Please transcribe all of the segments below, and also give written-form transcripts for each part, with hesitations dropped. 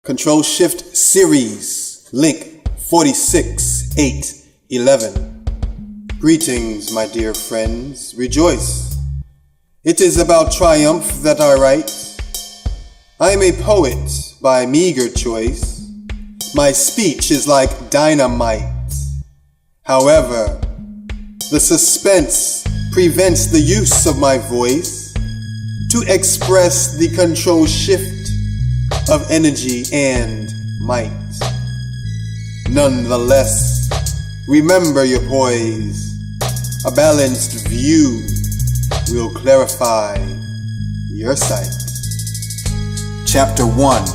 Control Shift Series, link 46811. Greetings, my dear friends, rejoice. It is about triumph that I write. I am a poet by meager choice. My speech is like dynamite. However, the suspense prevents the use of my voice to express the control shift of energy and might. Nonetheless, remember your poise. A balanced view will clarify your sight. Chapter 1.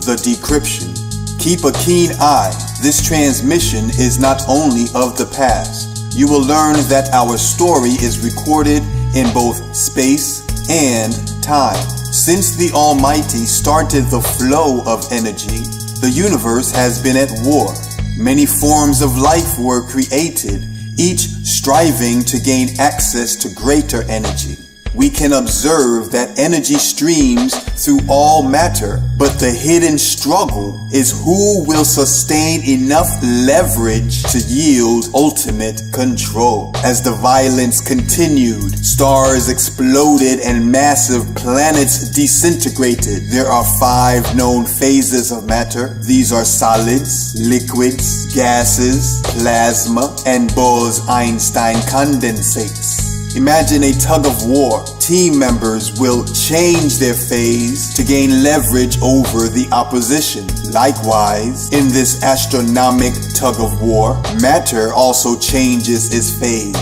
The Decryption. Keep a keen eye. This transmission is not only of the past. You will learn that our story is recorded in both space and time. Since the Almighty started the flow of energy, the universe has been at war. Many forms of life were created, each striving to gain access to greater energy. We can observe that energy streams through all matter, but the hidden struggle is who will sustain enough leverage to yield ultimate control. As the violence continued, stars exploded and massive planets disintegrated. There are 5 known phases of matter. These are solids, liquids, gases, plasma, and Bose-Einstein condensates. Imagine a tug of war. Team members will change their phase to gain leverage over the opposition. Likewise, in this astronomic tug of war, matter also changes its phase.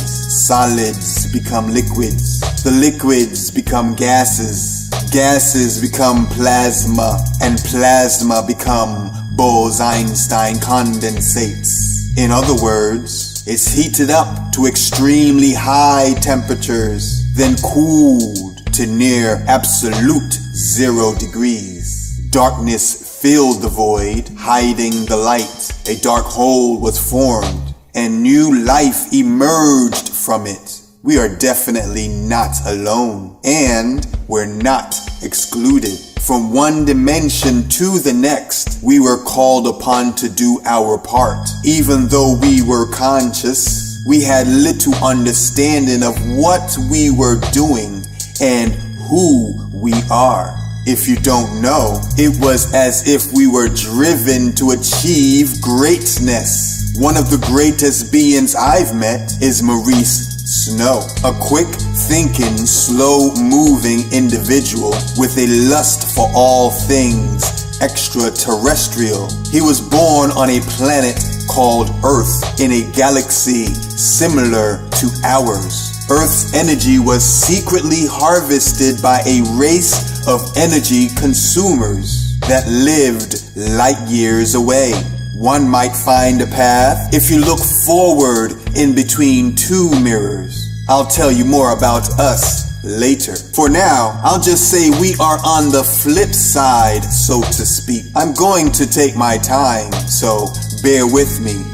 Solids become liquids. The liquids become gases. Gases become plasma, and plasma become Bose-Einstein condensates. In other words, it's heated up to extremely high temperatures, then cooled to near absolute 0 degrees. Darkness filled the void, hiding the light. A dark hole was formed, and new life emerged from it. We are definitely not alone, and we're not excluded. From one dimension to the next, we were called upon to do our part. Even though we were conscious, we had little understanding of what we were doing and who we are. If you don't know, it was as if we were driven to achieve greatness. One of the greatest beings I've met is Maurice Snow, a quick-thinking, slow-moving individual with a lust for all things extraterrestrial. He was born on a planet called Earth in a galaxy similar to ours. Earth's energy was secretly harvested by a race of energy consumers that lived light years away. One might find a path if you look forward in between 2 mirrors. I'll tell you more about us later. For now, I'll just say we are on the flip side, so to speak. I'm going to take my time, so bear with me.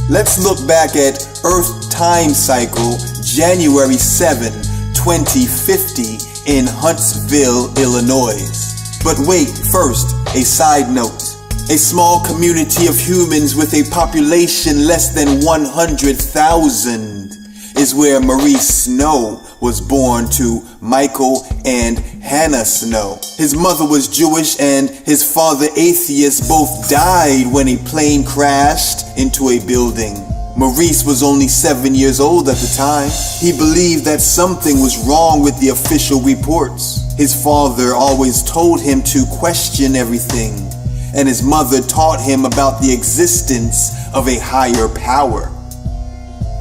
Let's look back at Earth time cycle, January 7, 2050 in Huntsville, Illinois. But wait, first, a side note. A small community of humans with a population less than 100,000 is where Maurice Snow was born to Michael and Hannah Snow. His mother was Jewish and his father atheist. Both died when a plane crashed into a building. Maurice was only 7 years old at the time. He believed that something was wrong with the official reports. His father always told him to question everything, and his mother taught him about the existence of a higher power.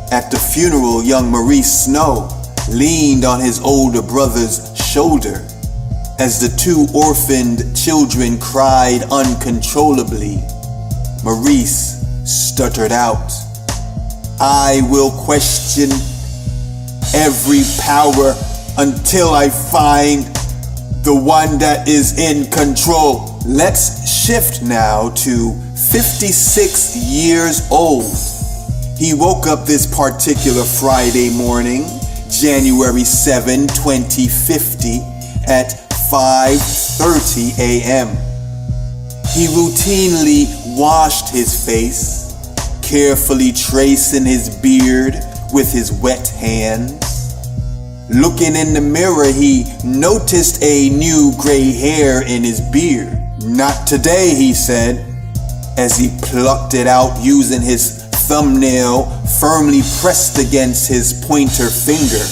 At the funeral, young Maurice Snow leaned on his older brother's shoulder as the 2 orphaned children cried uncontrollably. Maurice stuttered out, "I will question every power until I find the one that is in control." Let's shift now to 56 years old. He woke up this particular Friday morning, January 7, 2050, at 5:30 a.m. He routinely washed his face, carefully tracing his beard with his wet hands. Looking in the mirror, he noticed a new gray hair in his beard. "Not today," he said, as he plucked it out using his thumbnail firmly pressed against his pointer finger.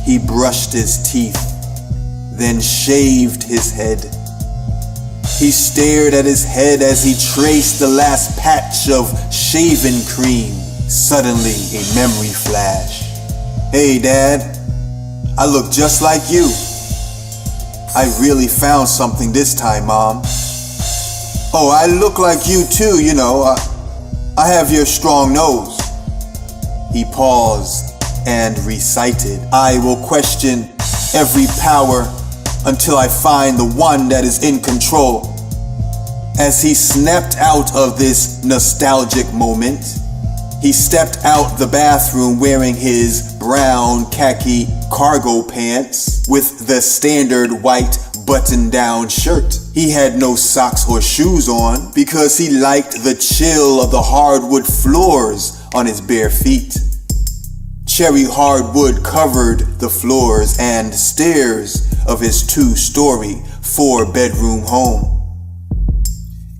He brushed his teeth, then shaved his head. He stared at his head as he traced the last patch of shaving cream. Suddenly, a memory flash. "Hey, Dad, I look just like you. I really found something this time, Mom." "Oh, I look like you too, you know. I have your strong nose." He paused and recited, "I will question every power until I find the one that is in control." As he snapped out of this nostalgic moment, he stepped out the bathroom wearing his brown khaki cargo pants with the standard white button-down shirt. He had no socks or shoes on because he liked the chill of the hardwood floors on his bare feet. Cherry hardwood covered the floors and stairs of his 2-story, 4-bedroom home.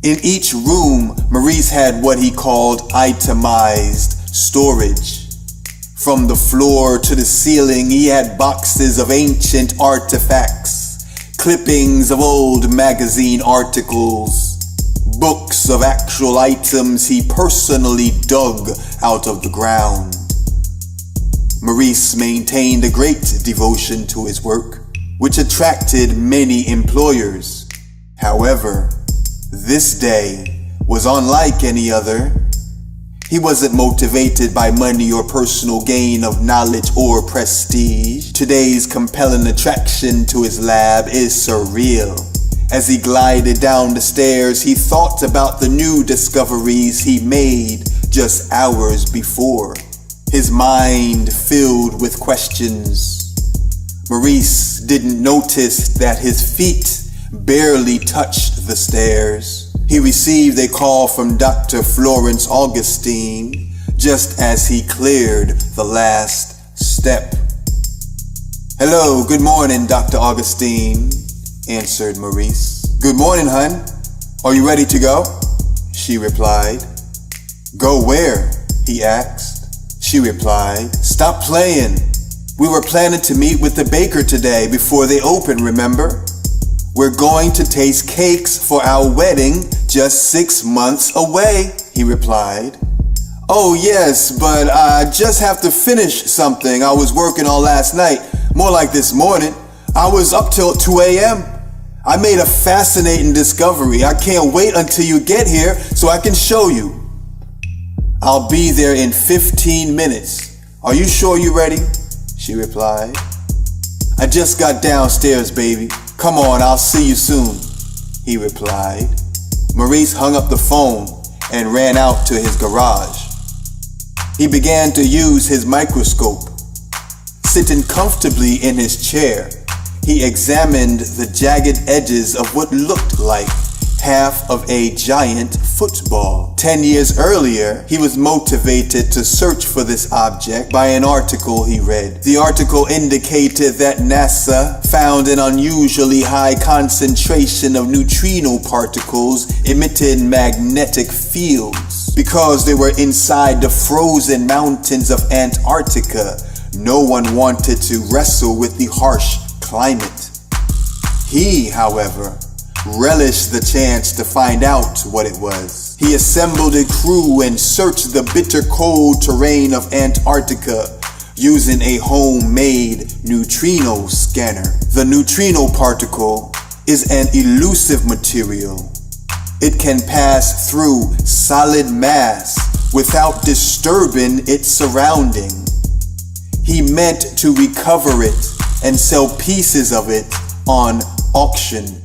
In each room, Maurice had what he called itemized storage. From the floor to the ceiling, he had boxes of ancient artifacts, clippings of old magazine articles, books of actual items he personally dug out of the ground. Maurice maintained a great devotion to his work, which attracted many employers. However, this day was unlike any other. He wasn't motivated by money or personal gain of knowledge or prestige. Today's compelling attraction to his lab is surreal. As he glided down the stairs, he thought about the new discoveries he made just hours before. His mind filled with questions. Maurice didn't notice that his feet barely touched the stairs. He received a call from Dr. Florence Augustine just as he cleared the last step. "Hello, good morning, Dr. Augustine," answered Maurice. "Good morning, hun. Are you ready to go?" she replied. "Go where?" he asked. She replied, "Stop playing. We were planning to meet with the baker today before they open, remember? We're going to taste cakes for our wedding just 6 months away," he replied. "Oh yes, but I just have to finish something I was working on last night, more like this morning. I was up till 2 a.m. I made a fascinating discovery. I can't wait until you get here so I can show you." "I'll be there in 15 minutes. Are you sure you're ready?" she replied. "I just got downstairs, baby. Come on, I'll see you soon," he replied. Maurice hung up the phone and ran out to his garage. He began to use his microscope. Sitting comfortably in his chair, he examined the jagged edges of what looked like half of a giant football. 10 years earlier, he was motivated to search for this object by an article he read. The article indicated that NASA found an unusually high concentration of neutrino particles emitting magnetic fields. Because they were inside the frozen mountains of Antarctica, no one wanted to wrestle with the harsh climate. He, however, relished the chance to find out what it was. He assembled a crew and searched the bitter cold terrain of Antarctica using a homemade neutrino scanner. The neutrino particle is an elusive material. It can pass through solid mass without disturbing its surrounding. He meant to recover it and sell pieces of it on auction.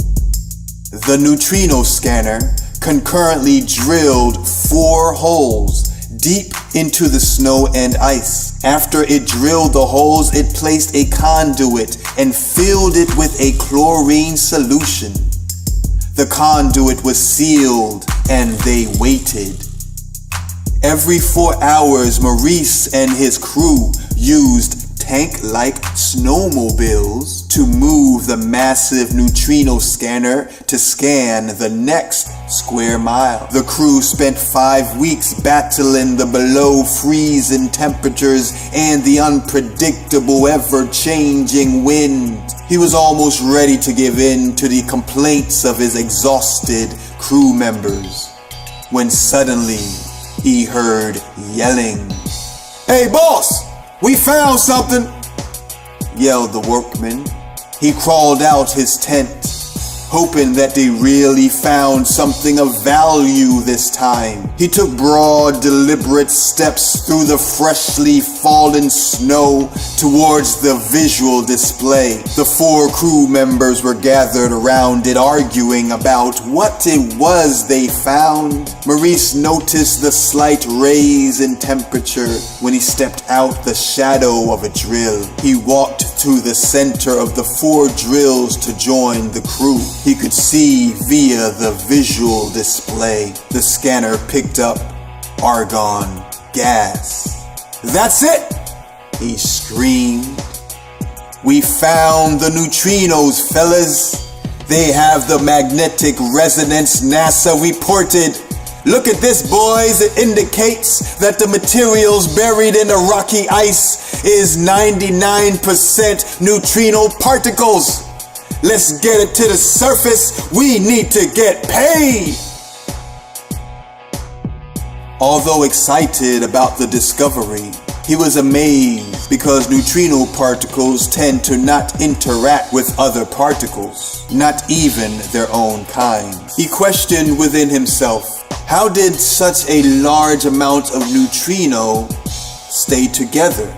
The neutrino scanner concurrently drilled 4 holes deep into the snow and ice. After it drilled the holes, it placed a conduit and filled it with a chlorine solution. The conduit was sealed and they waited. Every 4 hours, Maurice and his crew used tank-like snowmobiles to move the massive neutrino scanner to scan the next square mile. The crew spent 5 weeks battling the below freezing temperatures and the unpredictable, ever-changing wind. He was almost ready to give in to the complaints of his exhausted crew members when suddenly he heard yelling. "Hey boss! We found something!" yelled the workman. He crawled out his tent, hoping that they really found something of value this time. He took broad, deliberate steps through the freshly fallen snow towards the visual display. The 4 crew members were gathered around it, arguing about what it was they found. Maurice noticed the slight raise in temperature when he stepped out the shadow of a drill. He walked to the center of the 4 drills to join the crew. He could see via the visual display. The scanner picked up argon gas. "That's it!" he screamed. "We found the neutrinos, fellas. They have the magnetic resonance NASA reported. Look at this, boys. It indicates that the materials buried in the rocky ice is 99% neutrino particles. Let's get it to the surface. We need to get paid." Although excited about the discovery, he was amazed because neutrino particles tend to not interact with other particles, not even their own kind. He questioned within himself, how did such a large amount of neutrino stay together?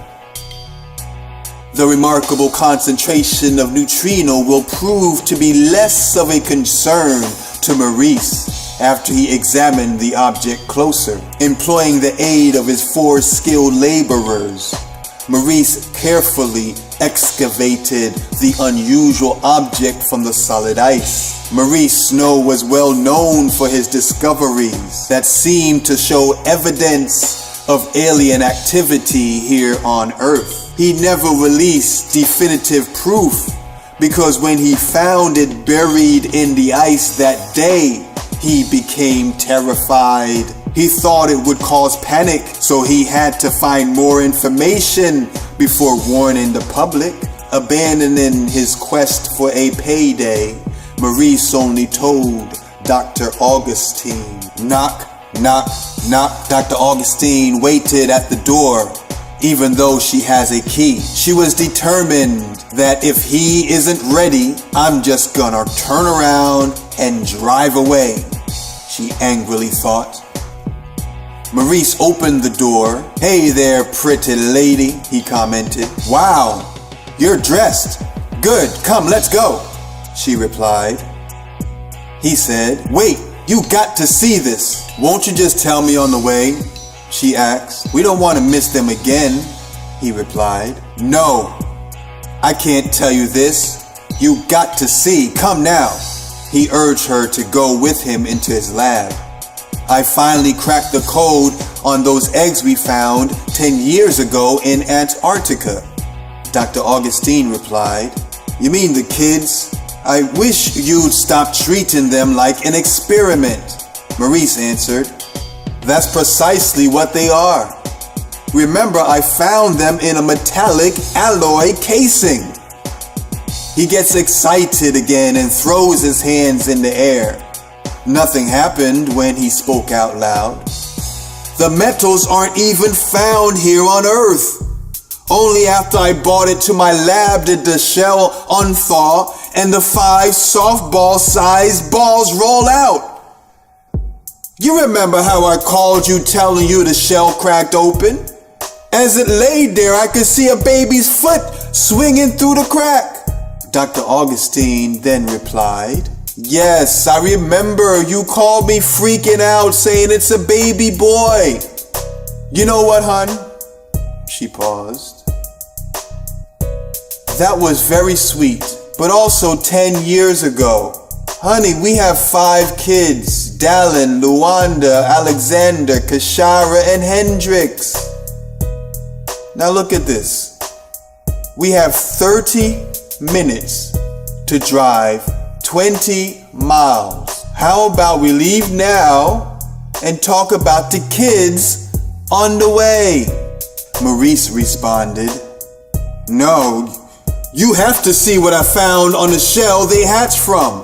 The remarkable concentration of neutrino will prove to be less of a concern to Maurice after he examined the object closer. Employing the aid of his 4 skilled laborers, Maurice carefully excavated the unusual object from the solid ice. Maurice Snow was well known for his discoveries that seemed to show evidence of alien activity here on Earth. He never released definitive proof because when he found it buried in the ice that day, he became terrified. He thought it would cause panic, so he had to find more information before warning the public. Abandoning his quest for a payday, Maurice only told Dr. Augustine. Knock, knock, knock. Dr. Augustine waited at the door, even though she has a key. She was determined that if he isn't ready, I'm just gonna turn around and drive away, she angrily thought. Maurice opened the door. "Hey there, pretty lady," he commented. "Wow, you're dressed. Good, come, let's go," she replied. He said, "Wait, you got to see this. Won't you just tell me on the way?" she asked. "We don't want to miss them again," he replied. "No, I can't tell you this. You got to see. Come now." He urged her to go with him into his lab. "I finally cracked the code on those eggs we found 10 years ago in Antarctica," Dr. Augustine replied. "You mean the kids? I wish you'd stop treating them like an experiment," Maurice answered. "That's precisely what they are. Remember, I found them in a metallic alloy casing." He gets excited again and throws his hands in the air. Nothing happened when he spoke out loud. "The metals aren't even found here on Earth. Only after I brought it to my lab did the shell unthaw and the 5 softball-sized balls roll out. You remember how I called you telling you the shell cracked open? As it laid there, I could see a baby's foot swinging through the crack." Dr. Augustine then replied, "Yes, I remember you called me freaking out saying it's a baby boy. You know what, hon?" She paused. "That was very sweet, but also 10 years ago. Honey, we have 5 kids. Dallin, Luanda, Alexander, Kashara, and Hendrix. Now look at this. We have 30 minutes to drive 20 miles. How about we leave now and talk about the kids on the way? Maurice responded, No, you have to see what I found on the shell they hatched from.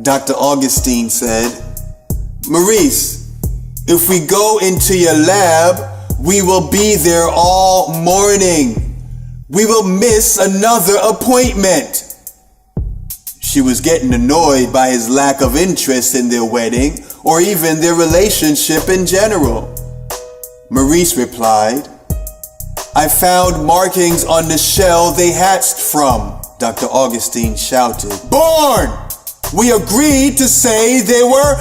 Dr. Augustine said, Maurice, if we go into your lab, we will be there all morning. We will miss another appointment. She was getting annoyed by his lack of interest in their wedding or even their relationship in general. Maurice replied, I found markings on the shell they hatched from. Dr. Augustine shouted, Born! We agreed to say they were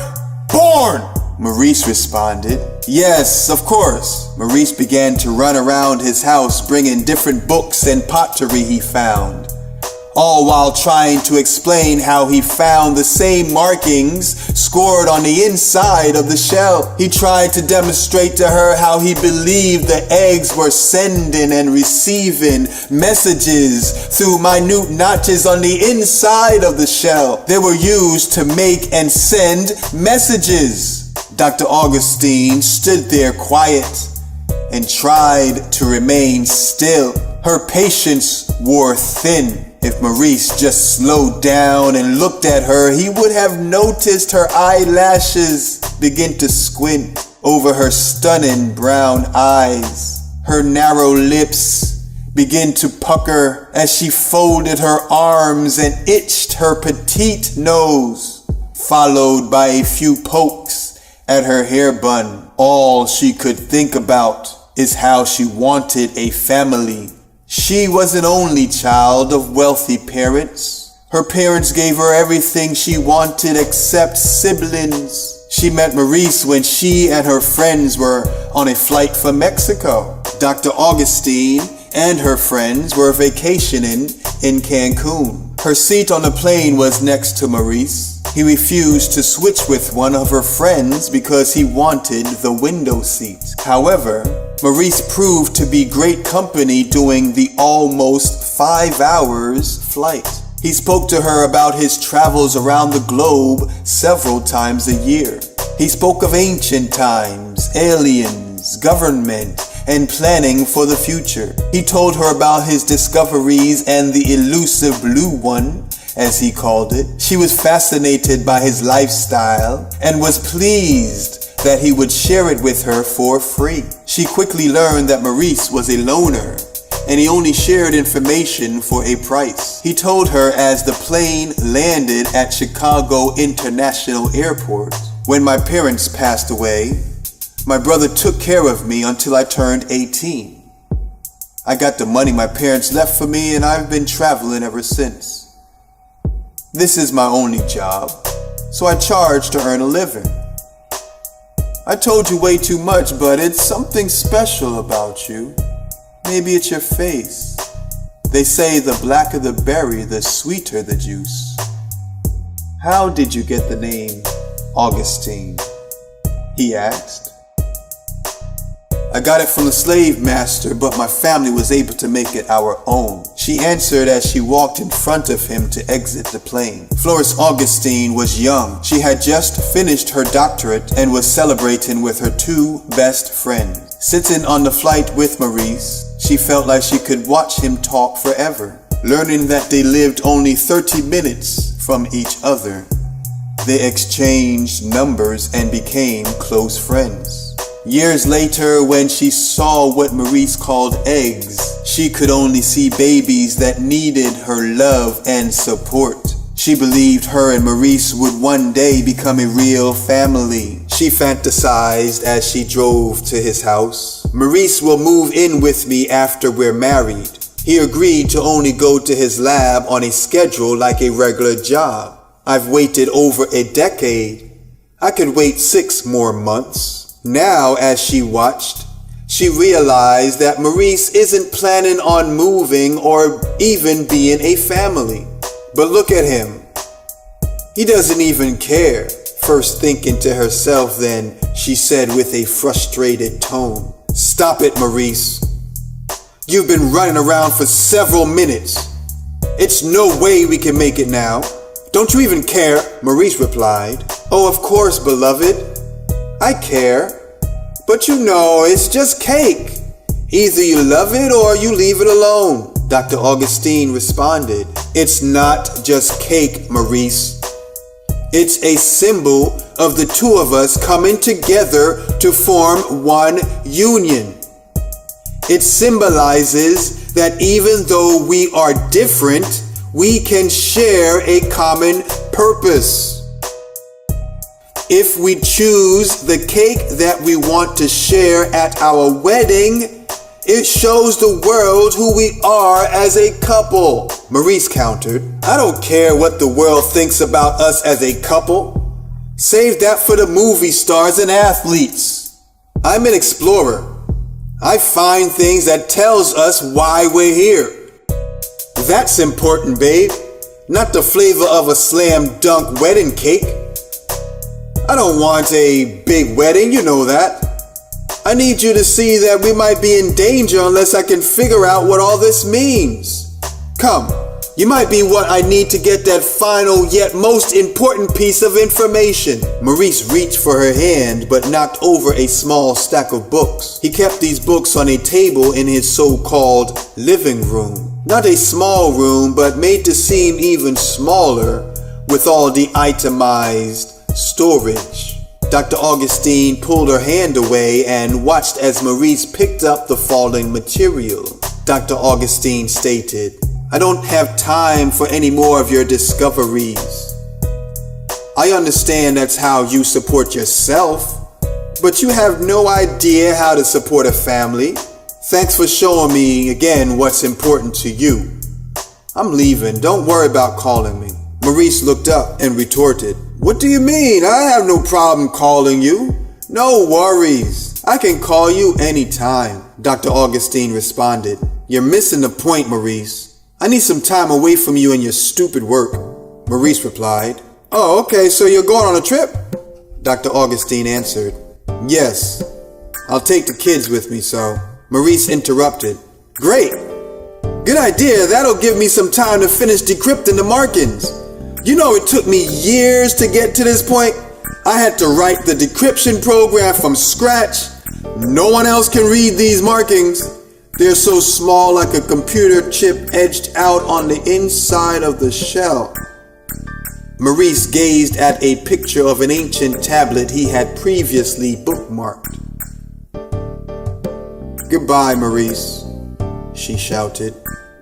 born! Maurice responded, Yes, of course. Maurice began to run around his house bringing different books and pottery he found, all while trying to explain how he found the same markings scored on the inside of the shell. He tried to demonstrate to her how he believed the eggs were sending and receiving messages through minute notches on the inside of the shell. They were used to make and send messages. Dr. Augustine stood there quiet and tried to remain still. Her patience wore thin. If Maurice just slowed down and looked at her, he would have noticed her eyelashes begin to squint over her stunning brown eyes. Her narrow lips began to pucker as she folded her arms and itched her petite nose, followed by a few pokes at her hair bun. All she could think about is how she wanted a family. She was an only child of wealthy parents. Her parents gave her everything she wanted except siblings. She met Maurice when she and her friends were on a flight for Mexico. Dr. Augustine and her friends were vacationing in Cancun. Her seat on the plane was next to Maurice. He refused to switch with one of her friends because he wanted the window seat. However, Maurice proved to be great company during the almost 5 hours flight. He spoke to her about his travels around the globe several times a year. He spoke of ancient times, aliens, government, and planning for the future. He told her about his discoveries and the elusive blue one, as he called it. She was fascinated by his lifestyle and was pleased that he would share it with her for free. She quickly learned that Maurice was a loner and he only shared information for a price. He told her as the plane landed at Chicago International Airport, When my parents passed away, my brother took care of me until I turned 18. I got the money my parents left for me and I've been traveling ever since. This is my only job, so I charge to earn a living. I told you way too much, but it's something special about you. Maybe it's your face. They say the blacker the berry, the sweeter the juice. How did you get the name Augustine? He asked. I got it from the slave master, but my family was able to make it our own, she answered as she walked in front of him to exit the plane. Florence Augustine was young. She had just finished her doctorate and was celebrating with her 2 best friends. Sitting on the flight with Maurice, she felt like she could watch him talk forever. Learning that they lived only 30 minutes from each other, they exchanged numbers and became close friends. Years later, when she saw what Maurice called eggs, she could only see babies that needed her love and support. She believed her and Maurice would one day become a real family. She fantasized as she drove to his house. Maurice will move in with me after we're married. He agreed to only go to his lab on a schedule like a regular job. I've waited over a decade. I could wait 6 more months. Now, as she watched, she realized that Maurice isn't planning on moving or even being a family. But look at him. He doesn't even care. First thinking to herself, then she said with a frustrated tone, "Stop it, Maurice. You've been running around for several minutes. It's no way we can make it now. Don't you even care?" Maurice replied. "Oh, of course, beloved. I care. But you know, it's just cake. Either you love it or you leave it alone." Dr. Augustine responded, "It's not just cake, Maurice. It's a symbol of the two of us coming together to form one union. It symbolizes that even though we are different, we can share a common purpose. If we choose the cake that we want to share at our wedding, it shows the world who we are as a couple." Maurice countered, "I don't care what the world thinks about us as a couple. Save that for the movie stars and athletes. I'm an explorer. I find things that tells us why we're here. That's important, babe. Not the flavor of a slam dunk wedding cake. I don't want a big wedding, you know that. I need you to see that we might be in danger unless I can figure out what all this means. Come, you might be what I need to get that final yet most important piece of information." Maurice reached for her hand but knocked over a small stack of books. He kept these books on a table in his so-called living room. Not a small room, but made to seem even smaller with all the itemized storage. Dr. Augustine pulled her hand away and watched as Maurice picked up the falling material. Dr. Augustine stated, "I don't have time for any more of your discoveries. I understand that's how you support yourself, but you have no idea how to support a family. Thanks for showing me again what's important to you. I'm leaving. Don't worry about calling me." Maurice looked up and retorted, "What do you mean? I have no problem calling you. No worries. I can call you anytime." Dr. Augustine responded, "You're missing the point, Maurice. I need some time away from you and your stupid work." Maurice replied, "Oh, okay, so you're going on a trip?" Dr. Augustine answered, "Yes, I'll take the kids with me, so." Maurice interrupted, "Great. Good idea. That'll give me some time to finish decrypting the markings. You know, it took me years to get to this point. I had to write the decryption program from scratch. No one else can read these markings. They're so small, like a computer chip edged out on the inside of the shell." Maurice gazed at a picture of an ancient tablet he had previously bookmarked. "Goodbye, Maurice," she shouted.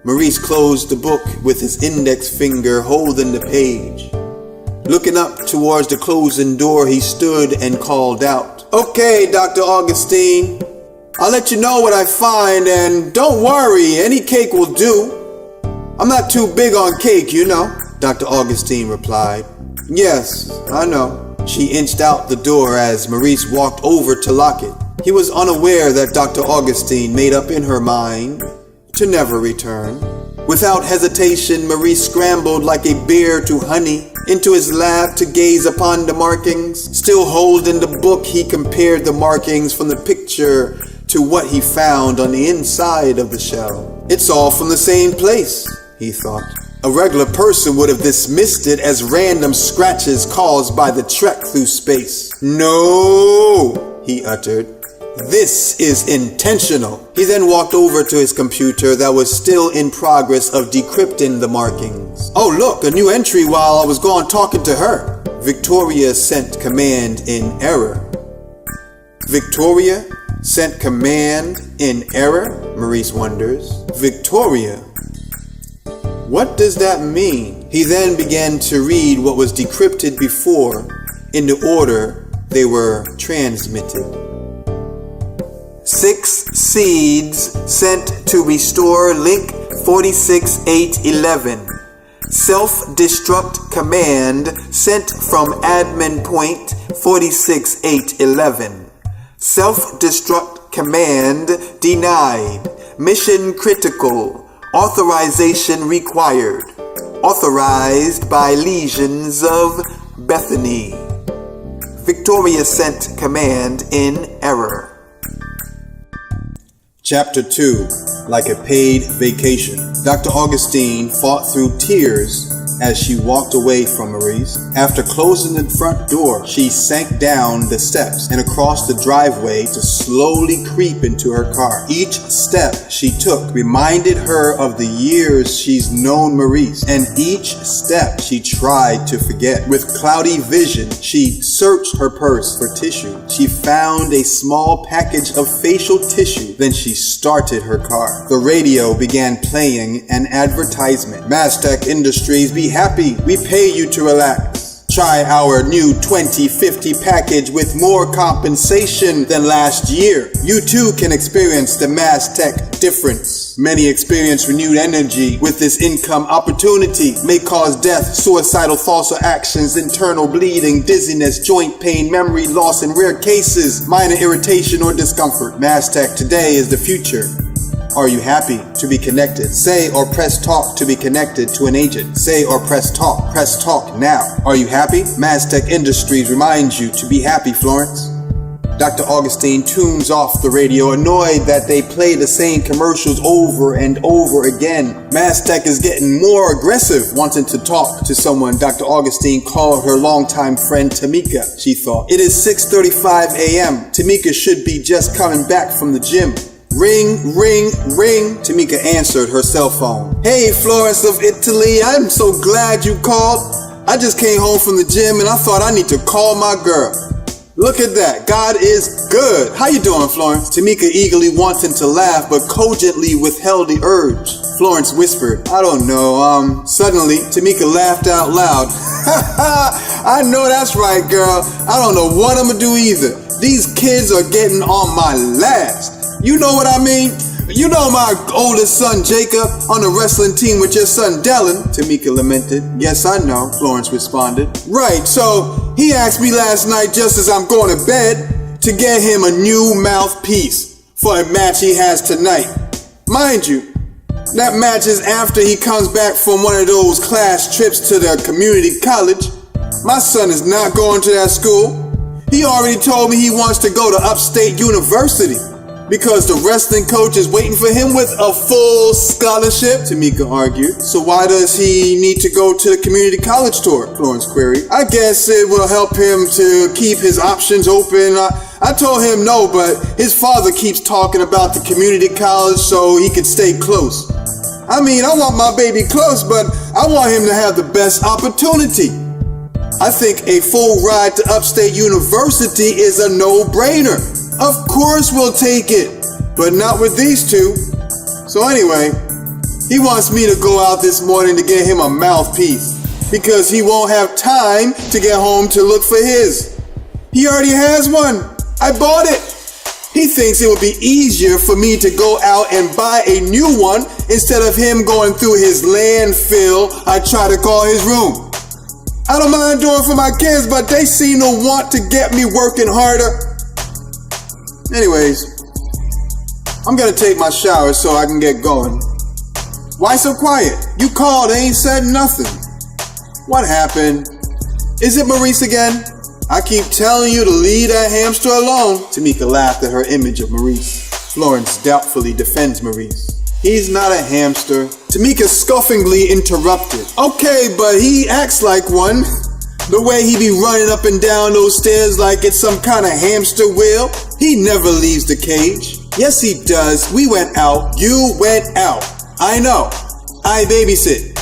Maurice closed the book with his index finger holding the page. Looking up towards the closing door, he stood and called out, "Okay, Dr. Augustine. I'll let you know what I find, and don't worry, any cake will do. I'm not too big on cake, you know," Dr. Augustine replied. "Yes, I know." She inched out the door as Maurice walked over to lock it. He was unaware that Dr. Augustine made up in her mind to never return. Without hesitation, Maurice scrambled like a bear to honey into his lab to gaze upon the markings. Still holding the book, he compared the markings from the picture to what he found on the inside of the shell. "It's all from the same place," he thought. A regular person would have dismissed it as random scratches caused by the trek through space. "No," he uttered. "This is intentional." He then walked over to his computer that was still in progress of decrypting the markings. "Oh look, a new entry while I was gone talking to her. Victoria sent command in error." Victoria sent command in error? Maurice wonders. Victoria? What does that mean? He then began to read what was decrypted before in the order they were transmitted. 6 seeds sent to restore link 46811. Self-destruct command sent from admin point 46811. Self-destruct command denied. Mission critical. Authorization required. Authorized by legions of Bethany. Victoria sent command in error. Chapter 2. Like a paid vacation. Dr. Augustine fought through tears as she walked away from Maurice. After closing the front door, she sank down the steps and across the driveway to slowly creep into her car. Each step she took reminded her of the years she's known Maurice, and each step she tried to forget. With cloudy vision, she searched her purse for tissue. She found a small package of facial tissue. Then she started her car. The radio began playing an advertisement. Mastech Industries, be happy. We pay you to relax. Try our new 2050 package with more compensation than last year. You too can experience the Mastech difference. Many experience renewed energy with this income opportunity. May cause death, suicidal thoughts or actions, internal bleeding, dizziness, joint pain, memory loss, in rare cases, minor irritation or discomfort. Mastech today is the future. Are you happy to be connected? Say or press talk to be connected to an agent. Say or press talk. Press talk now. Are you happy? Mastech Industries reminds you to be happy, Florence. Dr. Augustine tunes off the radio, annoyed that they play the same commercials over and over again. Mastech is getting more aggressive. Wanting to talk to someone, Dr. Augustine called her longtime friend Tamika. She thought, it is 6:35 a.m. Tamika should be just coming back from the gym. Ring, ring, ring. Tamika answered her cell phone. Hey, Florence of Italy, I'm so glad you called. I just came home from the gym and I thought I need to call my girl. Look at that. God is good. How you doing, Florence? Tamika eagerly wanting to laugh but cogently withheld the urge. Florence whispered, I don't know. Suddenly, Tamika laughed out loud. I know that's right, girl. I don't know what I'm gonna do either. These kids are getting on my last. You know what I mean? You know my oldest son, Jacob, on the wrestling team with your son, Dylan, Tamika lamented. Yes, I know, Florence responded. Right, so he asked me last night just as I'm going to bed to get him a new mouthpiece for a match he has tonight. Mind you, that match is after he comes back from one of those class trips to the community college. My son is not going to that school. He already told me he wants to go to Upstate University because the wrestling coach is waiting for him with a full scholarship, Tamika argued. So why does he need to go to the community college tour? Florence queried. I guess it will help him to keep his options open. I told him no, but his father keeps talking about the community college so he could stay close. I mean, I want my baby close, but I want him to have the best opportunity. I think a full ride to Upstate University is a no-brainer. Of course we'll take it, but not with these two. So anyway, he wants me to go out this morning to get him a mouthpiece because he won't have time to get home to look for his. He already has one. I bought it. He thinks it would be easier for me to go out and buy a new one instead of him going through his landfill I try to call his room. I don't mind doing for my kids, but they seem to want to get me working harder. Anyways, I'm gonna take my shower so I can get going. Why so quiet? You called, ain't said nothing. What happened? Is it Maurice again? I keep telling you to leave that hamster alone. Tamika laughed at her image of Maurice. Florence doubtfully defends Maurice. He's not a hamster. Tamika scoffingly interrupted. Okay, but he acts like one. The way he be running up and down those stairs like it's some kind of hamster wheel. He never leaves the cage. Yes, he does. We went out. You went out. I know. I babysit.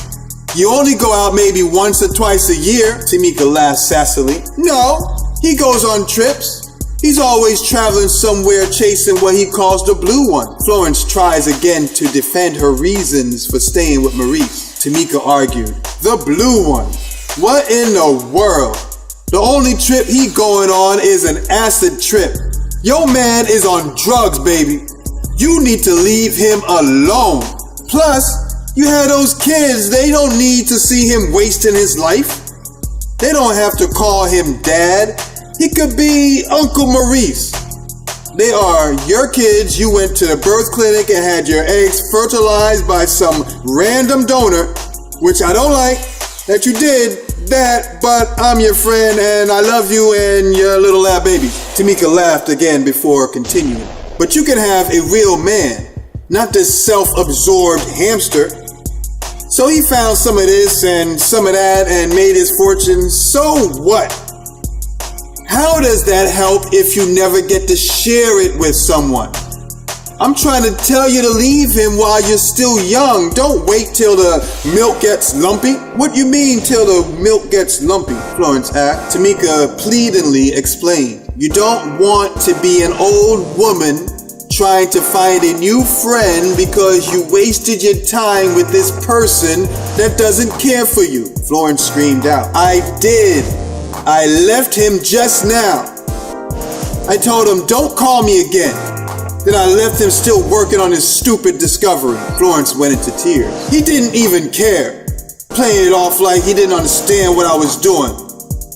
You only go out maybe once or twice a year. Tamika laughed sassily. No, he goes on trips. He's always traveling somewhere chasing what he calls the blue one. Florence tries again to defend her reasons for staying with Maurice. Tamika argued. The blue one. What in the world? The only trip he going on is an acid trip. Your man is on drugs, baby. You need to leave him alone. Plus, you have those kids. They don't need to see him wasting his life. They don't have to call him dad. He could be Uncle Maurice. They are your kids. You went to the birth clinic and had your eggs fertilized by some random donor. which I don't like that you did that, but I'm your friend and I love you and your little lab baby. Tamika laughed again before continuing. But you can have a real man, not this self-absorbed hamster. So he found some of this and some of that and made his fortune. So what? How does that help if you never get to share it with someone? I'm trying to tell you to leave him while you're still young. Don't wait till the milk gets lumpy. What you mean till the milk gets lumpy? Florence asked. Tamika pleadingly explained. You don't want to be an old woman trying to find a new friend because you wasted your time with this person that doesn't care for you. Florence screamed out. I did. I left him just now. I told him, don't call me again. Then I left him still working on his stupid discovery. Florence went into tears. He didn't even care, playing it off like he didn't understand what I was doing.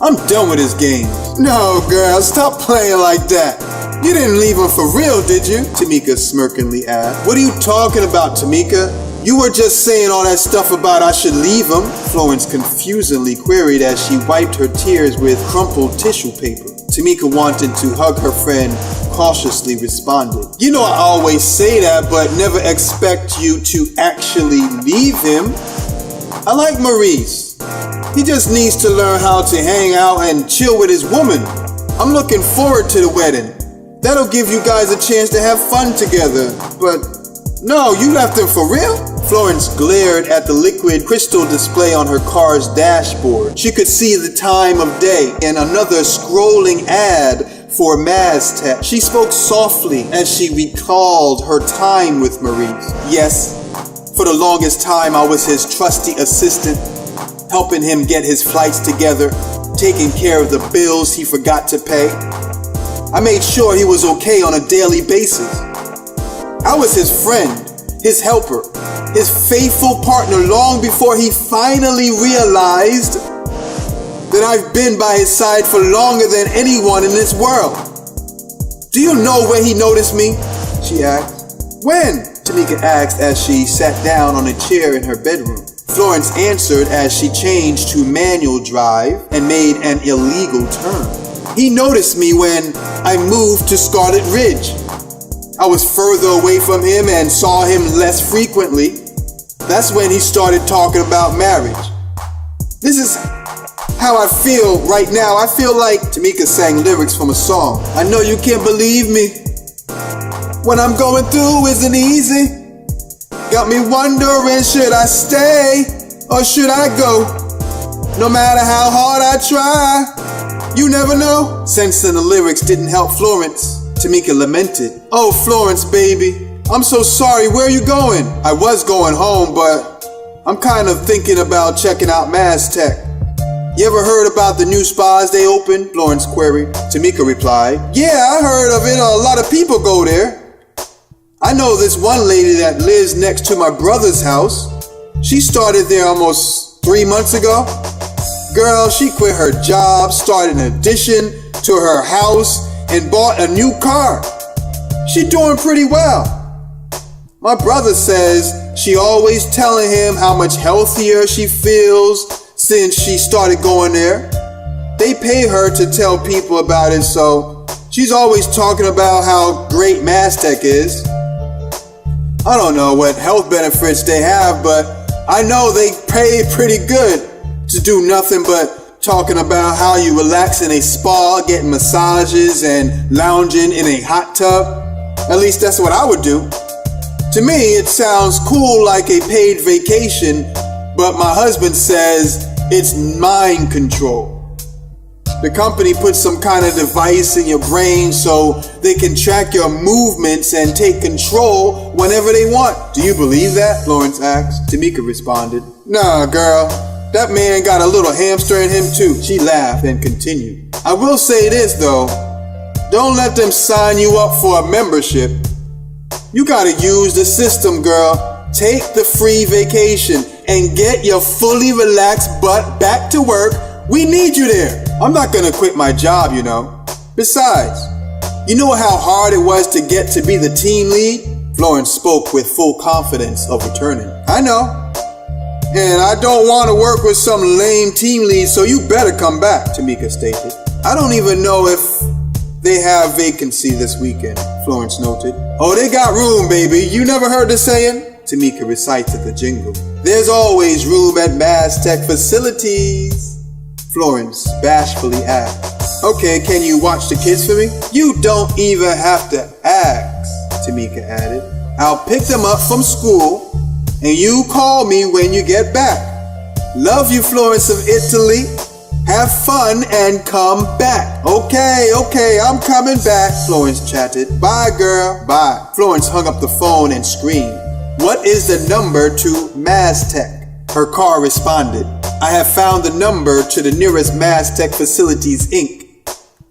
I'm done with his games. No, girl, stop playing like that. You didn't leave him for real, did you? Tamika smirkingly asked. What are you talking about, Tamika? You were just saying all that stuff about I should leave him, Florence confusedly queried as she wiped her tears with crumpled tissue paper. Tamika wanted to hug her friend, cautiously responded. You know I always say that, but never expect you to actually leave him. I like Maurice. He just needs to learn how to hang out and chill with his woman. I'm looking forward to the wedding. That'll give you guys a chance to have fun together. But no, you left him for real? Florence glared at the liquid crystal display on her car's dashboard. She could see the time of day and another scrolling ad for Maztec. She spoke softly as she recalled her time with Maurice. Yes, for the longest time I was his trusty assistant, helping him get his flights together, taking care of the bills he forgot to pay. I made sure he was okay on a daily basis. I was his friend, his helper, his faithful partner long before he finally realized that I've been by his side for longer than anyone in this world. Do you know when he noticed me? She asked. When? Tamika asked as she sat down on a chair in her bedroom. Florence answered as she changed to manual drive and made an illegal turn. He noticed me when I moved to Scarlet Ridge. I was further away from him and saw him less frequently. That's when he started talking about marriage. This is how I feel right now. I feel like Tamika sang lyrics from a song. I know you can't believe me. What I'm going through isn't easy. Got me wondering, should I stay or should I go? No matter how hard I try, you never know. Sensing the lyrics didn't help Florence, Tamika lamented. Oh, Florence, baby, I'm so sorry. Where are you going? I was going home, but I'm kind of thinking about checking out Maztec. You ever heard about the new spas they opened? Florence queried. Tamika replied, yeah, I heard of it. A lot of people go there. I know this one lady that lives next to my brother's house. She started there almost 3 months ago. Girl, she quit her job, started an addition to her house, and bought a new car. She doing pretty well. My brother says she always telling him how much healthier she feels since she started going there. They pay her to tell people about it, so she's always talking about how great Maztec is. I don't know what health benefits they have, but I know they pay pretty good to do nothing but talking about how you relax in a spa, getting massages, and lounging in a hot tub. At least that's what I would do. To me, it sounds cool like a paid vacation, but my husband says it's mind control. The company puts some kind of device in your brain so they can track your movements and take control whenever they want. Do you believe that? Florence asked. Tamika responded. Nah, girl. That man got a little hamster in him too. She laughed and continued. I will say this though. Don't let them sign you up for a membership. You gotta use the system, girl. Take the free vacation and get your fully relaxed butt back to work. We need you there. I'm not gonna quit my job, you know. Besides, you know how hard it was to get to be the team lead? Florence spoke with full confidence of returning. I know. And I don't want to work with some lame team lead, so you better come back, Tamika stated. I don't even know if they have vacancy this weekend, Florence noted. Oh, they got room, baby. You never heard the saying? Tamika recited the jingle. There's always room at Mass Tech facilities, Florence bashfully asked. Okay, can you watch the kids for me? You don't even have to ask, Tamika added. I'll pick them up from school, and you call me when you get back. Love you, Florence of Italy. Have fun and come back. Okay, I'm coming back, Florence chatted. Bye, girl, bye. Florence hung up the phone and screamed. What is the number to Mass Tech? Her car responded. I have found the number to the nearest Mass Tech Facilities, Inc.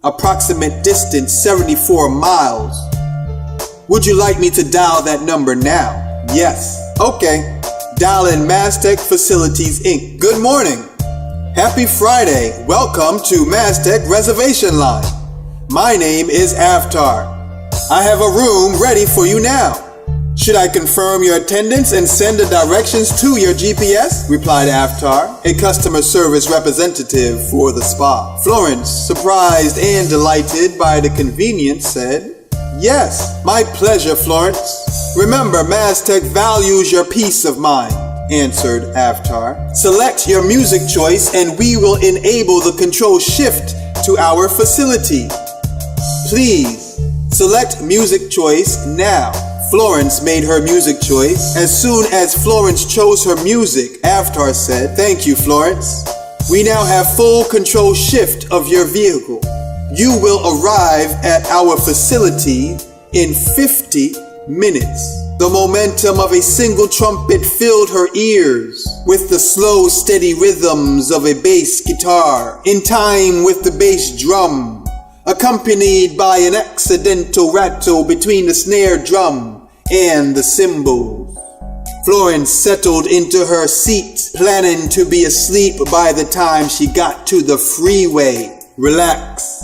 Approximate distance 74 miles. Would you like me to dial that number now? Yes. Okay. Dial in Mass Tech Facilities, Inc. Good morning. Happy Friday. Welcome to Mass Tech Reservation Line. My name is Avatar. I have a room ready for you now. Should I confirm your attendance and send the directions to your GPS? Replied Avatar, a customer service representative for the spa. Florence, surprised and delighted by the convenience, said, Yes, my pleasure, Florence. Remember, Mass Tech values your peace of mind, answered Avatar. Select your music choice and we will enable the control shift to our facility. Please, select music choice now. Florence made her music choice. As soon as Florence chose her music, Avatar said, Thank you, Florence. We now have full control shift of your vehicle. You will arrive at our facility in 50 minutes. The momentum of a single trumpet filled her ears with the slow, steady rhythms of a bass guitar, in time with the bass drum, accompanied by an accidental rattle between the snare drum and the cymbals. Florence settled into her seat, planning to be asleep by the time she got to the freeway. Relax.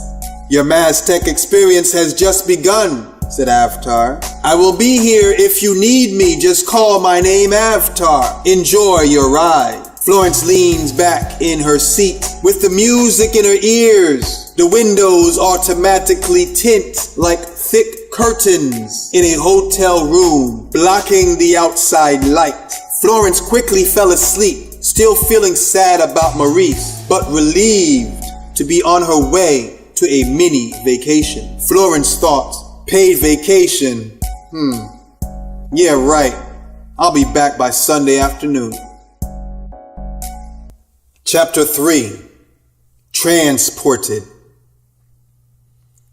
Your Mass Tech experience has just begun, said Avatar. I will be here if you need me. Just call my name Avatar. Enjoy your ride. Florence leans back in her seat with the music in her ears. The windows automatically tint like thick curtains in a hotel room, blocking the outside light. Florence quickly fell asleep, still feeling sad about Maurice, but relieved to be on her way to a mini vacation. Florence thought, paid vacation? Yeah, right. I'll be back by Sunday afternoon. Chapter 3. Transported.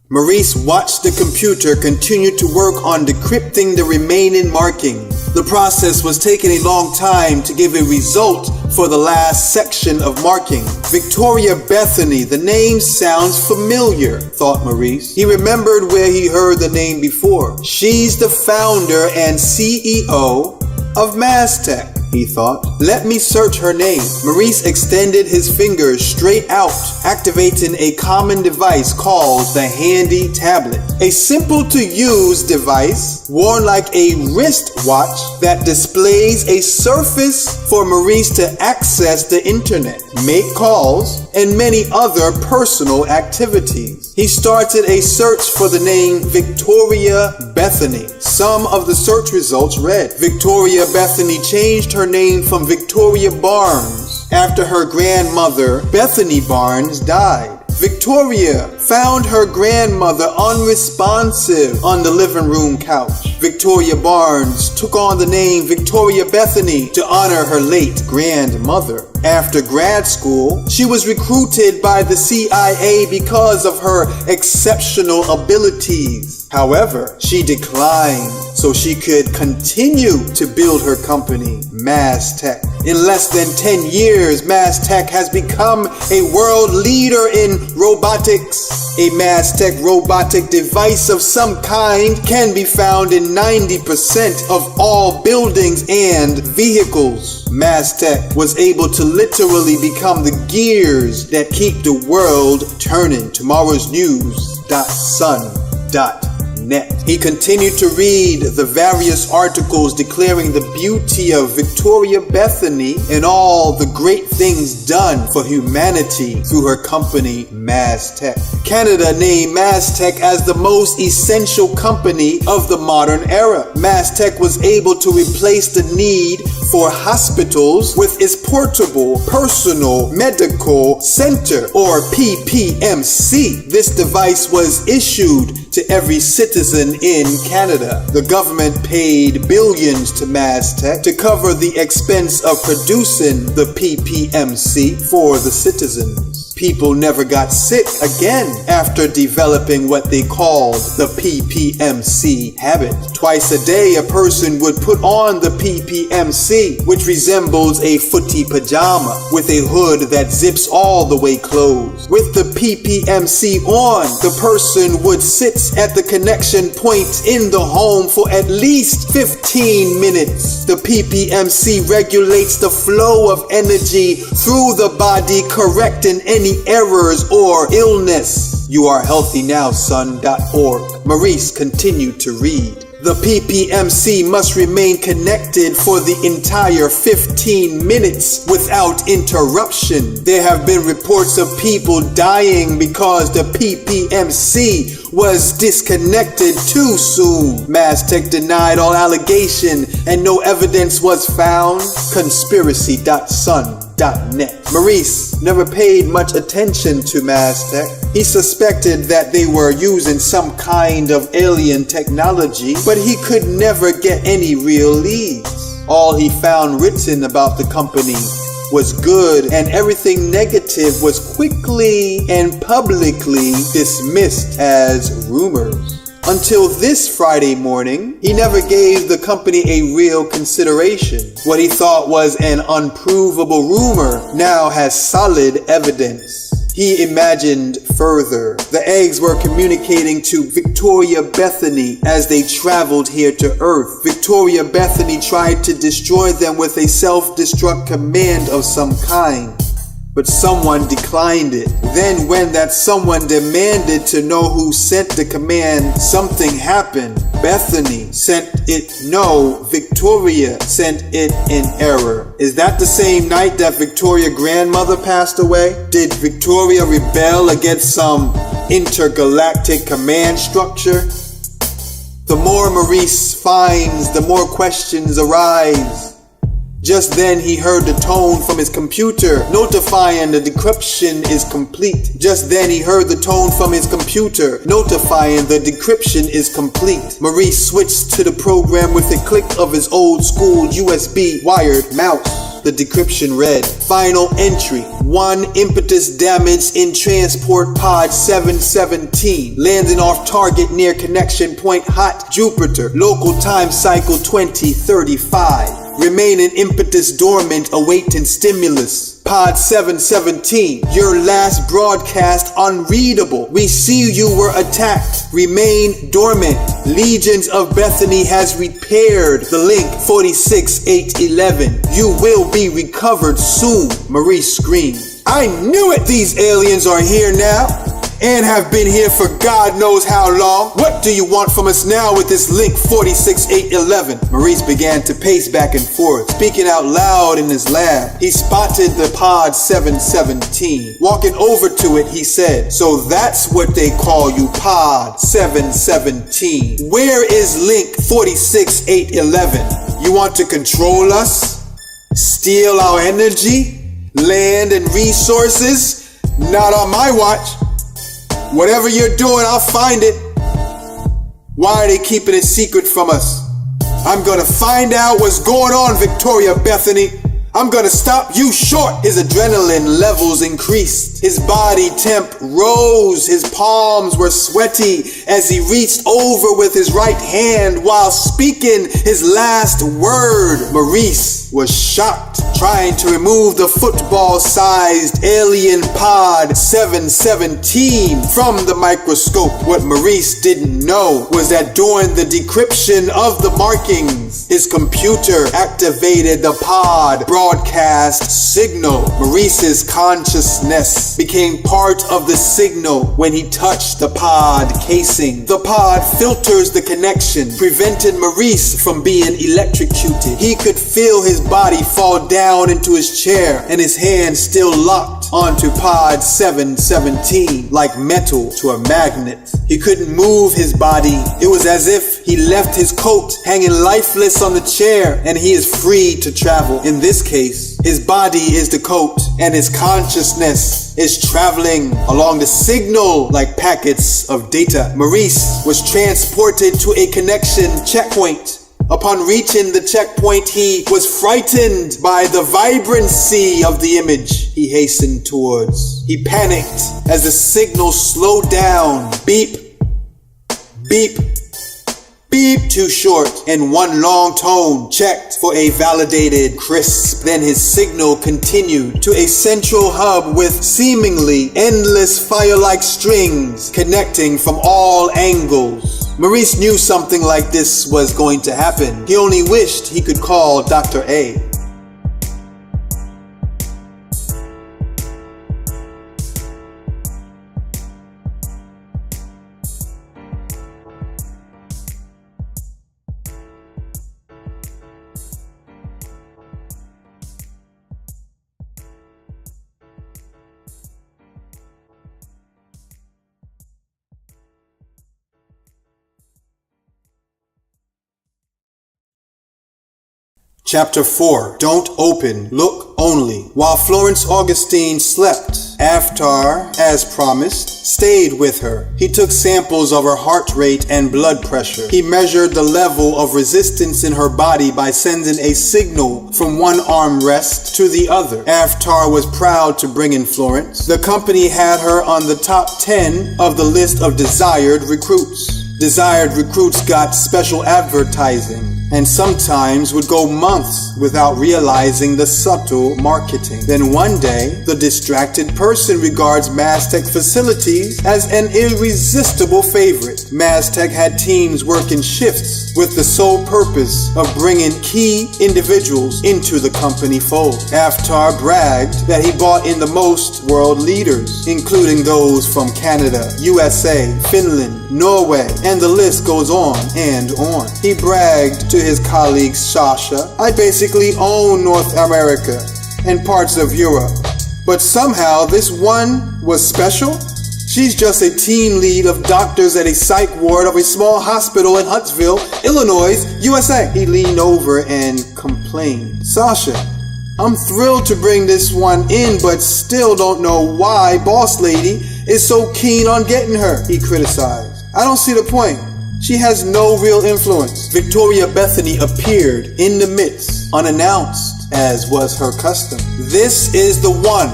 Maurice watched the computer continue to work on decrypting the remaining markings. The process was taking a long time to give a result for the last section of marking. Victoria Bethany, the name sounds familiar, thought Maurice. He remembered where he heard the name before. She's the founder and CEO of Mass Tech, he thought. Let me search her name. Maurice extended his fingers straight out, activating a common device called the Handy Tablet. A simple-to-use device worn like a wristwatch that displays a surface for Maurice to access the internet, make calls, and many other personal activities. He started a search for the name Victoria Bethany. Some of the search results read, Victoria Bethany changed her name from Victoria Barnes after her grandmother, Bethany Barnes, died. Victoria found her grandmother unresponsive on the living room couch. Victoria Barnes took on the name Victoria Bethany to honor her late grandmother. After grad school, she was recruited by the CIA because of her exceptional abilities. However, she declined so she could continue to build her company, Mass Tech. In less than 10 years, Mass Tech has become a world leader in robotics. A Mass Tech robotic device of some kind can be found in 90% of all buildings and vehicles. Mass Tech was able to literally become the gears that keep the world turning. Tomorrow's news.sun.net. He continued to read the various articles declaring the beauty of Victoria Bethany and all the great things done for humanity through her company, Maztec. Canada named Maztec as the most essential company of the modern era. Maztec was able to replace the need for hospitals with its portable personal medical center, or PPMC. This device was issued to every citizen in Canada. The government paid billions to Maztec to cover the expense of producing the PPMC for the citizens. People never got sick again after developing what they called the PPMC habit. Twice a day, a person would put on the PPMC, which resembles a footy pajama with a hood that zips all the way closed. With the PPMC on, the person would sit at the connection point in the home for at least 15 minutes. The PPMC regulates the flow of energy through the body, correcting any errors or illness. You are healthy now, son.org. Maurice continued to read. The PPMC must remain connected for the entire 15 minutes without interruption. There have been reports of people dying because the PPMC was disconnected too soon. Maztec denied all allegation and no evidence was found. Conspiracy.sun.net. Maurice never paid much attention to Maztec. He suspected that they were using some kind of alien technology, but he could never get any real leads. All he found written about the company was good, and everything negative was quickly and publicly dismissed as rumors. Until this Friday morning, he never gave the company a real consideration. What he thought was an unprovable rumor now has solid evidence. He imagined further. The eggs were communicating to Victoria Bethany as they traveled here to Earth. Victoria Bethany tried to destroy them with a self-destruct command of some kind, but someone declined it. Then when that someone demanded to know who sent the command, something happened. Bethany sent it no, Victoria sent it in error. Is that the same night that Victoria's grandmother passed away? Did Victoria rebel against some intergalactic command structure? The more Maurice finds, the more questions arise. Just then he heard the tone from his computer notifying the decryption is complete. Just then he heard the tone from his computer notifying the decryption is complete. Maurice switched to the program with a click of his old school USB wired mouse. The decryption read, final entry, 1 impetus damage in transport pod 717, landing off target near connection point hot Jupiter, local time cycle 2035. Remaining impetus dormant, awaiting stimulus. Pod 717, your last broadcast unreadable. We see you were attacked. Remain dormant. Legions of Bethany has repaired the link 46811. You will be recovered soon. Maurice screamed. I knew it! These aliens are here now and have been here for God knows how long. What do you want from us now with this link 46811? Maurice began to pace back and forth, speaking out loud in his lab. He spotted the pod 717. Walking over to it, he said, so that's what they call you, pod 717. Where is link 46811? You want to control us? Steal our energy? Land and resources? Not on my watch. Whatever you're doing, I'll find it. Why are they keeping it secret from us? I'm gonna find out what's going on, Victoria Bethany. I'm gonna stop you short. His adrenaline levels increased. His body temp rose. His palms were sweaty as he reached over with his right hand while speaking his last word. Maurice was shocked, trying to remove the football-sized alien pod 717 from the microscope. What Maurice didn't know was that during the decryption of the markings, his computer activated the pod broadcast signal. Maurice's consciousness became part of the signal when he touched the pod casing. The pod filters the connection, prevented Maurice from being electrocuted. He could feel his body fall down into his chair and his hands still locked onto pod 717 like metal to a magnet. He couldn't move his body. It was as if he left his coat hanging lifeless on the chair and he is free to travel. In this case, his body is the coat and his consciousness is traveling along the signal like packets of data. Maurice was transported to a connection checkpoint. Upon reaching the checkpoint, he was frightened by the vibrancy of the image he hastened towards. He panicked as the signal slowed down. Beep, beep, beep, too short, and one long tone checked for a validated crisp. Then his signal continued to a central hub with seemingly endless fire-like strings connecting from all angles. Maurice knew something like this was going to happen. He only wished he could call Dr. A. Chapter 4. Don't open, look only. While Florence Augustine slept, Aftar, as promised, stayed with her. He took samples of her heart rate and blood pressure. He measured the level of resistance in her body by sending a signal from one armrest to the other. Aftar was proud to bring in Florence. The company had her on the top 10 of the list of desired recruits. Desired recruits got special advertising and sometimes would go months without realizing the subtle marketing. Then one day, the distracted person regards Maztec facilities as an irresistible favorite. Maztec had teams working shifts with the sole purpose of bringing key individuals into the company fold. Aftar bragged that he brought in the most world leaders, including those from Canada, USA, Finland, Norway, and the list goes on and on. He bragged to his colleague Sasha, "I basically own North America and parts of Europe, but somehow this one was special. She's just a team lead of doctors at a psych ward of a small hospital in Huntsville, Illinois, USA." He leaned over and complained, "Sasha, I'm thrilled to bring this one in, but still don't know why Boss Lady is so keen on getting her," he criticized. "I don't see the point. She has no real influence." Victoria Bethany appeared in the midst, unannounced, as was her custom. "This is the one,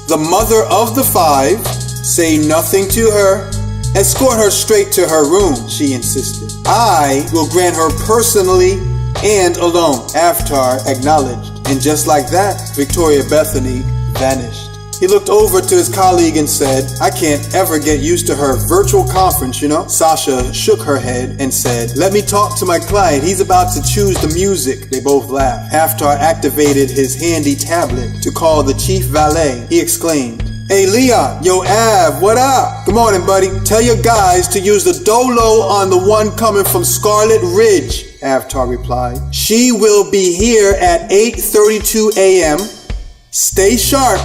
the mother of the 5. Say nothing to her. Escort her straight to her room," she insisted. "I will grant her personally and alone," Aftar acknowledged. And just like that, Victoria Bethany vanished. He looked over to his colleague and said, "I can't ever get used to her virtual conference, you know." Sasha shook her head and said, "Let me talk to my client. He's about to choose the music." They both laughed. Aftar activated his handy tablet to call the chief valet. He exclaimed, "Hey Leon, yo Av, what up? Good morning, buddy. Tell your guys to use the dolo on the one coming from Scarlet Ridge," Aftar replied. "She will be here at 8:32 a.m. Stay sharp.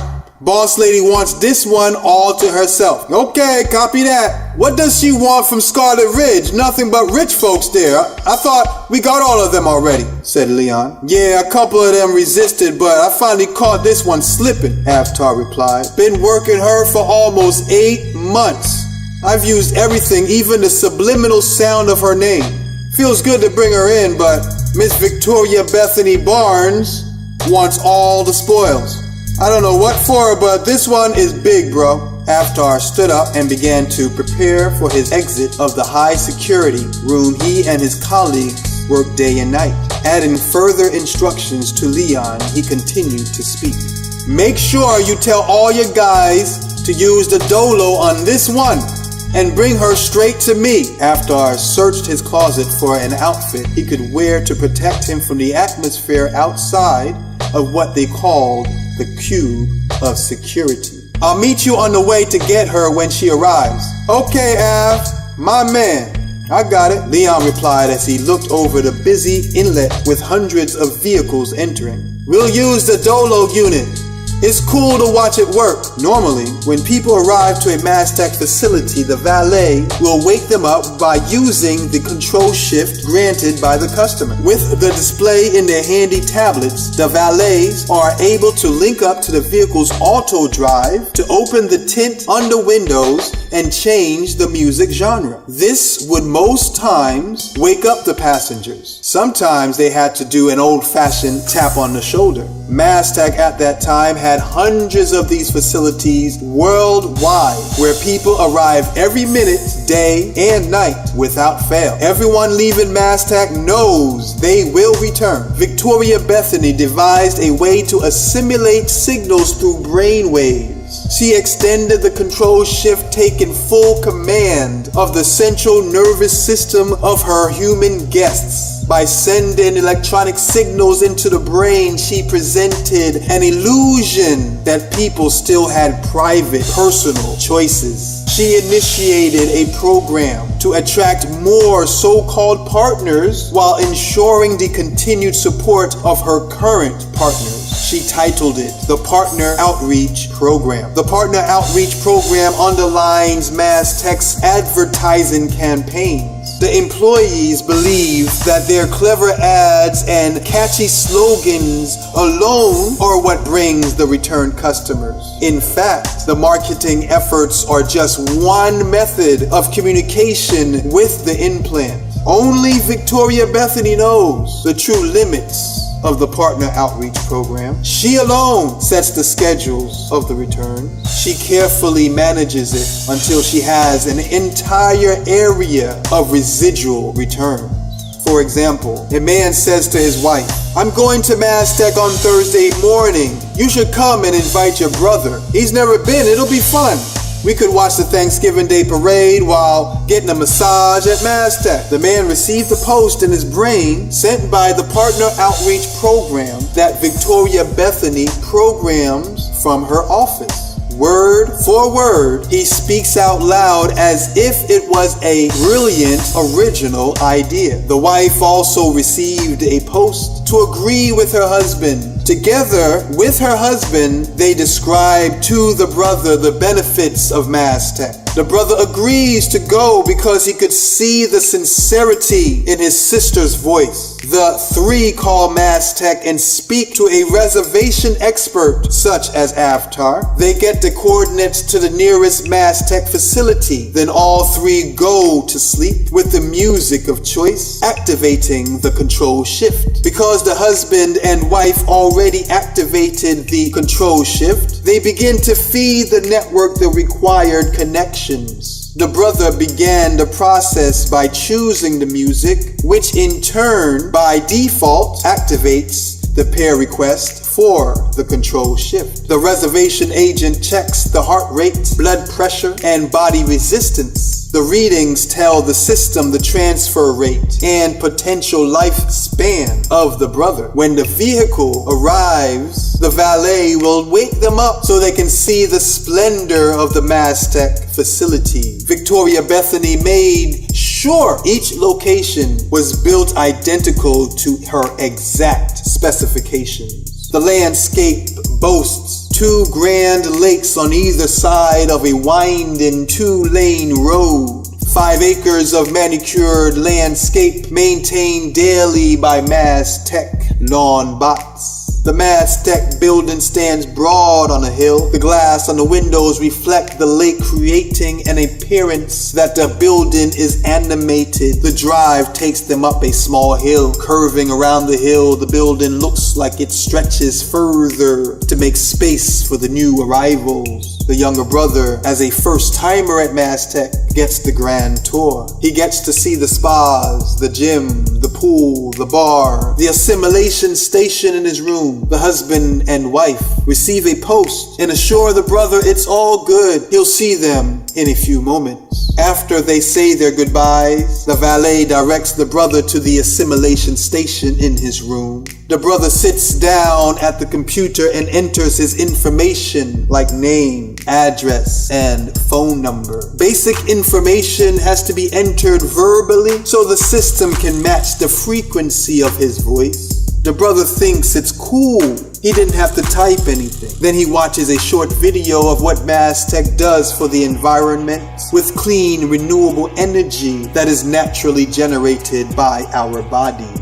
Boss Lady wants this one all to herself." "Okay, copy that. What does she want from Scarlet Ridge? Nothing but rich folks there. I thought we got all of them already," said Leon. "Yeah, a couple of them resisted, but I finally caught this one slipping," Aftar replied. "Been working her for almost 8 months. I've used everything, even the subliminal sound of her name. Feels good to bring her in, but Miss Victoria Bethany Barnes wants all the spoils. I don't know what for, but this one is big, bro." Aftar stood up and began to prepare for his exit of the high security room he and his colleagues worked day and night. Adding further instructions to Leon, he continued to speak. "Make sure you tell all your guys to use the dolo on this one and bring her straight to me." Aftar searched his closet for an outfit he could wear to protect him from the atmosphere outside of what they called the cube of security. I'll meet you on the way to get her when she arrives. Okay, Av, my man. I got it, Leon replied as he looked over the busy inlet with hundreds of vehicles entering. We'll use the Dolo unit. It's cool to watch it work. Normally, when people arrive to a Mastech facility, the valet will wake them up by using the control shift granted by the customer. With the display in their handy tablets, the valets are able to link up to the vehicle's auto drive to open the tint on the windows and change the music genre. This would most times wake up the passengers. Sometimes they had to do an old-fashioned tap on the shoulder. Mastech at that time had hundreds of these facilities worldwide where people arrive every minute, day and night without fail. Everyone leaving Mastech knows they will return. Victoria Bethany devised a way to assimilate signals through brain waves. She extended the control shift, taking full command of the central nervous system of her human guests. By sending electronic signals into the brain, she presented an illusion that people still had private, personal choices. She initiated a program to attract more so-called partners while ensuring the continued support of her current partners. She titled it the Partner Outreach Program. The Partner Outreach Program underlines Mastech's advertising campaigns. The employees believe that their clever ads and catchy slogans alone are what brings the return customers. In fact, the marketing efforts are just one method of communication with the implant. Only Victoria Bethany knows the true limits of the Partner Outreach Program. She alone sets the schedules of the returns. She carefully manages it until she has an entire area of residual returns. For example, a man says to his wife, I'm going to Mastech on Thursday morning. You should come and invite your brother. He's never been. It'll be fun. We could watch the Thanksgiving Day parade while getting a massage at Mastech. The man received a post in his brain sent by the Partner Outreach Program that Victoria Bethany programs from her office. Word for word, he speaks out loud as if it was a brilliant, original idea. The wife also received a post to agree with her husband. Together with her husband, they describe to the brother the benefits of Mastech. The brother agrees to go because he could see the sincerity in his sister's voice. The three call Mastech and speak to a reservation expert such as Avatar. They get the coordinates to the nearest Mastech facility. Then all three go to sleep with the music of choice, activating the control shift. Because the husband and wife already activated the control shift, they begin to feed the network the required connections. The brother began the process by choosing the music, which in turn, by default, activates the pair request for the control shift. The reservation agent checks the heart rate, blood pressure, and body resistance. The readings tell the system the transfer rate and potential lifespan of the brother. When the vehicle arrives, the valet will wake them up so they can see the splendor of the Mastech facility. Victoria Bethany made sure each location was built identical to her exact specifications. The landscape boasts 2 grand lakes on either side of a winding 2-lane road. 5 acres of manicured landscape maintained daily by Mastech lawn bots. The Mastech building stands broad on a hill. The glass on the windows reflect the lake, creating an appearance that the building is animated. The drive takes them up a small hill. Curving around the hill, the building looks like it stretches further to make space for the new arrivals. The younger brother, as a first-timer at Mastech, gets the grand tour. He gets to see the spas, the gym, the pool, the bar, the assimilation station in his room. The husband and wife receive a post and assure the brother it's all good. He'll see them in a few moments. After they say their goodbyes, the valet directs the brother to the assimilation station in his room. The brother sits down at the computer and enters his information like name, address, and phone number. Basic information has to be entered verbally so the system can match the frequency of his voice. The brother thinks it's cool. He didn't have to type anything. Then he watches a short video of what Maztec does for the environment with clean, renewable energy that is naturally generated by our bodies.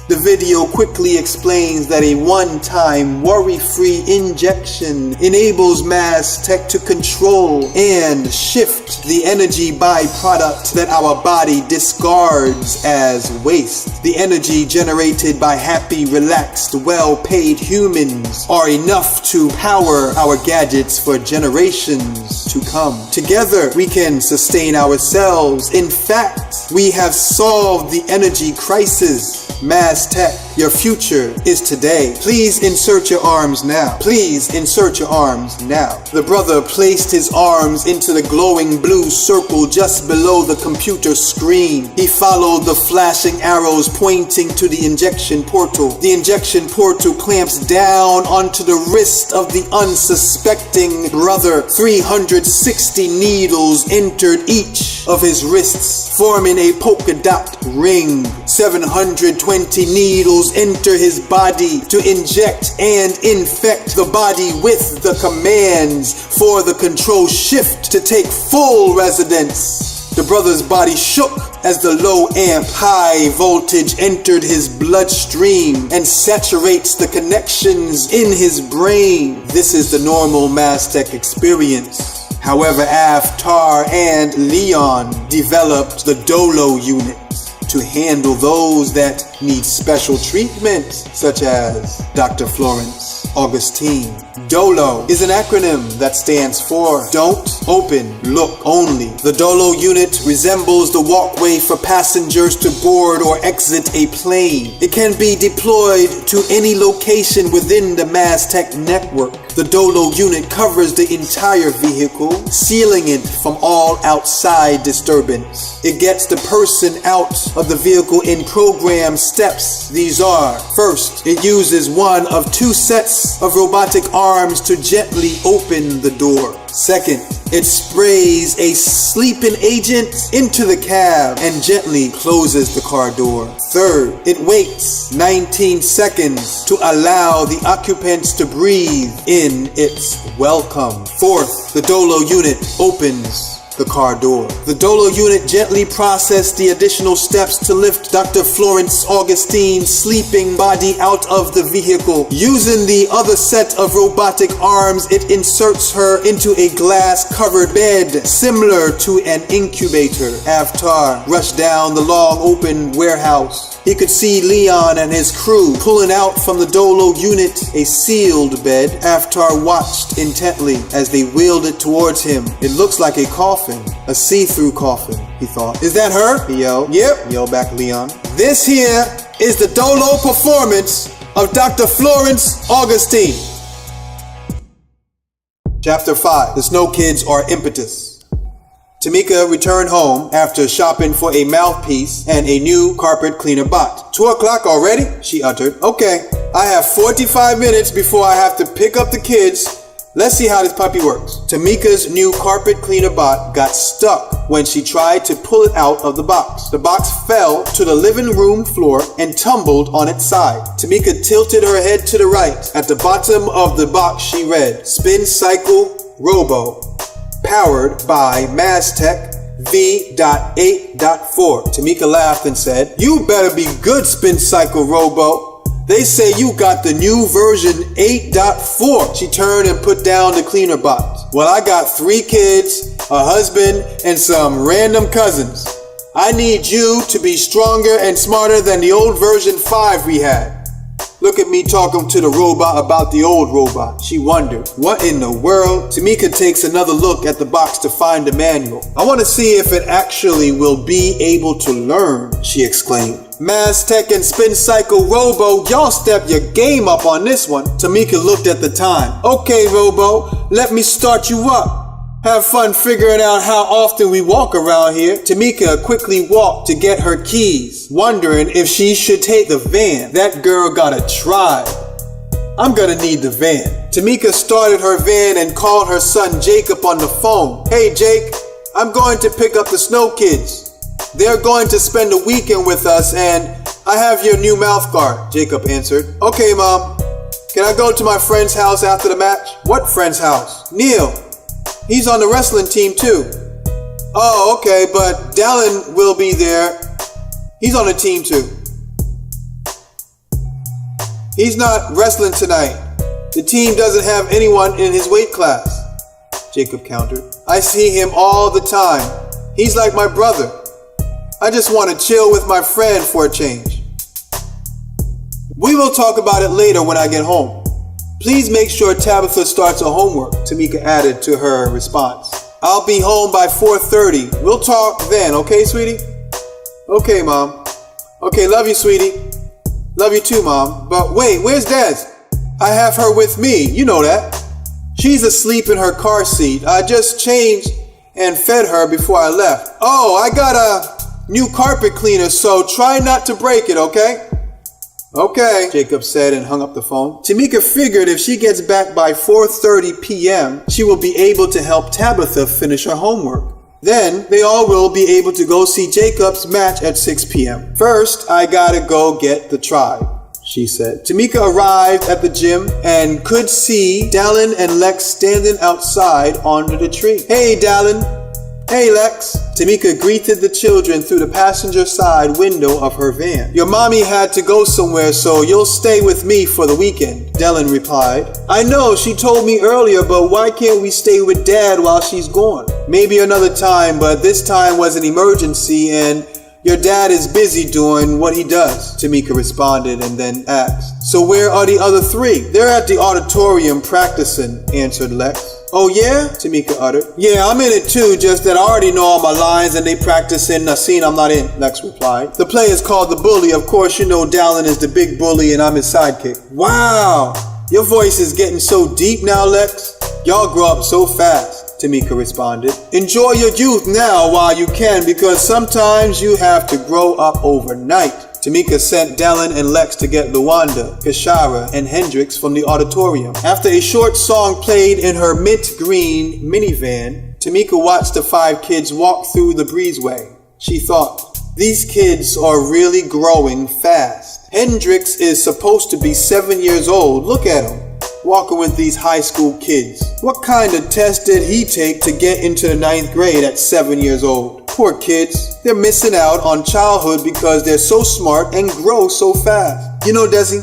The video quickly explains that a one-time worry-free injection enables Maztec to control and shift the energy byproduct that our body discards as waste. The energy generated by happy, relaxed, well-paid humans are enough to power our gadgets for generations to come. Together, we can sustain ourselves. In fact, we have solved the energy crisis. Maztec, your future is today. Please insert your arms now. Please insert your arms now. The brother placed his arms into the glowing blue circle just below the computer screen. He followed the flashing arrows pointing to the injection portal. The injection portal clamps down onto the wrist of the unsuspecting brother. 360 needles entered each of his wrists, forming a polka dot ring. 720 needles enter his body to inject and infect the body with the commands for the control shift to take full residence. The brother's body shook as the low amp high voltage entered his bloodstream and saturates the connections in his brain. This is the normal Maztec experience. However, Aftar and Leon developed the Dolo unit to handle those that need special treatment, such as Dr. Florence Augustine. Dolo is an acronym that stands for Don't Open, Look Only. The Dolo unit resembles the walkway for passengers to board or exit a plane. It can be deployed to any location within the Maztec network. The Dolo unit covers the entire vehicle, sealing it from all outside disturbance. It gets the person out of the vehicle in program steps. These are: first, it uses one of two sets of robotic arms to gently open the door. Second, it sprays a sleeping agent into the cab and gently closes the car door. Third, it waits 19 seconds to allow the occupants to breathe in its welcome. Fourth, the Dolo unit opens the car door. The Dolo unit gently processed the additional steps to lift Dr. Florence Augustine's sleeping body out of the vehicle. Using the other set of robotic arms, it inserts her into a glass-covered bed similar to an incubator. Aftar rushed down the long open warehouse. He could see Leon and his crew pulling out from the Dolo unit a sealed bed. Aftar watched intently as they wheeled it towards him. It looks like a coffin, a see-through coffin, he thought. Is that her? He yelled. Yep, yelled back Leon. This here is the Dolo performance of Dr. Florence Augustine. Chapter 5. The Snow Kids are impetus. Tamika returned home after shopping for a mouthpiece and a new carpet cleaner bot. 2 o'clock already? She uttered. Okay, I have 45 minutes before I have to pick up the kids. Let's see how this puppy works. Tamika's new carpet cleaner bot got stuck when she tried to pull it out of the box. The box fell to the living room floor and tumbled on its side. Tamika tilted her head to the right. At the bottom of the box she read, Spin Cycle Robo, powered by Maztec V.8.4. Tamika laughed and said, "You better be good, Spin Cycle Robo. They say you got the new version 8.4. She turned and put down the cleaner box. Well, I got 3 kids, a husband, and some random cousins. I need you to be stronger and smarter than the old version 5 we had." Look at me talking to the robot about the old robot. She wondered, what in the world? Tamika takes another look at the box to find the manual. I want to see if it actually will be able to learn, she exclaimed. Maztec and Spin Cycle Robo, y'all step your game up on this one. Tamika looked at the time. Okay, Robo, let me start you up. Have fun figuring out how often we walk around here. Tamika quickly walked to get her keys, wondering if she should take the van. That girl gotta try. I'm gonna need the van. Tamika started her van and called her son Jacob on the phone. Hey Jake, I'm going to pick up the Snow Kids. They're going to spend a weekend with us and I have your new mouth guard, Jacob answered. Okay, Mom. Can I go to my friend's house after the match? What friend's house? Neil. He's on the wrestling team too. Oh, okay, but Dallin will be there. He's on the team too. He's not wrestling tonight. The team doesn't have anyone in his weight class, Jacob countered. I see him all the time. He's like my brother. I just want to chill with my friend for a change. We will talk about it later when I get home. Please make sure Tabitha starts her homework, Tamika added to her response. I'll be home by 4:30. We'll talk then, okay, sweetie? Okay, Mom. Okay, love you, sweetie. Love you too, Mom. But wait, where's Des? I have her with me, you know that. She's asleep in her car seat. I just changed and fed her before I left. Oh, I got a new carpet cleaner, so try not to break it, okay? Okay, Jacob said and hung up the phone. Tamika figured if she gets back by 4:30 p.m., she will be able to help Tabitha finish her homework. Then they all will be able to go see Jacob's match at 6 p.m. First, I gotta go get the tribe, she said. Tamika arrived at the gym and could see Dallin and Lex standing outside under the tree. Hey, Dallin. Hey, Lex. Tamika greeted the children through the passenger side window of her van. Your mommy had to go somewhere, so you'll stay with me for the weekend, Dallin replied. I know, she told me earlier, but why can't we stay with Dad while she's gone? Maybe another time, but this time was an emergency and your dad is busy doing what he does, Tamika responded and then asked. So where are the other three? They're at the auditorium practicing, answered Lex. Oh yeah? Tamika uttered. Yeah, I'm in it too, just that I already know all my lines and they practice in a scene I'm not in, Lex replied. The play is called The Bully. Of course, you know Dallin is the big bully and I'm his sidekick. Wow! Your voice is getting so deep now, Lex. Y'all grow up so fast, Tamika responded. Enjoy your youth now while you can because sometimes you have to grow up overnight. Tamika sent Dallin and Lex to get Luanda, Kashara, and Hendrix from the auditorium. After a short song played in her mint green minivan, Tamika watched the 5 kids walk through the breezeway. She thought, these kids are really growing fast. Hendrix is supposed to be 7 years old. Look at him, walking with these high school kids. What kind of test did he take to get into the 9th grade at 7 years old? Poor kids. They're missing out on childhood because they're so smart and grow so fast. You know, Desi,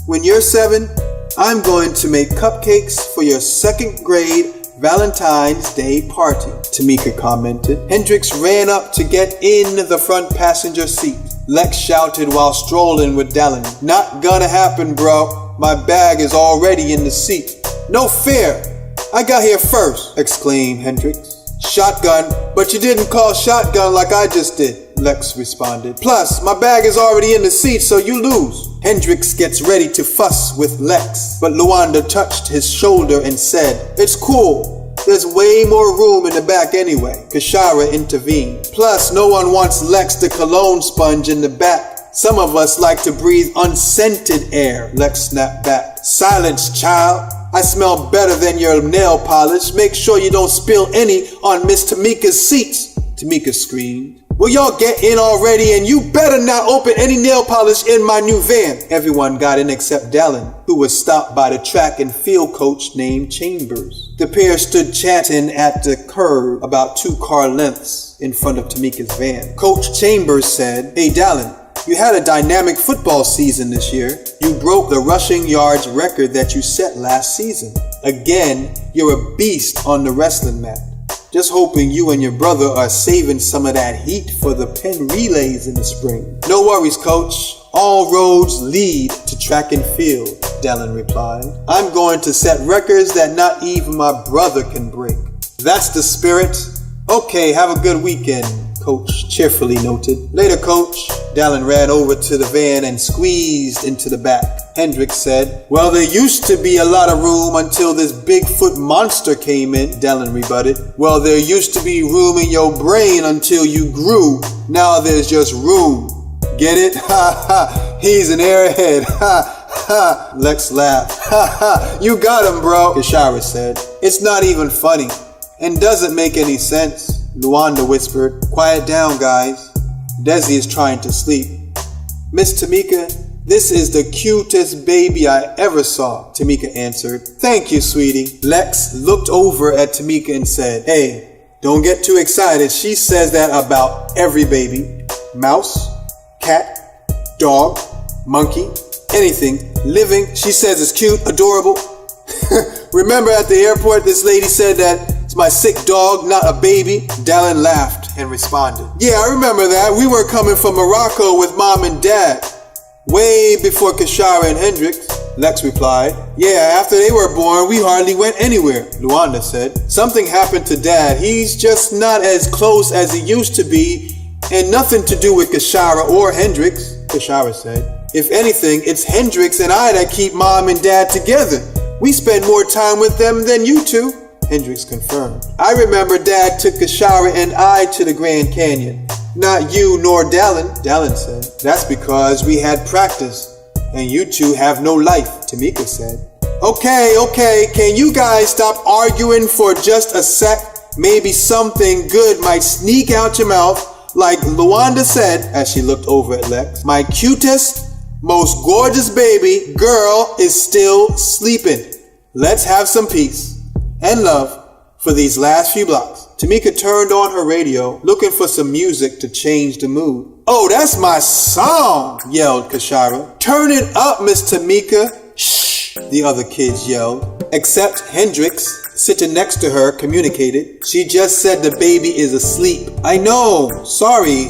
when you're 7, I'm going to make cupcakes for your 2nd grade Valentine's Day party, Tamika commented. Hendrix ran up to get in the front passenger seat. Lex shouted while strolling with Dallin. Not gonna happen, bro. My bag is already in the seat. No fair. I got here first, exclaimed Hendrix. Shotgun, but you didn't call shotgun like I just did, Lex responded. Plus, my bag is already in the seat, so you lose. Hendrix gets ready to fuss with Lex, but Luanda touched his shoulder and said, it's cool. There's way more room in the back anyway. Kashara intervened. Plus, no one wants Lex the cologne sponge in the back. Some of us like to breathe unscented air, Lex snapped back. Silence, child. I smell better than your nail polish. Make sure you don't spill any on Miss Tamika's seats, Tamika screamed. Will y'all get in already and you better not open any nail polish in my new van. Everyone got in except Dallin, who was stopped by the track and field coach named Chambers. The pair stood chatting at the curb about 2 car lengths in front of Tamika's van. Coach Chambers said, hey Dallin, you had a dynamic football season this year. You broke the rushing yards record that you set last season. Again, you're a beast on the wrestling mat. Just hoping you and your brother are saving some of that heat for the Penn relays in the spring. No worries, coach. All roads lead to track and field, Dallin replied. I'm going to set records that not even my brother can break. That's the spirit. Okay, have a good weekend. Coach cheerfully noted. Later, Coach. Dallin ran over to the van and squeezed into the back. Hendrix said, well, there used to be a lot of room until this Bigfoot monster came in, Dallin rebutted. Well, there used to be room in your brain until you grew. Now there's just room. Get it? Ha ha. He's an airhead. Ha ha. Lex laughed. Ha ha. You got him, bro, Kashara said. It's not even funny and doesn't make any sense, Luanda whispered. Quiet down, guys. Desi is trying to sleep. Miss Tamika, this is the cutest baby I ever saw, Tamika answered. Thank you, sweetie. Lex looked over at Tamika and said, hey, don't get too excited. She says that about every baby. Mouse, cat, dog, monkey, anything living. She says it's cute, adorable. Remember at the airport this lady said that it's my sick dog, not a baby? Dallin laughed and responded. Yeah, I remember that. We were coming from Morocco with mom and dad. Way before Kashara and Hendrix, Lex replied. Yeah, after they were born, we hardly went anywhere, Luanda said. Something happened to dad. He's just not as close as he used to be, and nothing to do with Kashara or Hendrix, Kashara said. If anything, it's Hendrix and I that keep mom and dad together. We spend more time with them than you two, Hendrix confirmed. I remember dad took Kashara and I to the Grand Canyon. Not you nor Dallin, Dallin said. That's because we had practice, and you two have no life, Tamika said. Okay, can you guys stop arguing for just a sec? Maybe something good might sneak out your mouth, like Luanda said as she looked over at Lex. My cutest, most gorgeous baby girl is still sleeping. Let's have some peace and love for these last few blocks. Tamika turned on her radio, looking for some music to change the mood. Oh, that's my song, yelled Kashara. Turn it up, Miss Tamika. Shh, the other kids yelled. Except Hendrix, sitting next to her, communicated. She just said the baby is asleep. I know, sorry.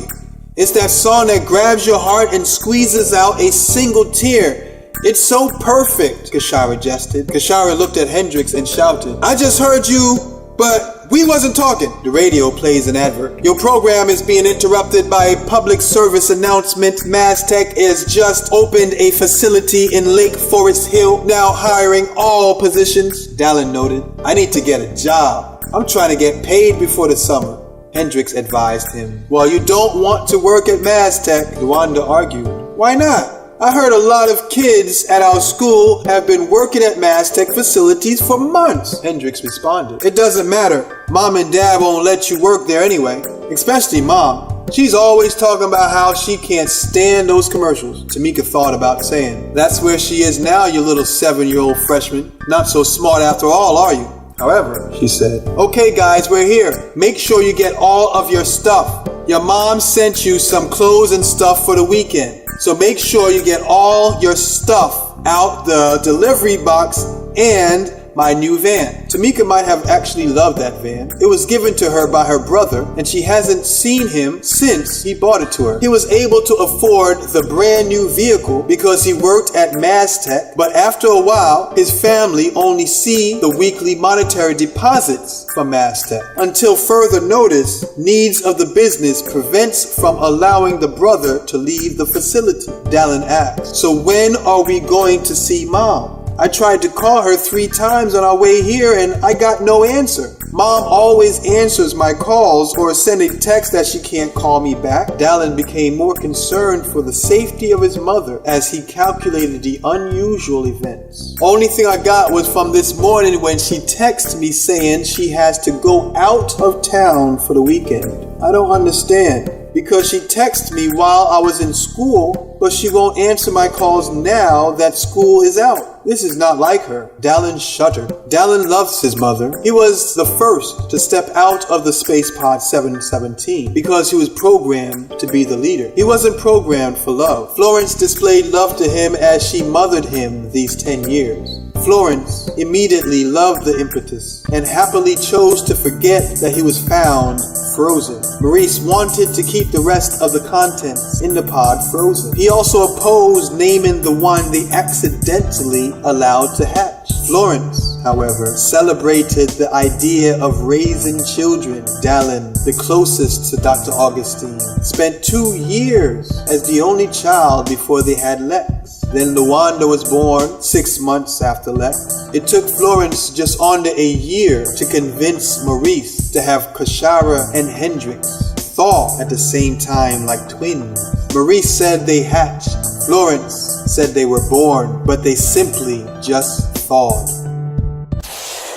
It's that song that grabs your heart and squeezes out a single tear. It's so perfect, Kashara jested. Kashara looked at Hendrix and shouted, I just heard you, but we wasn't talking. The radio plays an advert. Your program is being interrupted by a public service announcement. Maztec has just opened a facility in Lake Forest Hill, now hiring all positions, Dallin noted. I need to get a job. I'm trying to get paid before the summer, Hendrix advised him. Well, you don't want to work at Maztec, Luanda argued. Why not? I heard a lot of kids at our school have been working at Maztec facilities for months, Hendrix responded. It doesn't matter. Mom and Dad won't let you work there anyway, especially Mom. She's always talking about how she can't stand those commercials, Tamika thought about saying. That's where she is now, you little 7-year-old freshman. Not so smart after all, are you? However, she said, okay guys, we're here. Make sure you get all of your stuff. Your mom sent you some clothes and stuff for the weekend. So make sure you get all your stuff out the delivery box and my new van. Tamika might have actually loved that van. It was given to her by her brother, and she hasn't seen him since he bought it to her. He was able to afford the brand new vehicle because he worked at Maztec, but after a while, his family only see the weekly monetary deposits from Maztec. Until further notice, needs of the business prevents from allowing the brother to leave the facility, Dallin asked. So when are we going to see Mom? I tried to call her 3 times on our way here and I got no answer. Mom always answers my calls or send a text that she can't call me back. Dallin became more concerned for the safety of his mother as he calculated the unusual events. Only thing I got was from this morning when she texted me saying she has to go out of town for the weekend. I don't understand. Because she texted me while I was in school, but she won't answer my calls now that school is out. This is not like her. Dallin shuddered. Dallin loves his mother. He was the first to step out of the space pod 717 because he was programmed to be the leader. He wasn't programmed for love. Florence displayed love to him as she mothered him these 10 years. Florence immediately loved the impetus and happily chose to forget that he was found frozen. Maurice wanted to keep the rest of the contents in the pod frozen. He also opposed naming the one they accidentally allowed to hatch. Florence however, celebrated the idea of raising children. Dallin, the closest to Dr. Augustine, spent 2 years as the only child before they had Lex. Then Luanda was born 6 months after Lex. It took Florence just under a year to convince Maurice to have Kashara and Hendrix thaw at the same time like twins. Maurice said they hatched. Florence said they were born, but they simply just thawed.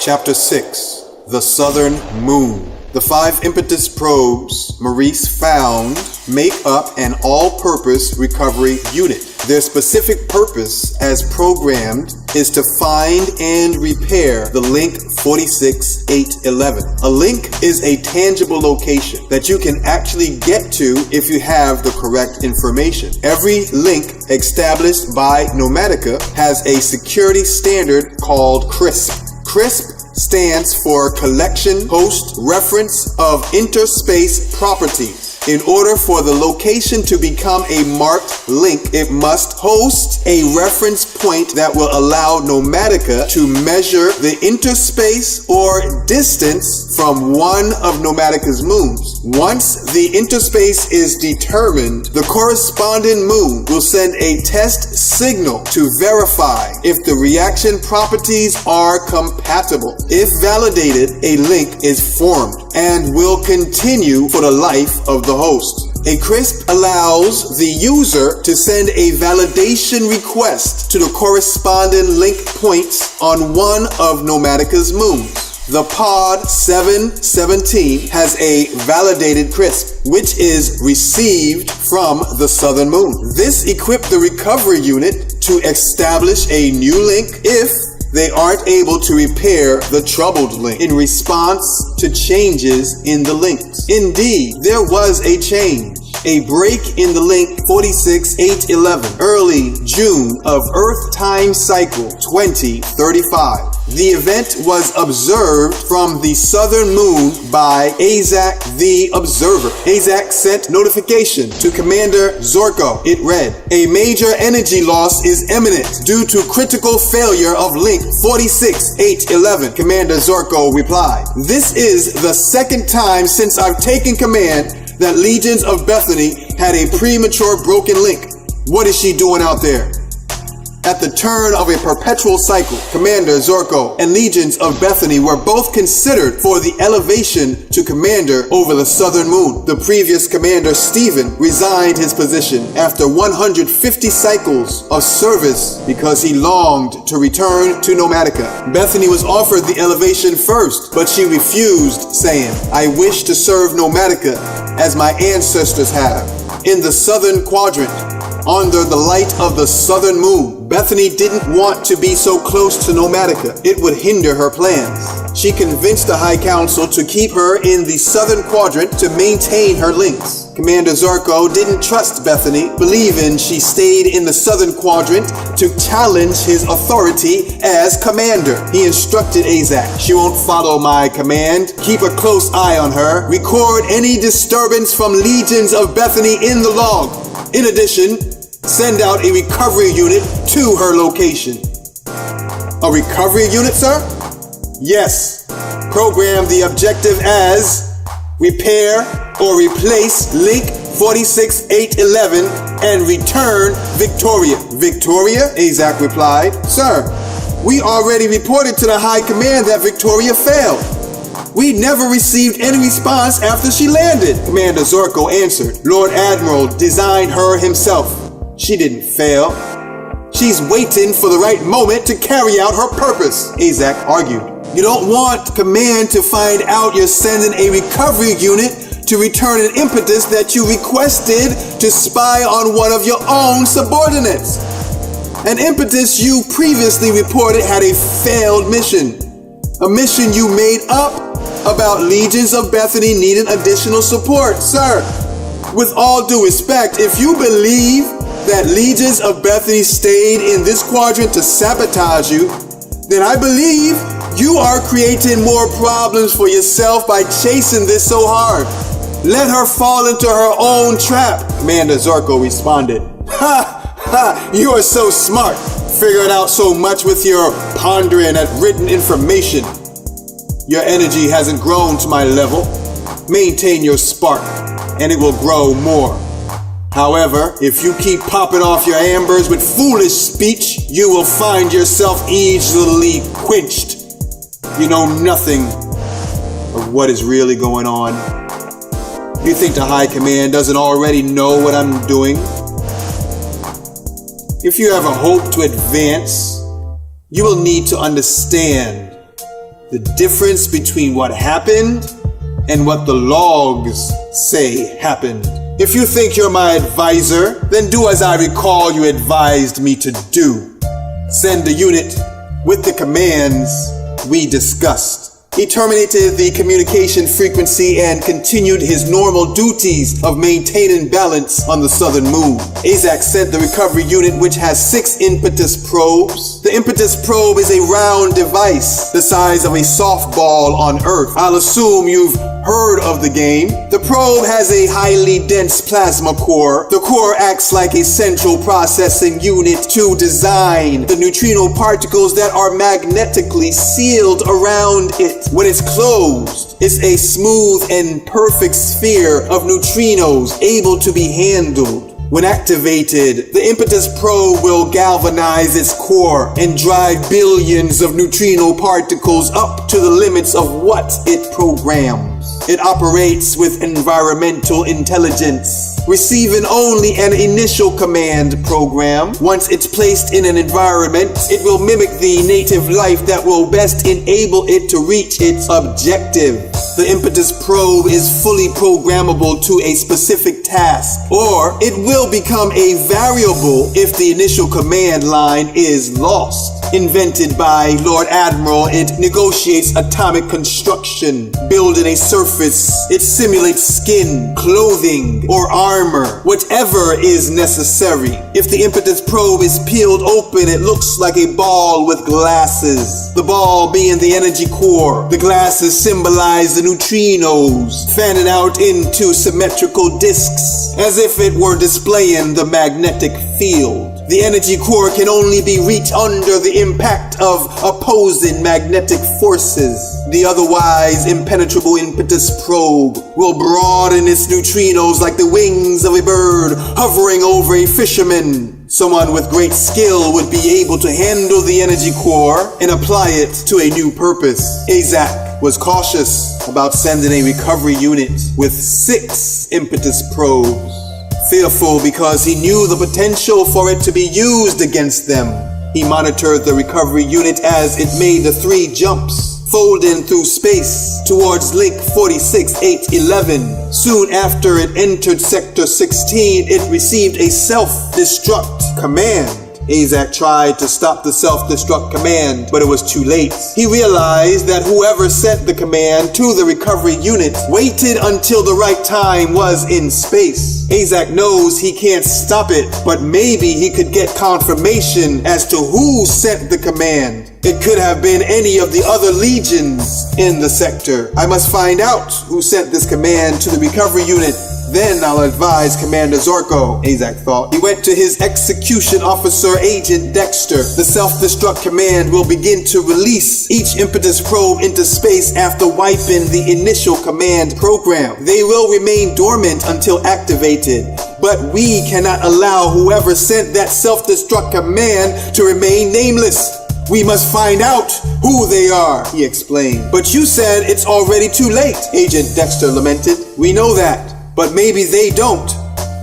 Chapter 6. The Southern Moon. The 5 impetus probes Maurice found make up an all-purpose recovery unit. Their specific purpose, as programmed, is to find and repair the link 46811. A link is a tangible location that you can actually get to if you have the correct information. Every link established by Nomatica has a security standard called CRISP. CRISP stands for Collection Host Reference of Interspace Properties. In order for the location to become a marked link, it must host a reference point that will allow Nomatica to measure the interspace or distance from one of Nomatica's moons. Once the interspace is determined, the corresponding moon will send a test signal to verify if the reaction properties are compatible. If validated, a link is formed and will continue for the life of the host. A CRISP allows the user to send a validation request to the corresponding link points on one of Nomatica's moons. The pod 717 has a validated CRISP, which is received from the southern moon. This equipped the recovery unit to establish a new link if they aren't able to repair the troubled link in response to changes in the links. Indeed, there was a change. A break in the link 46811, early June of Earth time cycle 2035. The event was observed from the southern moon by AZAC the Observer. AZAC sent notification to Commander Zorko. It read, "A major energy loss is imminent due to critical failure of link 46811. Commander Zorko replied, "This is the second time since I've taken command that Legions of Bethany had a premature broken link. What is she doing out there?" At the turn of a perpetual cycle, Commander Zorko and Legions of Bethany were both considered for the elevation to commander over the southern moon. The previous commander, Stephen, resigned his position after 150 cycles of service because he longed to return to Nomatica. Bethany was offered the elevation first, but she refused, saying, "I wish to serve Nomatica as my ancestors have, in the southern quadrant, under the light of the southern moon." Bethany didn't want to be so close to Nomatica. It would hinder her plans. She convinced the High Council to keep her in the southern quadrant to maintain her links. Commander Zorko didn't trust Bethany, believing she stayed in the southern quadrant to challenge his authority as commander. He instructed AZAC, "She won't follow my command. Keep a close eye on her. Record any disturbance from Legions of Bethany in the log. In addition, send out a recovery unit to her location." A recovery unit, sir? Yes. Program the objective as repair or replace link 46811 and return Victoria. Victoria? AZAC replied. "Sir, we already reported to the High Command that Victoria failed. We never received any response after she landed." Commander Zorko answered, "Lord Admiral designed her himself. She didn't fail. She's waiting for the right moment to carry out her purpose," AZAC argued. "You don't want command to find out you're sending a recovery unit to return an impetus that you requested to spy on one of your own subordinates. An impetus you previously reported had a failed mission. A mission you made up about Legions of Bethany needing additional support. Sir, with all due respect, if you believe that Legions of Bethany stayed in this quadrant to sabotage you, then I believe you are creating more problems for yourself by chasing this so hard. Let her fall into her own trap." Commander Zorko responded, "Ha! Ha! You are so smart. figuring out so much with your pondering at written information. Your energy hasn't grown to my level. Maintain your spark, and it will grow more. However, if you keep popping off your ambers with foolish speech, you will find yourself easily quenched. You know nothing of what is really going on. You think the High Command doesn't already know what I'm doing? If you ever hope to advance, you will need to understand the difference between what happened and what the logs say happened. If you think you're my advisor, then do as I recall you advised me to do. Send the unit with the commands we discussed. He terminated the communication frequency and continued his normal duties of maintaining balance on the southern moon. AZAC sent the recovery unit, which has 6 impetus probes. The impetus probe is a round device the size of a softball on Earth. I'll assume you've heard of the game. The probe has a highly dense plasma core. The core acts like a central processing unit to design the neutrino particles that are magnetically sealed around it. When it's closed, it's a smooth and perfect sphere of neutrinos able to be handled. When activated, the impetus probe will galvanize its core and drive billions of neutrino particles up to the limits of what it programs. It operates with environmental intelligence, receiving only an initial command program. Once it's placed in an environment, it will mimic the native life that will best enable it to reach its objective. The impetus probe is fully programmable to a specific task, or it will become a variable if the initial command line is lost. Invented by Lord Admiral, it negotiates atomic construction, building a surface. It simulates skin, clothing, or armor, whatever is necessary. If the impetus probe is peeled open, it looks like a ball with glasses. The ball being the energy core. The glasses symbolize the neutrinos, fanning out into symmetrical disks, as if it were displaying the magnetic field. The energy core can only be reached under the impact of opposing magnetic forces. The otherwise impenetrable impetus probe will broaden its neutrinos like the wings of a bird hovering over a fisherman. Someone with great skill would be able to handle the energy core and apply it to a new purpose. AZAC was cautious about sending a recovery unit with 6 impetus probes. Fearful because he knew the potential for it to be used against them. He monitored the recovery unit as it made the 3 jumps, folding through space towards Link 46-811. Soon after it entered Sector 16, it received a self-destruct command. AZAC tried to stop the self-destruct command, but it was too late. He realized that whoever sent the command to the recovery unit waited until the right time was in space. AZAC knows he can't stop it, but maybe he could get confirmation as to who sent the command. It could have been any of the other legions in the sector. I must find out who sent this command to the recovery unit. Then I'll advise Commander Zorko, AZAC thought. He went to his execution officer, Agent Dexter. The self-destruct command will begin to release each impetus probe into space after wiping the initial command program. They will remain dormant until activated, but we cannot allow whoever sent that self-destruct command to remain nameless. We must find out who they are, he explained. But you said it's already too late, Agent Dexter lamented. We know that, but maybe they don't.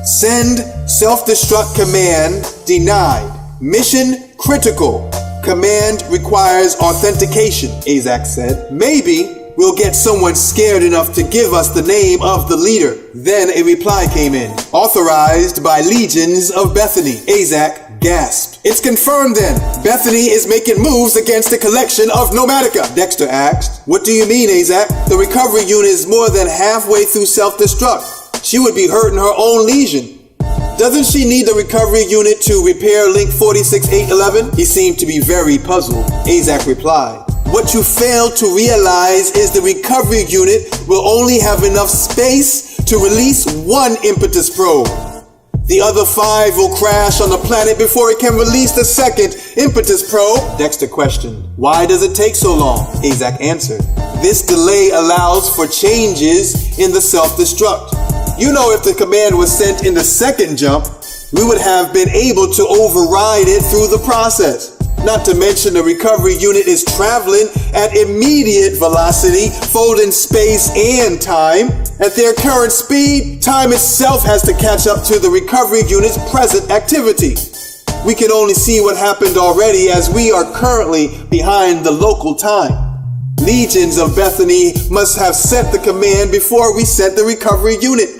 Send self-destruct command denied. Mission critical. Command requires authentication, AZAC said. Maybe we'll get someone scared enough to give us the name of the leader. Then a reply came in. Authorized by Legions of Bethany. AZAC gasped. It's confirmed then. Bethany is making moves against a collection of Nomatica. Dexter asked. What do you mean, AZAC? The recovery unit is more than halfway through self-destruct. She would be hurting her own legion. Doesn't she need the recovery unit to repair Link 46-811? He seemed to be very puzzled. AZAC replied. What you fail to realize is the recovery unit will only have enough space to release 1 impetus probe. The other 5 will crash on the planet before it can release the second impetus probe. Dexter questioned, why does it take so long? Azak answered, this delay allows for changes in the self-destruct. You know, if the command was sent in the second jump, we would have been able to override it through the process. Not to mention the recovery unit is traveling at immediate velocity, folding space and time. At their current speed, time itself has to catch up to the recovery unit's present activity. We can only see what happened already as we are currently behind the local time. Legions of Bethany must have sent the command before we sent the recovery unit.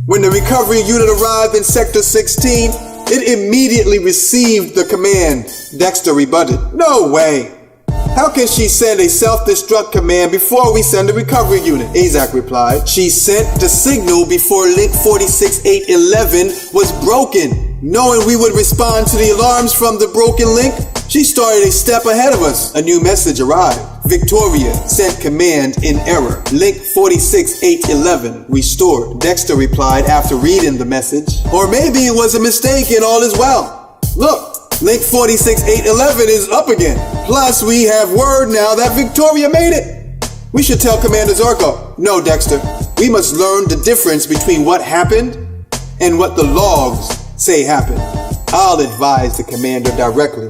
When the recovery unit arrived in Sector 16, it immediately received the command. Dexter rebutted. No way. How can she send a self-destruct command before we send a recovery unit? Azak replied. She sent the signal before link 46811 was broken. Knowing we would respond to the alarms from the broken link, she started a step ahead of us. A new message arrived. Victoria sent command in error. Link 46811 restored. Dexter replied after reading the message. Or maybe it was a mistake and all is well. Look, link 46811 is up again. Plus, we have word now that Victoria made it. We should tell Commander Zorko. No, Dexter. We must learn the difference between what happened and what the logs say happened. I'll advise the commander directly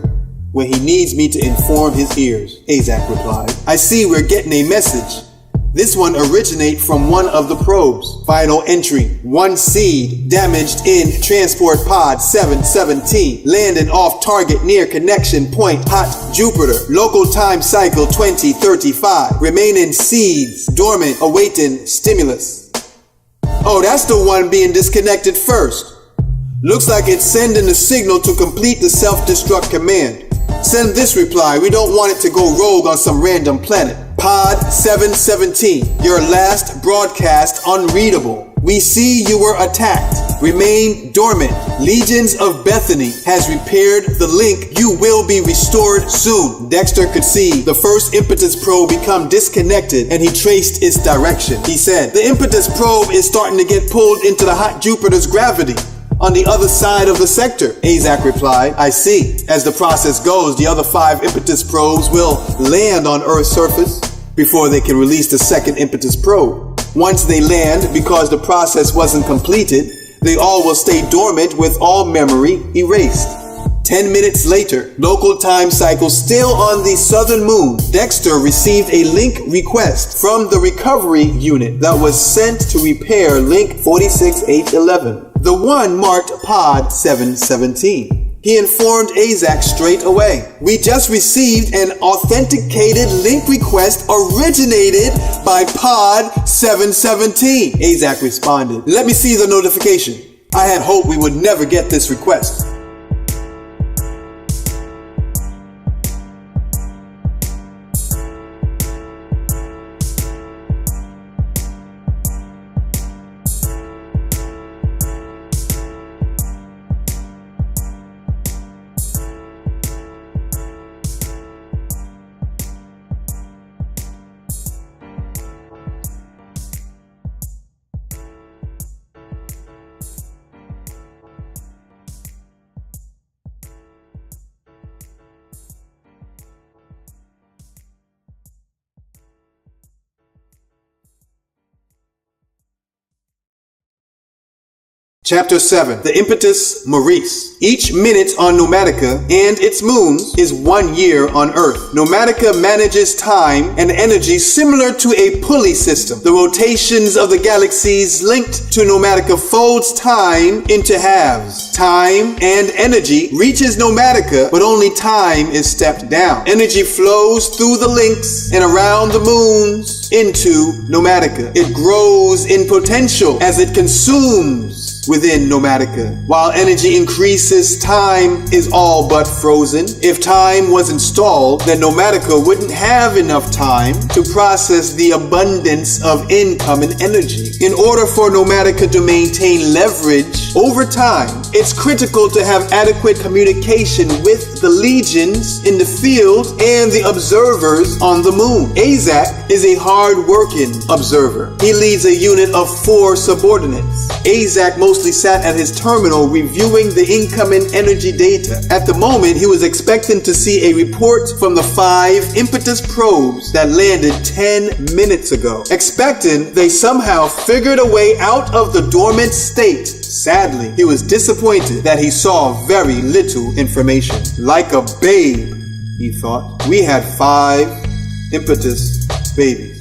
when he needs me to inform his ears, Azak replied. I see we're getting a message. This one originates from one of the probes. Final entry, 1 seed damaged in transport pod 717, landing off target near connection point hot Jupiter, local time cycle 2035, remaining seeds dormant awaiting stimulus. Oh, that's the one being disconnected first. Looks like it's sending the signal to complete the self-destruct command. Send this reply. We don't want it to go rogue on some random planet. Pod 717, your last broadcast unreadable. We see you were attacked. Remain dormant. Legions of Bethany has repaired the link. You will be restored soon. Dexter could see the first impetus probe become disconnected and he traced its direction. He said, the impetus probe is starting to get pulled into the hot Jupiter's gravity. On the other side of the sector, Azak replied. I see. As the process goes, the other 5 impetus probes will land on Earth's surface before they can release the second impetus probe. Once they land, because the process wasn't completed, they all will stay dormant with all memory erased. 10 minutes later, local time cycle still on the southern moon, Dexter received a link request from the recovery unit that was sent to repair link 46811, the one marked pod 717. He informed Azak straight away. We just received an authenticated link request originated by pod 717. Azak responded. Let me see the notification. I had hoped we would never get this request. Chapter 7. The Impetus Maurice. Each minute on Nomatica and its moons is 1 year on Earth. Nomatica manages time and energy similar to a pulley system. The rotations of the galaxies linked to Nomatica folds time into halves. Time and energy reaches Nomatica, but only time is stepped down. Energy flows through the links and around the moons into Nomatica. It grows in potential as it consumes within Nomatica. While energy increases, time is all but frozen. If time was installed, then Nomatica wouldn't have enough time to process the abundance of incoming energy. In order for Nomatica to maintain leverage Over time, it's critical to have adequate communication with the legions in the field and the observers on the moon. Azak is a hard-working observer. He leads a unit of 4 subordinates. Azak mostly sat at his terminal reviewing the incoming energy data. At the moment, he was expecting to see a report from the 5 impetus probes that landed 10 minutes ago. Expecting they somehow figured a way out of the dormant state. Sadly, he was disappointed that he saw very little information. Like a babe, he thought. We had 5 impetus babies.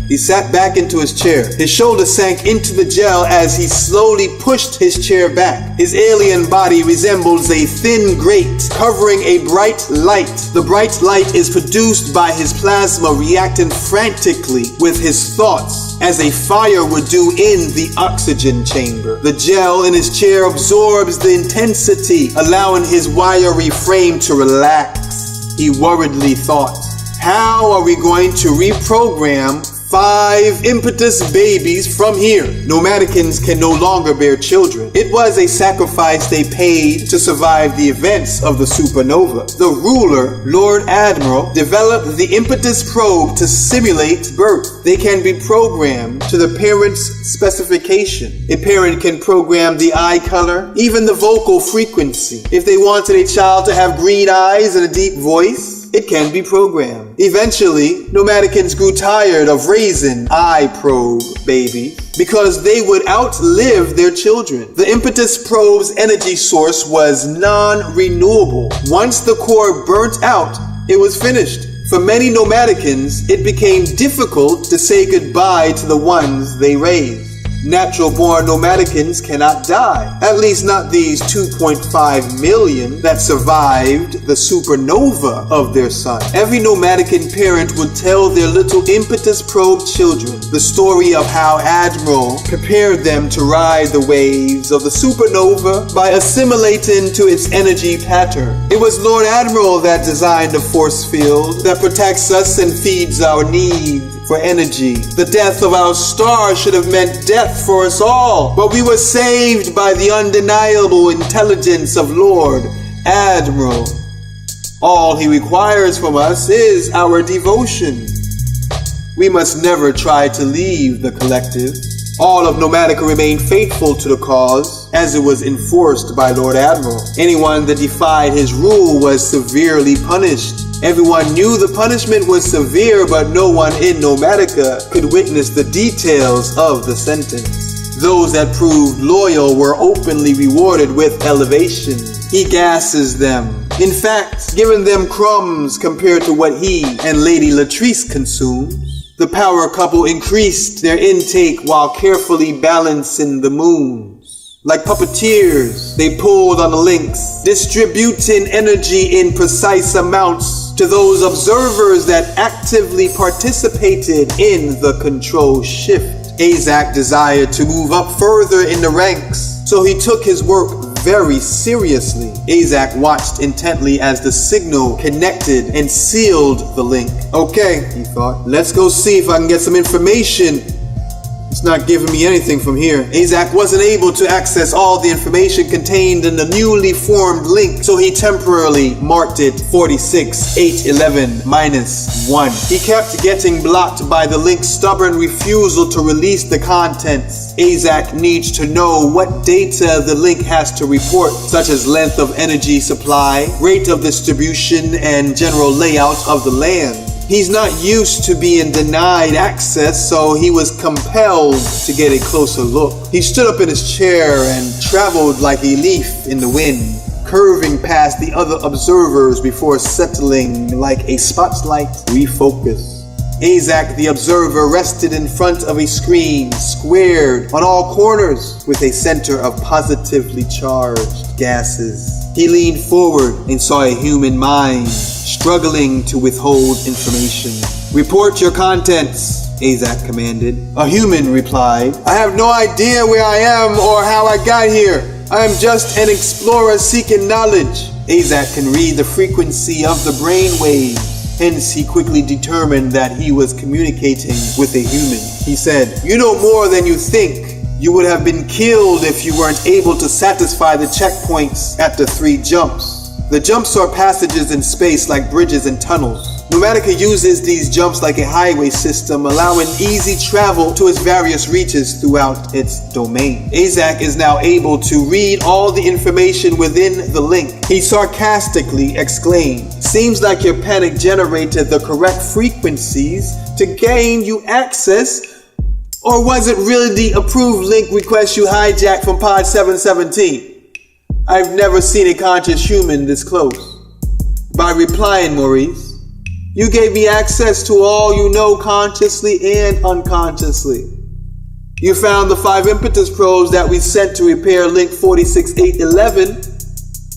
He sat back into his chair. His shoulder sank into the gel as he slowly pushed his chair back. His alien body resembles a thin grate covering a bright light. The bright light is produced by his plasma reacting frantically with his thoughts, as a fire would do in the oxygen chamber. The gel in his chair absorbs the intensity, allowing his wiry frame to relax. He worriedly thought, how are we going to reprogram 5 impetus babies from here? Nomadicans can no longer bear children. It was a sacrifice they paid to survive the events of the supernova. The ruler, Lord Admiral, developed the impetus probe to simulate birth. They can be programmed to the parent's specification. A parent can program the eye color, even the vocal frequency. If they wanted a child to have green eyes and a deep voice, it can be programmed. Eventually, Nomadicans grew tired of raising eye probe babies because they would outlive their children. The impetus probe's energy source was non-renewable. Once the core burnt out, it was finished. For many Nomadicans, it became difficult to say goodbye to the ones they raised. Natural-born Nomadicans cannot die. At least not these 2.5 million that survived the supernova of their sun. Every Nomadican parent would tell their little impetus probe children the story of how Admiral prepared them to ride the waves of the supernova by assimilating to its energy pattern. It was Lord Admiral that designed the force field that protects us and feeds our need for energy. The death of our star should have meant death for us all, but we were saved by the undeniable intelligence of Lord Admiral. All he requires from us is our devotion. We must never try to leave the collective. All of Nomadica remained faithful to the cause as it was enforced by Lord Admiral. Anyone that defied his rule was severely punished. Everyone knew the punishment was severe, but no one in Nomadica could witness the details of the sentence. Those that proved loyal were openly rewarded with elevation. He gasses them. In fact, giving them crumbs compared to what he and Lady Latrice consumes. The power couple increased their intake while carefully balancing the moons. Like puppeteers, they pulled on the links, distributing energy in precise amounts to those observers that actively participated in the control shift. Azak desired to move up further in the ranks, so he took his work very seriously. Azak watched intently as the signal connected and sealed the link. Okay, he thought, let's go see if I can get some information. It's not giving me anything from here. Azak wasn't able to access all the information contained in the newly formed link, so he temporarily marked it 46.811-1. He kept getting blocked by the link's stubborn refusal to release the contents. Azak needs to know what data the link has to report, such as length of energy supply, rate of distribution, and general layout of the land. He's not used to being denied access, so he was compelled to get a closer look. He stood up in his chair and traveled like a leaf in the wind, curving past the other observers before settling like a spotlight. Refocus. Azak the observer rested in front of a screen, squared on all corners with a center of positively charged gases. He leaned forward and saw a human mind struggling to withhold information. Report your contents, Azak commanded. A human replied, I have no idea where I am or how I got here. I am just an explorer seeking knowledge. Azak can read the frequency of the brain waves. Hence, he quickly determined that he was communicating with a human. He said, you know more than you think. You would have been killed if you weren't able to satisfy the checkpoints at the 3 jumps. The jumps are passages in space like bridges and tunnels. Nomatica uses these jumps like a highway system, allowing easy travel to its various reaches throughout its domain. Azak is now able to read all the information within the link. He sarcastically exclaimed, "Seems like your panic generated the correct frequencies to gain you access. Or was it really the approved link request you hijacked from Pod 717? I've never seen a conscious human this close." By replying, Maurice, "You gave me access to all you know consciously and unconsciously. You found the 5 impetus probes that we sent to repair link 46811,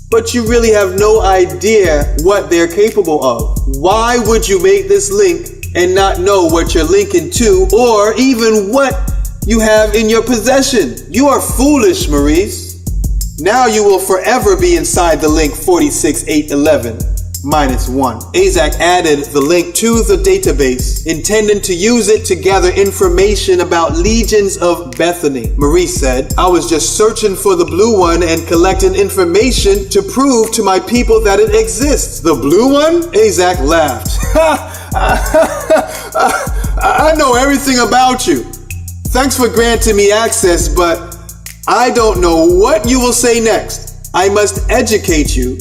but you really have no idea what they're capable of. Why would you make this link and not know what you're linking to, or even what you have in your possession? You are foolish, Maurice. Now you will forever be inside the link 46811-1. Azak added the link to the database, intending to use it to gather information about legions of Bethany. Maurice said, "I was just searching for the blue one and collecting information to prove to my people that it exists." "The blue one?" Azak laughed. I know everything about you. Thanks for granting me access, but I don't know what you will say next. I must educate you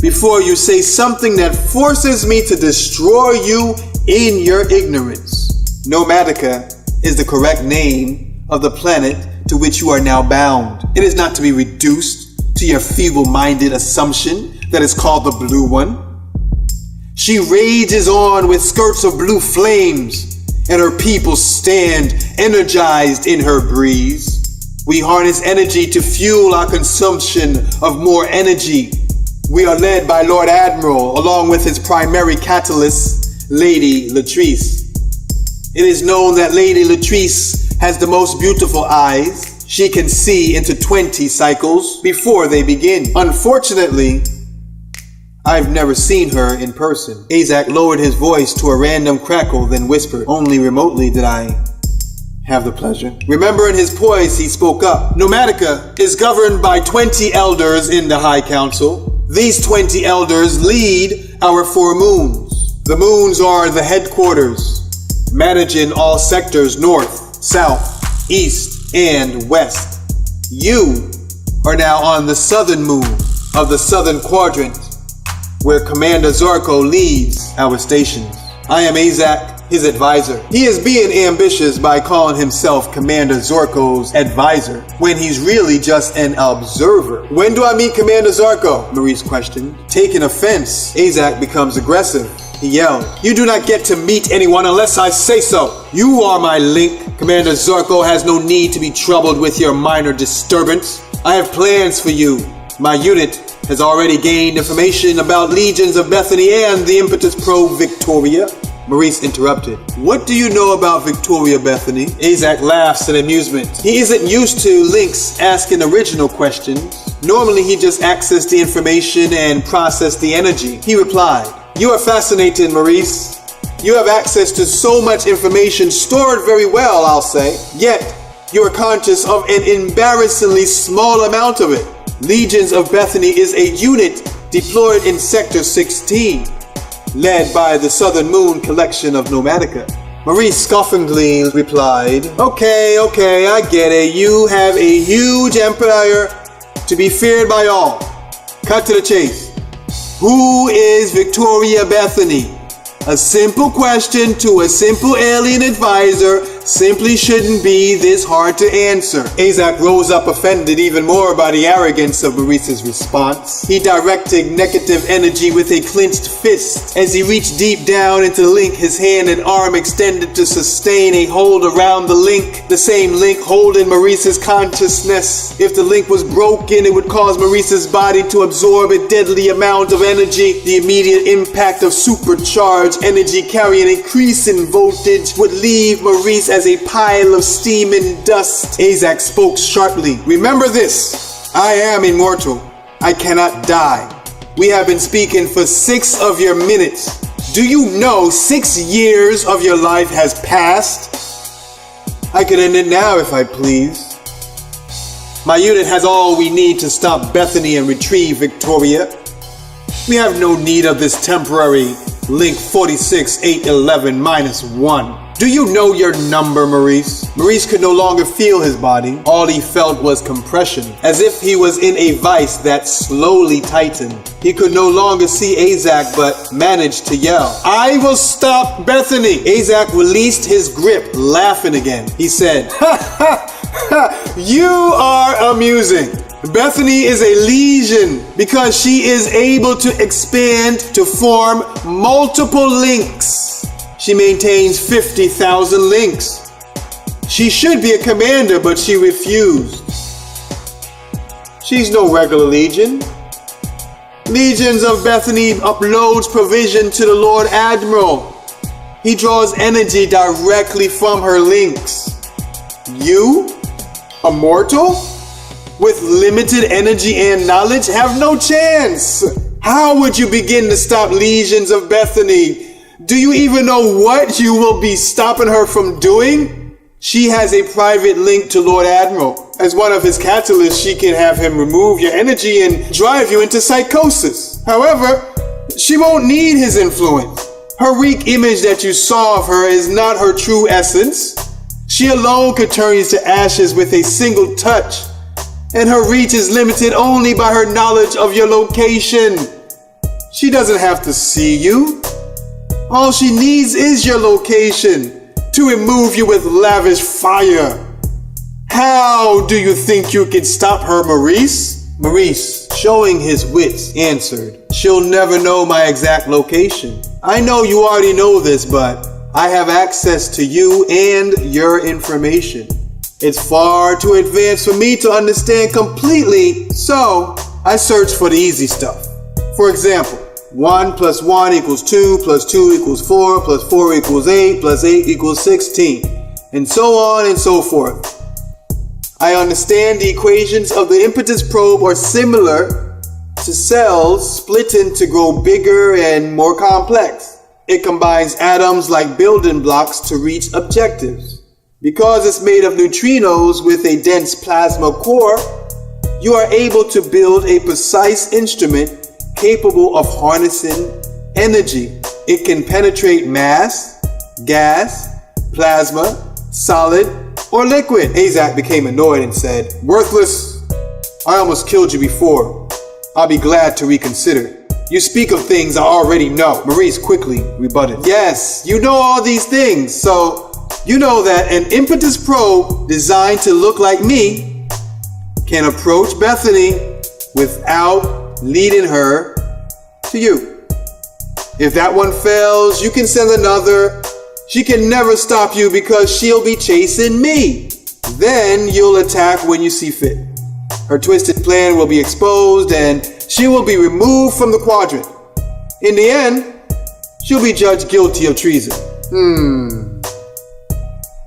before you say something that forces me to destroy you in your ignorance. Nomatica is the correct name of the planet to which you are now bound. It is not to be reduced to your feeble-minded assumption that it's called the blue one. She rages on with skirts of blue flames, and her people stand energized in her breeze. We harness energy to fuel our consumption of more energy. We are led by Lord Admiral, along with his primary catalyst, Lady Latrice. It is known that Lady Latrice has the most beautiful eyes. She can see into 20 cycles before they begin. Unfortunately, I've never seen her in person. Azak lowered his voice to a random crackle, then whispered, "Only remotely did I have the pleasure." Remembering his poise, he spoke up. "Nomatica is governed by 20 elders in the High Council. These 20 elders lead our 4 moons. The moons are the headquarters, managing all sectors north, south, east, and west. You are now on the southern moon of the southern quadrant, where Commander Zorko leads our stations. I am Azak, his advisor. He is being ambitious by calling himself Commander Zorko's advisor, when he's really just an observer. When do I meet Commander Zorko? Maurice questioned. Taking offense, Azak becomes aggressive. He yelled, "You do not get to meet anyone unless I say so. You are my link. Commander Zorko has no need to be troubled with your minor disturbance. I have plans for you. My unit has already gained information about legions of Bethany and the impetus probe Victoria." Maurice interrupted. "What do you know about Victoria Bethany?" Azak laughs in amusement. He isn't used to Links asking original questions. Normally he just accessed the information and processed the energy. He replied, "You are fascinating, Maurice. You have access to so much information, stored very well, I'll say. Yet, you are conscious of an embarrassingly small amount of it. Legions of Bethany is a unit deployed in Sector 16, led by the Southern Moon Collection of Nomatica." Maurice scoffingly replied, Okay, I get it. You have a huge empire to be feared by all. Cut to the chase. Who is Victoria Bethany? A simple question to a simple alien advisor simply shouldn't be this hard to answer. Azak rose up, offended even more by the arrogance of Maurice's response. He directed negative energy with a clenched fist. As he reached deep down into the link, his hand and arm extended to sustain a hold around the link, the same link holding Maurice's consciousness. If the link was broken, it would cause Maurice's body to absorb a deadly amount of energy. The immediate impact of supercharged energy carrying increasing voltage would leave Maurice as a pile of steam and dust. Azak spoke sharply. "Remember this. I am immortal. I cannot die. We have been speaking for 6 of your minutes. Do you know 6 years of your life has passed? I could end it now if I please. My unit has all we need to stop Bethany and retrieve Victoria. We have no need of this temporary link 46811-1. Do you know your number, Maurice? Maurice could no longer feel his body. All he felt was compression, as if he was in a vice that slowly tightened. He could no longer see Azak, but managed to yell, "I will stop Bethany!" Azak released his grip, laughing again. He said, "Ha ha ha! You are amusing. Bethany is a lesion because she is able to expand to form multiple links. She maintains 50,000 links. She should be a commander, but she refused. She's no regular legion. Legions of Bethany uploads provision to the Lord Admiral. He draws energy directly from her links. You, a mortal, with limited energy and knowledge, have no chance. How would you begin to stop legions of Bethany? Do you even know what you will be stopping her from doing? She has a private link to Lord Admiral. As one of his catalysts, she can have him remove your energy and drive you into psychosis. However, she won't need his influence. Her weak image that you saw of her is not her true essence. She alone could turn you to ashes with a single touch, and her reach is limited only by her knowledge of your location. She doesn't have to see you. All she needs is your location to remove you with lavish fire. How do you think you can stop her, Maurice? Maurice, showing his wits, answered, "She'll never know my exact location. I know you already know this, but I have access to you and your information. It's far too advanced for me to understand completely, so I search for the easy stuff. For example, 1 + 1 = 2, + 2 = 4, + 4 = 8, + 8 = 16, and so on and so forth. I understand the equations of the impetus probe are similar to cells splitting to grow bigger and more complex. It combines atoms like building blocks to reach objectives. Because it's made of neutrinos with a dense plasma core, you are able to build a precise instrument capable of harnessing energy. It can penetrate mass, gas, plasma, solid, or liquid." Azak became annoyed and said, "Worthless, I almost killed you before. I'll be glad to reconsider. You speak of things I already know." Maurice quickly rebutted, "Yes, you know all these things, so you know that an impetus probe designed to look like me can approach Bethany without leading her to you. If that one fails, you can send another. She can never stop you because she'll be chasing me. Then you'll attack when you see fit. Her twisted plan will be exposed and she will be removed from the quadrant. In the end, she'll be judged guilty of treason."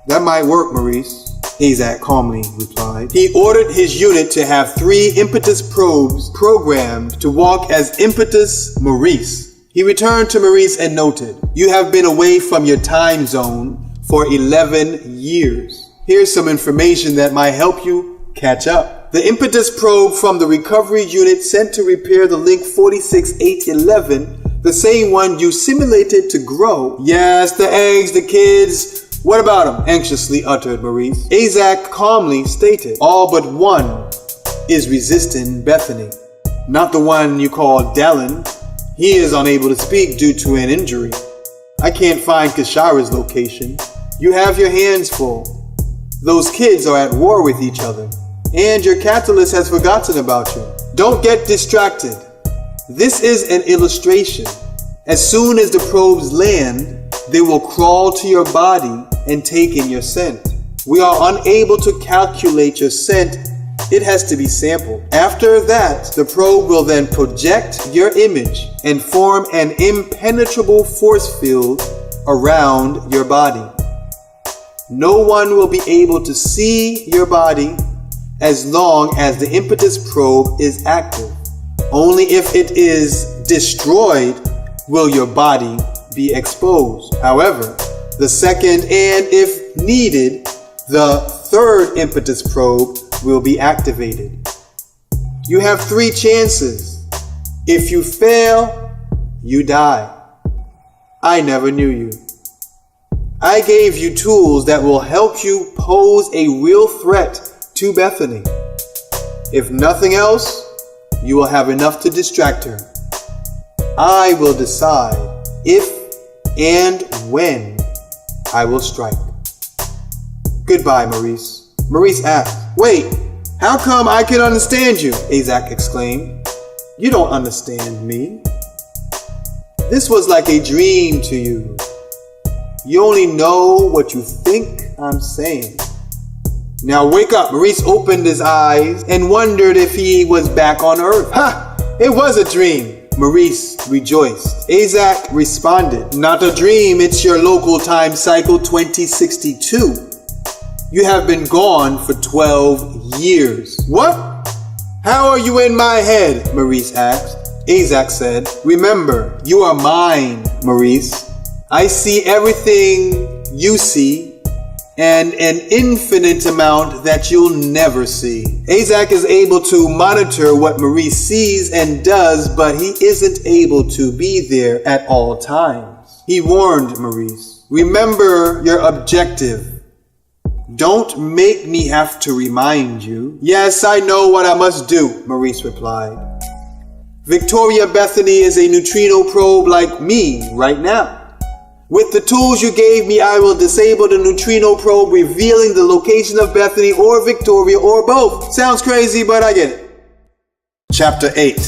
"That might work, Maurice," Azak calmly replied. He ordered his unit to have 3 impetus probes programmed to walk as Impetus Maurice. He returned to Maurice and noted, "You have been away from your time zone for 11 years. Here's some information that might help you catch up. The impetus probe from the recovery unit sent to repair the link 46811, the same one you simulated to grow." "Yes, the eggs, the kids. What about him?" anxiously uttered Maurice. Azak calmly stated, "All but one is resisting Bethany. Not the one you call Dallin. He is unable to speak due to an injury. I can't find Kishara's location. You have your hands full. Those kids are at war with each other, and your catalyst has forgotten about you. Don't get distracted. This is an illustration. As soon as the probes land, they will crawl to your body and take in your scent. We are unable to calculate your scent. It has to be sampled. After that, the probe will then project your image and form an impenetrable force field around your body. No one will be able to see your body as long as the impetus probe is active. Only if it is destroyed will your body be exposed. However, the second and, if needed, the third impetus probe will be activated. You have 3 chances. If you fail, you die. I never knew you. I gave you tools that will help you pose a real threat to Bethany. If nothing else, you will have enough to distract her. I will decide if and when I will strike. Goodbye, Maurice. Maurice asked, "Wait, how come I can understand you?" Azak exclaimed. "You don't understand me. This was like a dream to you. You only know what you think I'm saying. Now wake up." Maurice opened his eyes and wondered if he was back on Earth. "Ha! It was a dream." Maurice rejoiced. Azak responded, "Not a dream, it's your local time cycle 2062. You have been gone for 12 years. "What? How are you in my head?" Maurice asked. Azak said, "Remember, you are mine, Maurice. I see everything you see, and an infinite amount that you'll never see." Azak is able to monitor what Maurice sees and does, but he isn't able to be there at all times. He warned Maurice, "Remember your objective. Don't make me have to remind you." "Yes, I know what I must do," Maurice replied. "Victoria Bethany is a neutrino probe like me right now. With the tools you gave me, I will disable the neutrino probe, revealing the location of Bethany or Victoria or both." Sounds crazy, but I get it. Chapter 8.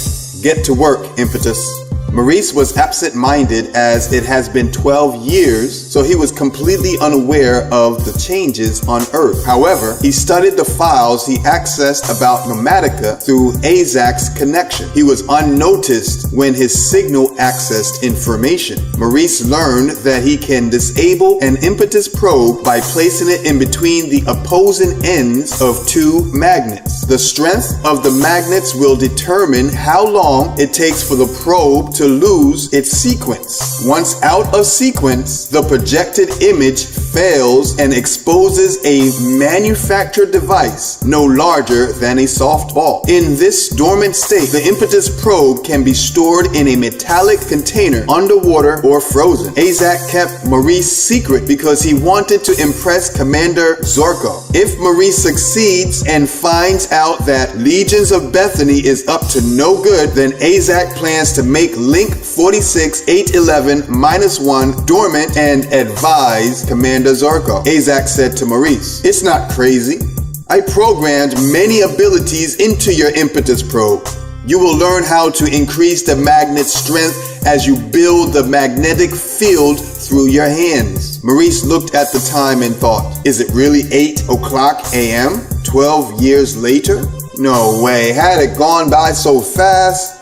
Get to work, Impetus. Maurice was absent-minded as it has been 12 years, so he was completely unaware of the changes on Earth. However, he studied the files he accessed about Nomatica through Azak's connection. He was unnoticed when his signal accessed information. Maurice learned that he can disable an Impetus probe by placing it in between the opposing ends of 2 magnets. The strength of the magnets will determine how long it takes for the probe to lose its sequence. Once out of sequence, the projected image fails and exposes a manufactured device no larger than a softball. In this dormant state, the Impetus probe can be stored in a metallic container underwater or frozen. Azak kept Maurice secret because he wanted to impress Commander Zorko. If Maurice succeeds and finds out that Legions of Bethany is up to no good, then Azak plans to make Link 46811-1 dormant and advise Commander Zorko. Azak said to Maurice, "It's not crazy. I programmed many abilities into your Impetus probe. You will learn how to increase the magnet's strength as you build the magnetic field through your hands." Maurice looked at the time and thought, is it really 8 o'clock a.m.? 12 years later? No way, had it gone by so fast?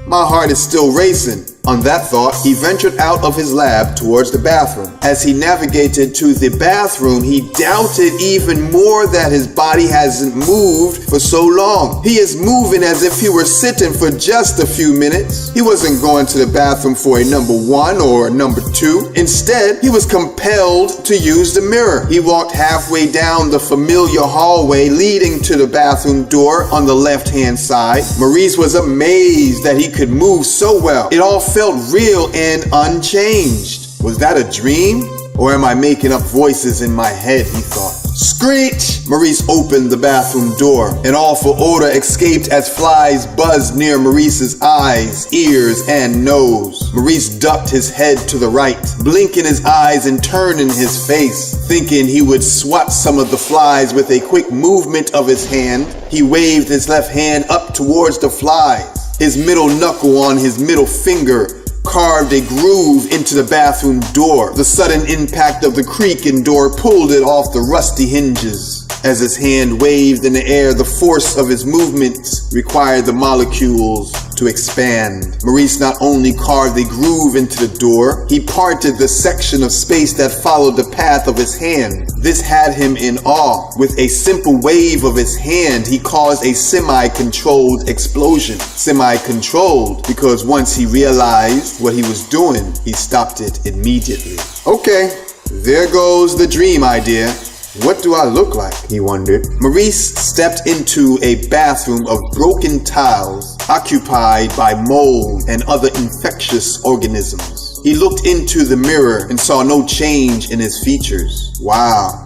My heart is still racing. On that thought, he ventured out of his lab towards the bathroom. As he navigated to the bathroom, he doubted even more that his body hasn't moved for so long. He is moving as if he were sitting for just a few minutes. He wasn't going to the bathroom for a number 1 or a number 2. Instead, he was compelled to use the mirror. He walked halfway down the familiar hallway leading to the bathroom door on the left-hand side. Maurice was amazed that he could move so well. It all felt real and unchanged. Was that a dream? Or am I making up voices in my head, he thought. Screech! Maurice opened the bathroom door. An awful odor escaped as flies buzzed near Maurice's eyes, ears, and nose. Maurice ducked his head to the right, blinking his eyes and turning his face. Thinking he would swat some of the flies with a quick movement of his hand, he waved his left hand up towards the flies. His middle knuckle on his middle finger carved a groove into the bathroom door. The sudden impact of the creaking door pulled it off the rusty hinges. As his hand waved in the air, the force of his movements required the molecules to expand. Maurice not only carved a groove into the door, he parted the section of space that followed the path of his hand. This had him in awe. With a simple wave of his hand, he caused a semi-controlled explosion. Semi-controlled because once he realized what he was doing, he stopped it immediately. Okay, there goes the dream idea. What do I look like? He wondered. Maurice stepped into a bathroom of broken tiles occupied by mold and other infectious organisms. He looked into the mirror and saw no change in his features. Wow,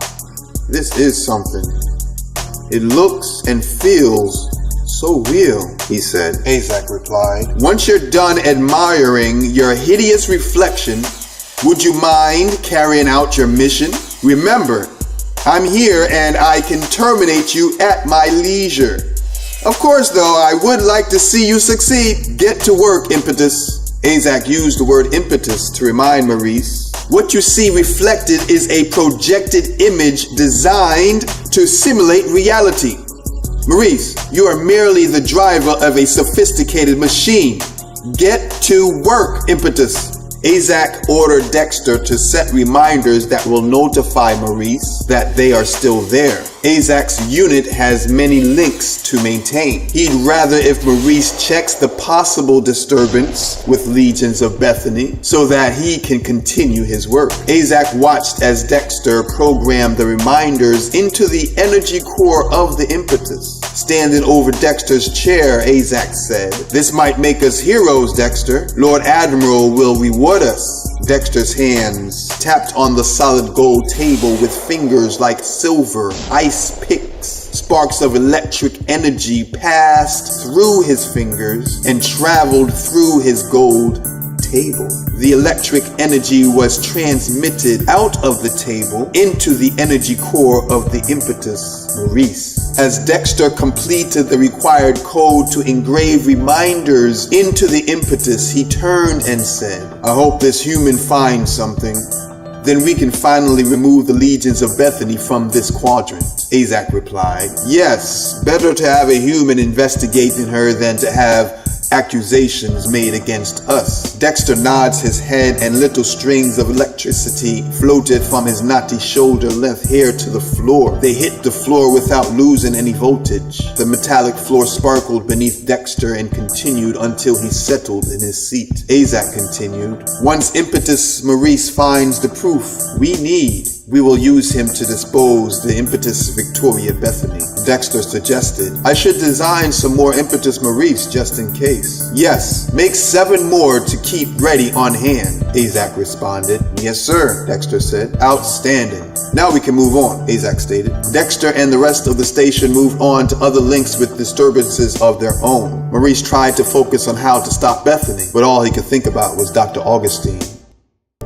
this is something. It looks and feels so real, he said. Azak replied. Once you're done admiring your hideous reflection, would you mind carrying out your mission? Remember, I'm here and I can terminate you at my leisure. Of course, though, I would like to see you succeed. Get to work, Impetus. Azak used the word impetus to remind Maurice. What you see reflected is a projected image designed to simulate reality. Maurice, you are merely the driver of a sophisticated machine. Get to work, Impetus. Azak ordered Dexter to set reminders that will notify Maurice that they are still there. Azak's unit has many links to maintain. He'd rather if Maurice checks the possible disturbance with Legions of Bethany so that he can continue his work. Azak watched as Dexter programmed the reminders into the energy core of the Impetus. Standing over Dexter's chair, Azak said, "This might make us heroes, Dexter. Lord Admiral will reward us." Dexter's hands tapped on the solid gold table with fingers like silver ice picks. Sparks of electric energy passed through his fingers and traveled through his gold table. The electric energy was transmitted out of the table into the energy core of the Impetus, Maurice. As Dexter completed the required code to engrave reminders into the Impetus, he turned and said, "I hope this human finds something. Then we can finally remove the Legions of Bethany from this quadrant." Azak replied, "Yes, better to have a human investigating her than to have accusations made against us." Dexter nods his head and little strings of electricity floated from his knotty shoulder-length hair to the floor. They hit the floor without losing any voltage. The metallic floor sparkled beneath Dexter and continued until he settled in his seat. Azak continued, "Once Impetus Maurice finds the proof we need, we will use him to dispose the Impetus Victoria Bethany." Dexter suggested, "I should design some more Impetus Maurice just in case." "Yes, make 7 more to keep ready on hand," Azak responded. "Yes, sir," Dexter said. "Outstanding. Now we can move on," Azak stated. Dexter and the rest of the station moved on to other links with disturbances of their own. Maurice tried to focus on how to stop Bethany, but all he could think about was Dr. Augustine.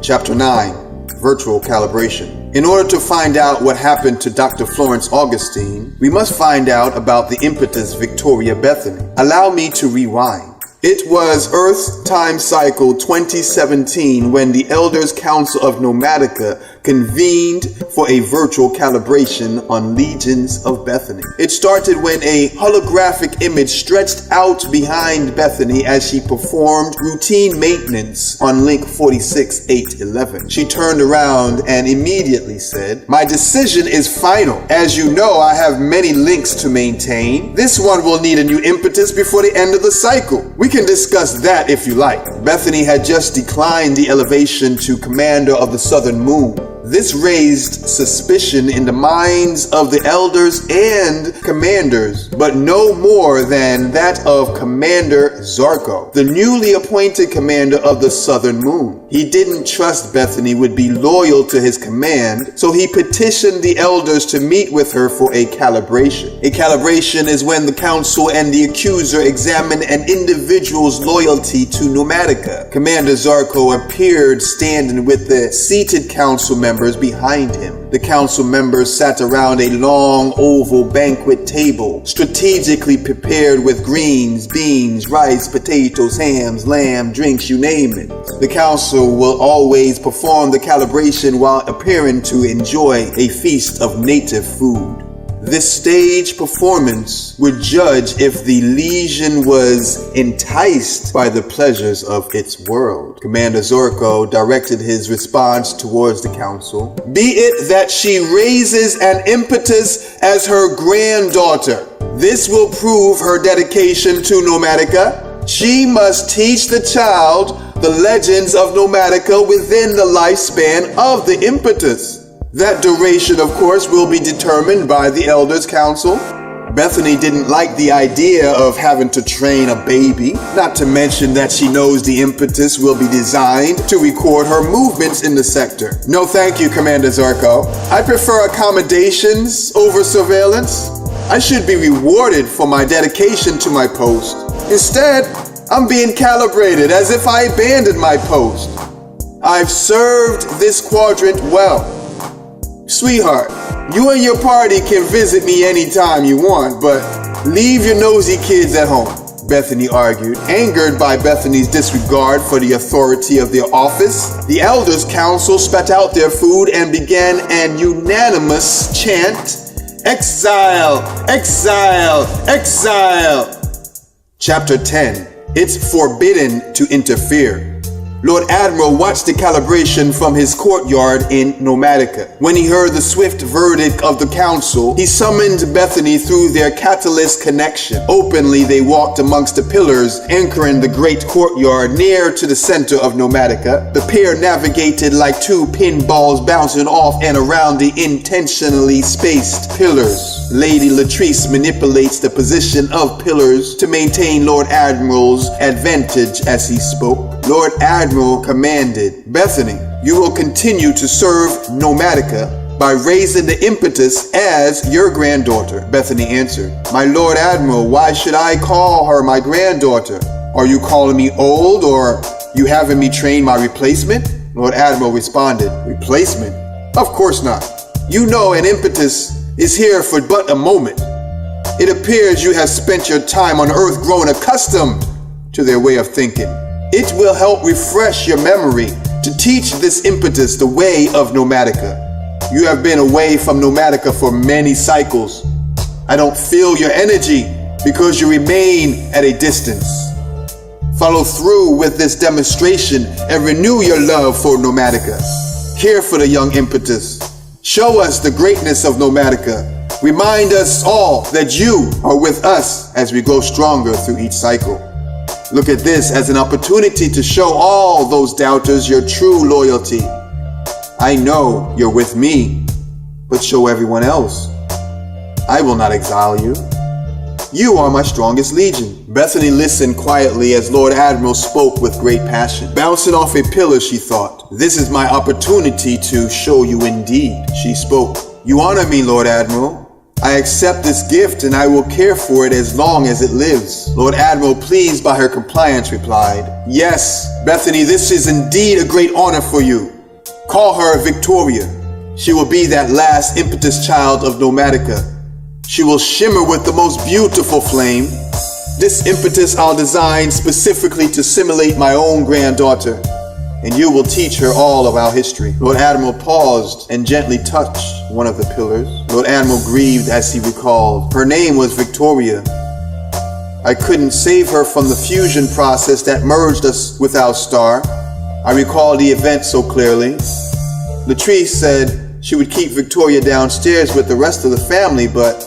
Chapter 9. Virtual Calibration. In order to find out what happened to Dr. Florence Augustine, we must find out about the Impetus Victoria Bethany. Allow me to rewind. It was Earth Time Cycle 2017 when the Elders Council of Nomatica convened for a virtual calibration on Legions of Bethany. It started when a holographic image stretched out behind Bethany as she performed routine maintenance on link 46811. She turned around and immediately said, "My decision is final. As you know, I have many links to maintain. This one will need a new impetus before the end of the cycle. We can discuss that if you like." Bethany had just declined the elevation to Commander of the Southern Moon. This raised suspicion in the minds of the elders and commanders, but no more than that of Commander Zarko, the newly appointed commander of the Southern Moon. He didn't trust Bethany would be loyal to his command, so he petitioned the elders to meet with her for a calibration. A calibration is when the council and the accuser examine an individual's loyalty to Nomatica. Commander Zarko appeared standing with the seated council members behind him. The council members sat around a long oval banquet table, strategically prepared with greens, beans, rice, potatoes, hams, lamb, drinks, you name it. The council will always perform the calibration while appearing to enjoy a feast of native food. This stage performance would judge if the legion was enticed by the pleasures of its world. Commander Zorko directed his response towards the council. "Be it that she raises an impetus as her granddaughter. This will prove her dedication to Nomatica. She must teach the child the legends of Nomatica within the lifespan of the impetus. That duration, of course, will be determined by the Elders' Council. Bethany didn't like the idea of having to train a baby, not to mention that she knows the impetus will be designed to record her movements in the sector. No thank you, Commander Zarko. I prefer accommodations over surveillance. I should be rewarded for my dedication to my post. Instead, I'm being calibrated as if I abandoned my post. I've served this quadrant well. Sweetheart, you and your party can visit me anytime you want, but leave your nosy kids at home, Bethany argued. Angered by Bethany's disregard for the authority of their office, the Elders' Council spat out their food and began an unanimous chant, "Exile! Exile! Exile!" Chapter 10. It's forbidden to interfere. Lord Admiral watched the calibration from his courtyard in Nomatica. When he heard the swift verdict of the council, he summoned Bethany through their catalyst connection. Openly, they walked amongst the pillars, anchoring the great courtyard near to the center of Nomatica. The pair navigated like two pinballs bouncing off and around the intentionally spaced pillars. Lady Latrice manipulates the position of pillars to maintain Lord Admiral's advantage as he spoke. Lord Admiral commanded, "Bethany, you will continue to serve Nomatica by raising the impetus as your granddaughter." Bethany answered, "My Lord Admiral, why should I call her my granddaughter? Are you calling me old, or you having me train my replacement?" Lord Admiral responded, "Replacement? Of course not. You know an impetus is here for but a moment. It appears you have spent your time on Earth growing accustomed to their way of thinking. It will help refresh your memory to teach this impetus the way of Nomatica. You have been away from Nomatica for many cycles. I don't feel your energy because you remain at a distance. Follow through with this demonstration and renew your love for Nomatica. Care for the young impetus. Show us the greatness of Nomatica. Remind us all that you are with us as we grow stronger through each cycle. Look at this as an opportunity to show all those doubters your true loyalty. I know you're with me, but show everyone else. I will not exile you. You are my strongest legion." Bethany listened quietly as Lord Admiral spoke with great passion. Bouncing off a pillar, she thought, "This is my opportunity to show you indeed." She spoke, "You honor me, Lord Admiral. I accept this gift and I will care for it as long as it lives." Lord Admiral, pleased by her compliance, replied, "Yes, Bethany, this is indeed a great honor for you. Call her Victoria. She will be that last impetus child of Nomatica. She will shimmer with the most beautiful flame. This impetus I'll design specifically to simulate my own granddaughter, and you will teach her all of our history." Lord Admiral paused and gently touched one of the pillars. Lord Admiral grieved as he recalled. Her name was Victoria. I couldn't save her from the fusion process that merged us with our star. I recall the event so clearly. Latrice said she would keep Victoria downstairs with the rest of the family, but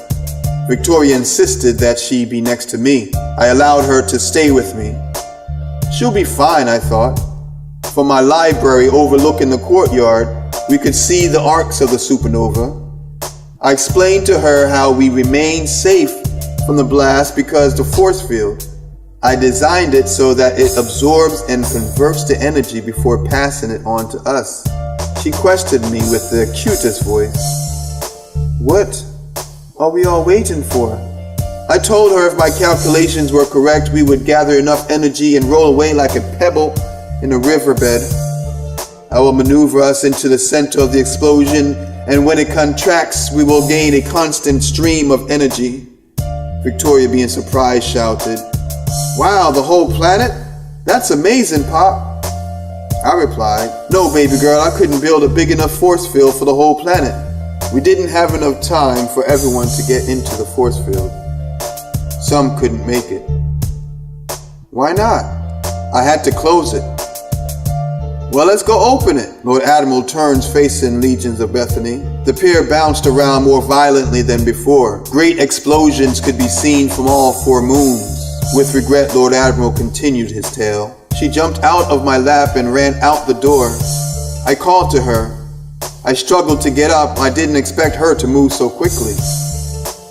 Victoria insisted that she be next to me. I allowed her to stay with me. She'll be fine, I thought. From my library overlooking the courtyard, we could see the arcs of the supernova. I explained to her how we remain safe from the blast because the force field. I designed it so that it absorbs and converts the energy before passing it on to us. She questioned me with the cutest voice. "What are we all waiting for?" I told her if my calculations were correct, we would gather enough energy and roll away like a pebble in a riverbed. I will maneuver us into the center of the explosion, and when it contracts, we will gain a constant stream of energy. Victoria, being surprised, shouted, "Wow, the whole planet? That's amazing, Pop." I replied, "No, baby girl, I couldn't build a big enough force field for the whole planet. We didn't have enough time for everyone to get into the force field. Some couldn't make it." "Why not?" "I had to close it." "Well, let's go open it." Lord Admiral turns facing legions of Bethany. The pair bounced around more violently than before. Great explosions could be seen from all four moons. With regret, Lord Admiral continued his tale. She jumped out of my lap and ran out the door. I called to her, I struggled to get up. I didn't expect her to move so quickly.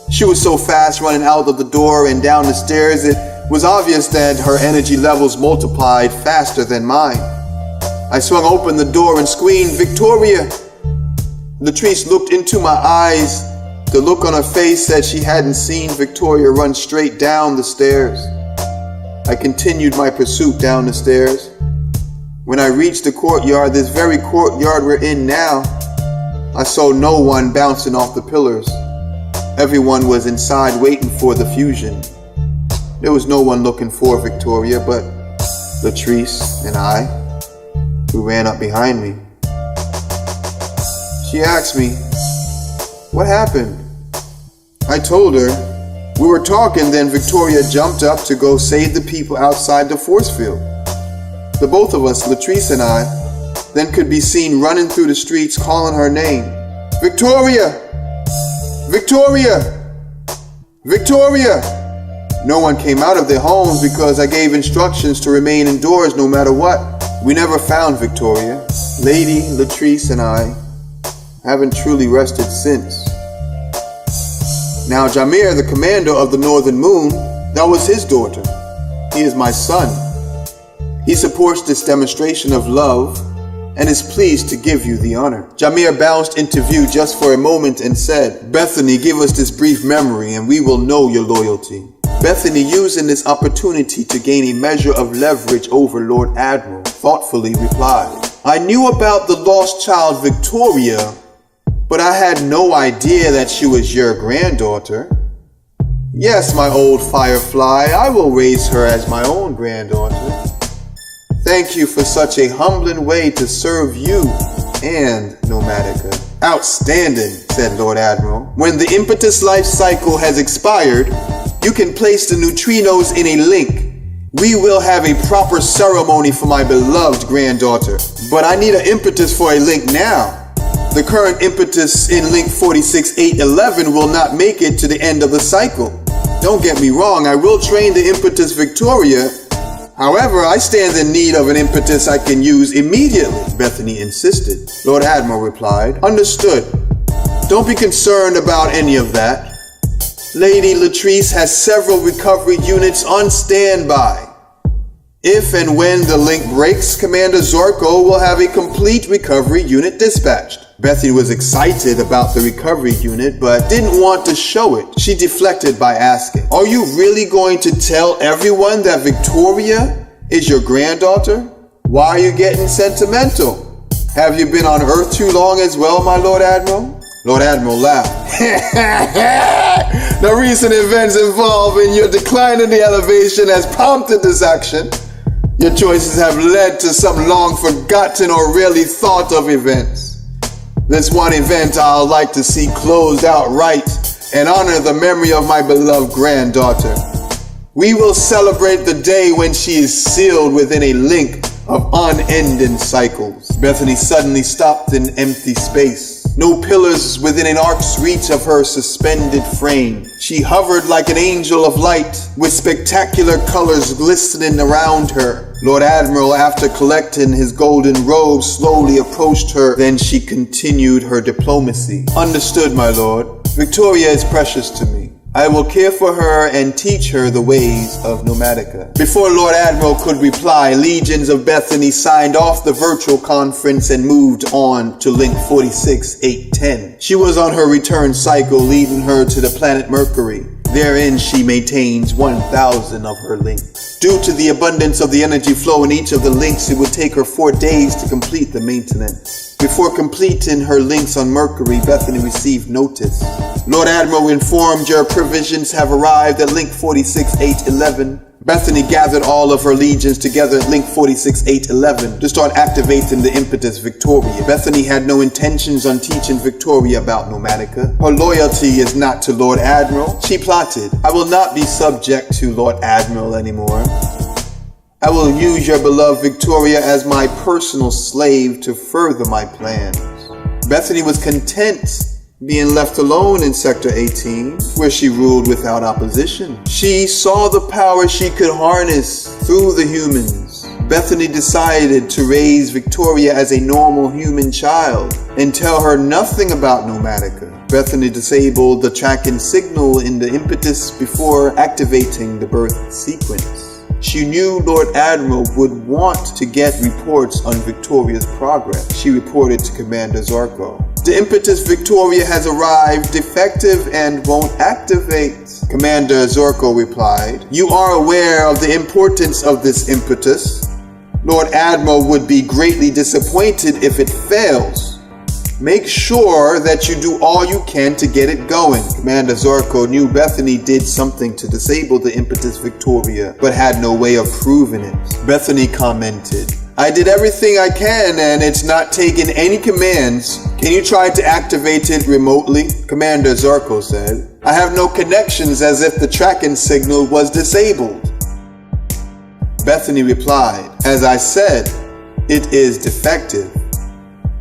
She was so fast running out of the door and down the stairs, it was obvious that her energy levels multiplied faster than mine. I swung open the door and screamed, "Victoria!" Latrice looked into my eyes. The look on her face said she hadn't seen Victoria run straight down the stairs. I continued my pursuit down the stairs. When I reached the courtyard, this very courtyard we're in now, I saw no one bouncing off the pillars. Everyone was inside waiting for the fusion. There was no one looking for Victoria but Latrice and I, who ran up behind me. She asked me, "What happened?" I told her. We were talking, then Victoria jumped up to go save the people outside the force field. The both of us, Latrice and I, then could be seen running through the streets calling her name. "Victoria! Victoria! Victoria!" No one came out of their homes because I gave instructions to remain indoors no matter what. We never found Victoria. Lady Latrice and I haven't truly rested since. Now Jameer, the commander of the Northern Moon, that was his daughter. He is my son. He supports this demonstration of love and is pleased to give you the honor. Jameer bounced into view just for a moment and said, "Bethany, give us this brief memory and we will know your loyalty." Bethany, using this opportunity to gain a measure of leverage over Lord Admiral, thoughtfully replied, "I knew about the lost child Victoria, but I had no idea that she was your granddaughter. Yes, my old firefly, I will raise her as my own granddaughter. Thank you for such a humbling way to serve you and Nomatica." "Outstanding," said Lord Admiral. "When the impetus life cycle has expired, you can place the neutrinos in a link. We will have a proper ceremony for my beloved granddaughter. But I need an impetus for a link now. The current impetus in link 46811 will not make it to the end of the cycle. Don't get me wrong, I will train the impetus Victoria. However, I stand in need of an impetus I can use immediately," Bethany insisted. Lord Admiral replied, "Understood. Don't be concerned about any of that. Lady Latrice has several recovery units on standby. If and when the link breaks, Commander Zorko will have a complete recovery unit dispatched." Bethany was excited about the recovery unit, but didn't want to show it. She deflected by asking, "Are you really going to tell everyone that Victoria is your granddaughter? Why are you getting sentimental? Have you been on Earth too long as well, my Lord Admiral?" Lord Admiral laughed. "The recent events involving your decline in the elevation has prompted this action. Your choices have led to some long forgotten or rarely thought of events. This one event I'd like to see closed out right and honor the memory of my beloved granddaughter. We will celebrate the day when she is sealed within a link of unending cycles." Bethany suddenly stopped in empty space. No pillars within an arc's reach of her suspended frame. She hovered like an angel of light, with spectacular colors glistening around her. Lord Admiral, after collecting his golden robe, slowly approached her. Then she continued her diplomacy. "Understood, my lord. Victoria is precious to me. I will care for her and teach her the ways of Nomatica." Before Lord Admiral could reply, legions of Bethany signed off the virtual conference and moved on to link 46810. She was on her return cycle, leading her to the planet Mercury. Therein she maintains 1,000 of her links. Due to the abundance of the energy flow in each of the links, it would take her 4 days to complete the maintenance. Before completing her links on Mercury, Bethany received notice. "Lord Admiral informed your provisions have arrived at link 46811. Bethany gathered all of her legions together at link 46811 to start activating the impetus Victoria. Bethany had no intentions on teaching Victoria about Nomatica. Her loyalty is not to Lord Admiral. She plotted, "I will not be subject to Lord Admiral anymore. I will use your beloved Victoria as my personal slave to further my plans." Bethany was content being left alone in Sector 18, where she ruled without opposition. She saw the power she could harness through the humans. Bethany decided to raise Victoria as a normal human child and tell her nothing about Nomatica. Bethany disabled the tracking signal in the impetus before activating the birth sequence. She knew Lord Admiral would want to get reports on Victoria's progress. She reported to Commander Zorko. The impetus Victoria has arrived defective and won't activate. Commander Zorko replied, "You are aware of the importance of this impetus. Lord Admiral would be greatly disappointed if it fails. Make sure that you do all you can to get it going." Commander Zorko knew Bethany did something to disable the impetus Victoria, but had no way of proving it. Bethany commented, "I did everything I can and it's not taking any commands. Can you try to activate it remotely?" Commander Zorko said, "I have no connections, as if the tracking signal was disabled." Bethany replied, "As I said, it is defective.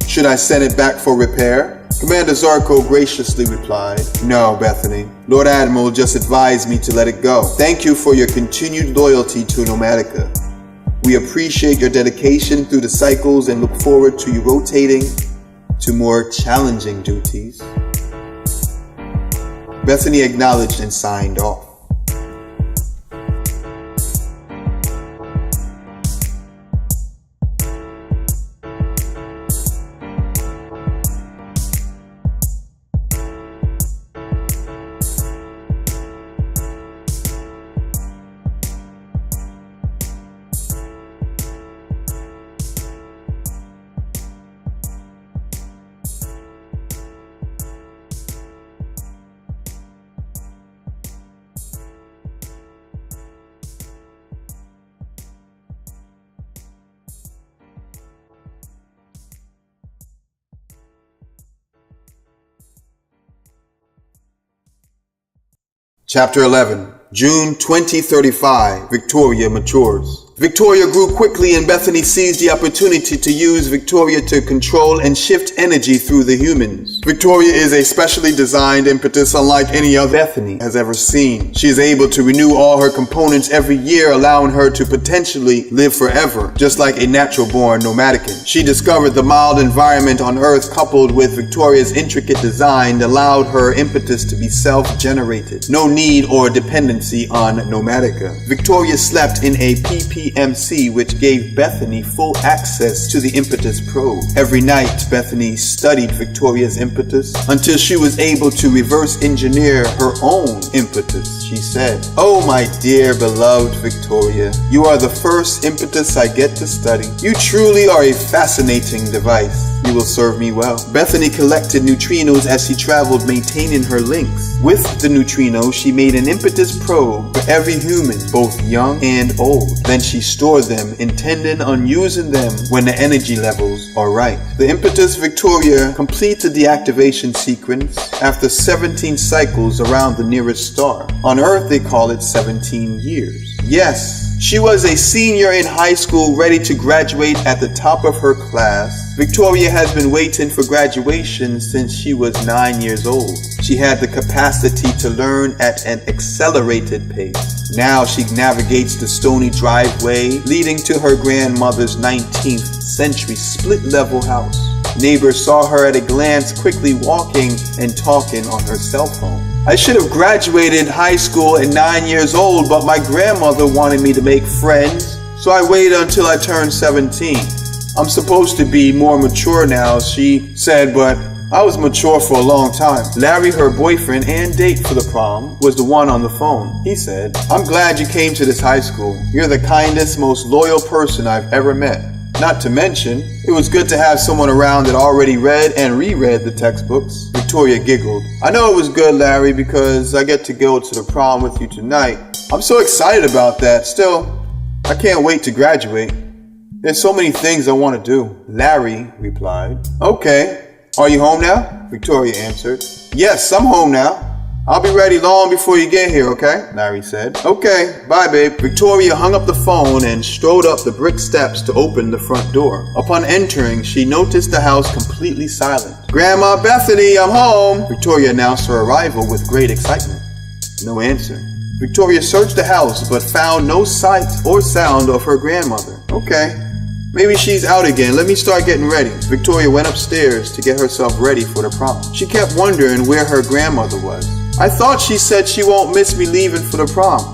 Should I send it back for repair?" Commander Zorko graciously replied, "No, Bethany. Lord Admiral just advised me to let it go. Thank you for your continued loyalty to Nomatica. We appreciate your dedication through the cycles and look forward to you rotating to more challenging duties." Bethany acknowledged and signed off. Chapter 11. June 2035. Victoria matures. Victoria grew quickly and Bethany seized the opportunity to use Victoria to control and shift energy through the humans. Victoria is a specially designed impetus unlike any other Bethany has ever seen. She is able to renew all her components every year, allowing her to potentially live forever, just like a natural-born nomadican. She discovered the mild environment on Earth coupled with Victoria's intricate design allowed her impetus to be self-generated. No need or dependency on Nomatica. Victoria slept in a PPMC, which gave Bethany full access to the impetus probe. Every night, Bethany studied Victoria's impetus until she was able to reverse engineer her own impetus. She said, "Oh, my dear beloved Victoria, you are the first impetus I get to study. You truly are a fascinating device. You will serve me well." Bethany collected neutrinos as she traveled, maintaining her links. With the neutrinos, she made an impetus probe for every human, both young and old. Then she stored them, intending on using them when the energy levels are right. The impetus Victoria completed the activation sequence after 17 cycles around the nearest star. On Earth, they call it 17 years. Yes, she was a senior in high school, ready to graduate at the top of her class. Victoria has been waiting for graduation since she was 9 years old. She had the capacity to learn at an accelerated pace. Now she navigates the stony driveway leading to her grandmother's 19th century split-level house. Neighbors saw her at a glance, quickly walking and talking on her cell phone. "I should have graduated high school at 9 years old, but my grandmother wanted me to make friends, so I waited until I turned 17. I'm supposed to be more mature now," she said, "but I was mature for a long time." Larry, her boyfriend and date for the prom, was the one on the phone. He said, "I'm glad you came to this high school. You're the kindest, most loyal person I've ever met. Not to mention, it was good to have someone around that already read and reread the textbooks." Victoria giggled. "I know it was good, Larry, because I get to go to the prom with you tonight. I'm so excited about that. Still, I can't wait to graduate. There's so many things I want to do." Larry replied, "Okay. Are you home now?" Victoria answered, "Yes, I'm home now. I'll be ready long before you get here, okay?" Larry said. "Okay, bye, babe." Victoria hung up the phone and strode up the brick steps to open the front door. Upon entering, she noticed the house completely silent. "Grandma Bethany, I'm home," Victoria announced her arrival with great excitement. No answer. Victoria searched the house but found no sight or sound of her grandmother. "Okay, Maybe she's out again. Let me start getting ready. Victoria went upstairs to get herself ready for the prom. She kept wondering where her grandmother was. I thought she said she won't miss me leaving for the prom.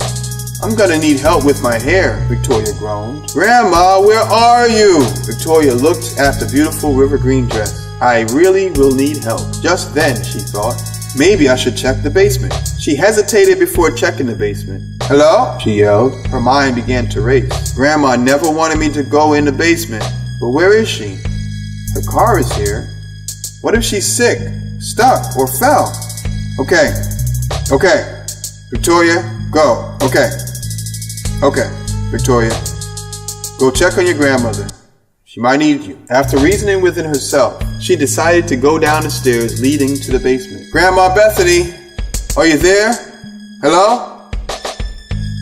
I'm gonna need help with my hair, Victoria groaned. Grandma, where are you? Victoria looked at the beautiful river green dress. I really will need help. Just then, she thought, maybe I should check the basement. She hesitated before checking the basement. Hello? She yelled. Her mind began to race. Grandma never wanted me to go in the basement. But where is she? Her car is here. What if she's sick, stuck, or fell? Okay. Victoria, go. Okay, Victoria. Go check on your grandmother. She might need you. After reasoning within herself, she decided to go down the stairs leading to the basement. Grandma Bethany, are you there? Hello?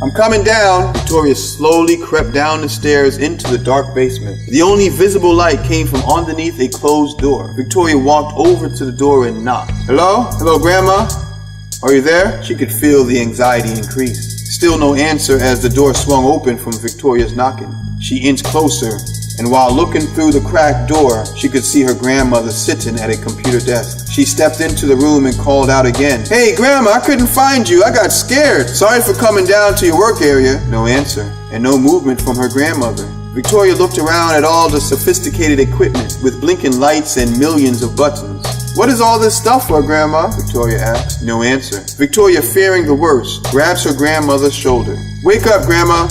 I'm coming down. Victoria slowly crept down the stairs into the dark basement. The only visible light came from underneath a closed door. Victoria walked over to the door and knocked. Hello? Hello, Grandma? Are you there? She could feel the anxiety increase. Still no answer as the door swung open from Victoria's knocking. She inched closer, and while looking through the cracked door, she could see her grandmother sitting at a computer desk. She stepped into the room and called out again. Hey, Grandma, I couldn't find you. I got scared. Sorry for coming down to your work area. No answer, and no movement from her grandmother. Victoria looked around at all the sophisticated equipment with blinking lights and millions of buttons. What is all this stuff for, Grandma? Victoria asked. No answer. Victoria, fearing the worst, grabs her grandmother's shoulder. Wake up, Grandma.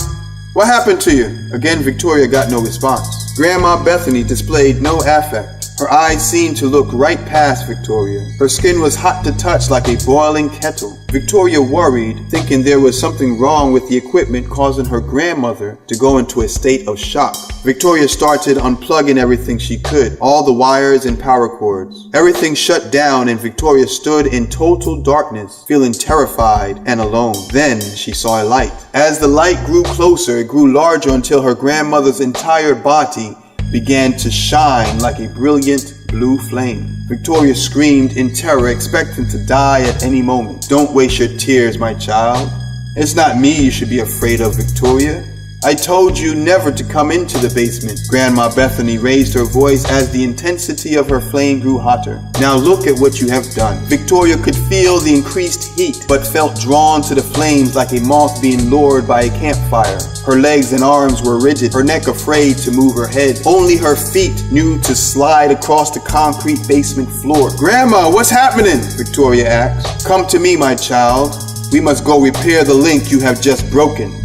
What happened to you? Again, Victoria got no response. Grandma Bethany displayed no affect. Her eyes seemed to look right past Victoria. Her skin was hot to touch like a boiling kettle. Victoria worried, thinking there was something wrong with the equipment causing her grandmother to go into a state of shock. Victoria started unplugging everything she could, all the wires and power cords. Everything shut down and Victoria stood in total darkness, feeling terrified and alone. Then she saw a light. As the light grew closer, it grew larger until her grandmother's entire body began to shine like a brilliant blue flame. Victoria screamed in terror, expecting to die at any moment. Don't waste your tears, my child. It's not me you should be afraid of, Victoria. I told you never to come into the basement. Grandma Bethany raised her voice as the intensity of her flame grew hotter. Now look at what you have done. Victoria could feel the increased heat, but felt drawn to the flames like a moth being lured by a campfire. Her legs and arms were rigid, her neck afraid to move her head. Only her feet knew to slide across the concrete basement floor. Grandma, what's happening? Victoria asked. Come to me, my child. We must go repair the link you have just broken.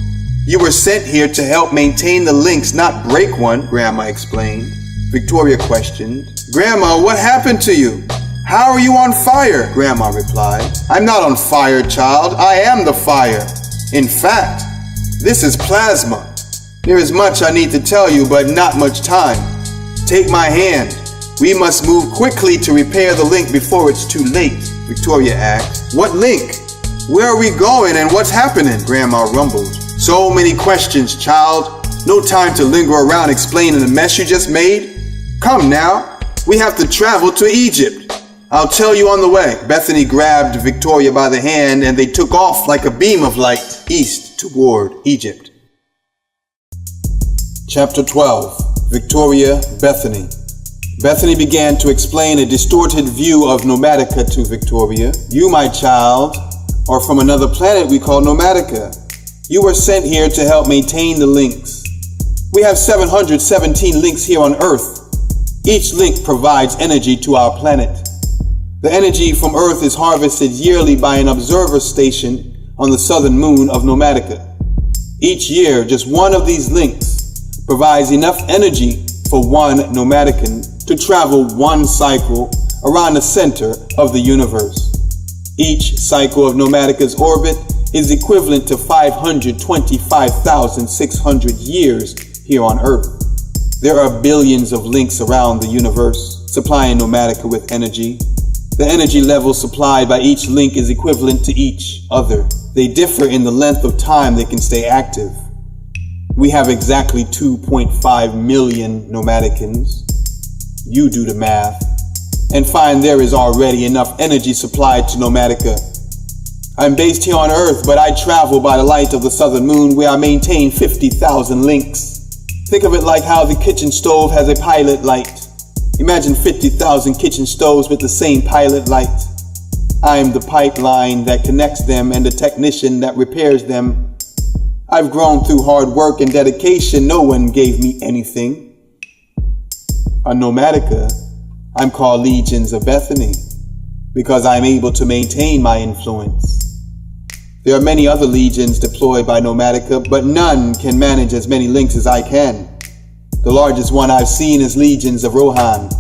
You were sent here to help maintain the links, not break one, Grandma explained. Victoria questioned. Grandma, what happened to you? How are you on fire? Grandma replied. I'm not on fire, child. I am the fire. In fact, this is plasma. There is much I need to tell you, but not much time. Take my hand. We must move quickly to repair the link before it's too late, Victoria asked. What link? Where are we going and what's happening? Grandma rumbled. So many questions, child. No time to linger around explaining the mess you just made. Come now. We have to travel to Egypt. I'll tell you on the way. Bethany grabbed Victoria by the hand and they took off like a beam of light east toward Egypt. Chapter 12. Victoria Bethany. Bethany began to explain a distorted view of Nomatica to Victoria. You, my child, are from another planet we call Nomatica. You were sent here to help maintain the links. We have 717 links here on Earth. Each link provides energy to our planet. The energy from Earth is harvested yearly by an observer station on the southern moon of Nomatica. Each year, just one of these links provides enough energy for one Nomadican to travel one cycle around the center of the universe. Each cycle of Nomadica's orbit is equivalent to 525,600 years here on Earth. There are billions of links around the universe, supplying Nomatica with energy. The energy level supplied by each link is equivalent to each other. They differ in the length of time they can stay active. We have exactly 2.5 million Nomadicans. You do the math and find there is already enough energy supplied to Nomatica. I'm based here on Earth, but I travel by the light of the southern moon where I maintain 50,000 links. Think of it like how the kitchen stove has a pilot light. Imagine 50,000 kitchen stoves with the same pilot light. I am the pipeline that connects them and the technician that repairs them. I've grown through hard work and dedication. No one gave me anything. On Nomatica, I'm called Legions of Bethany because I'm able to maintain my influence. There are many other legions deployed by Nomatica, but none can manage as many links as I can. The largest one I've seen is Legions of Rohan,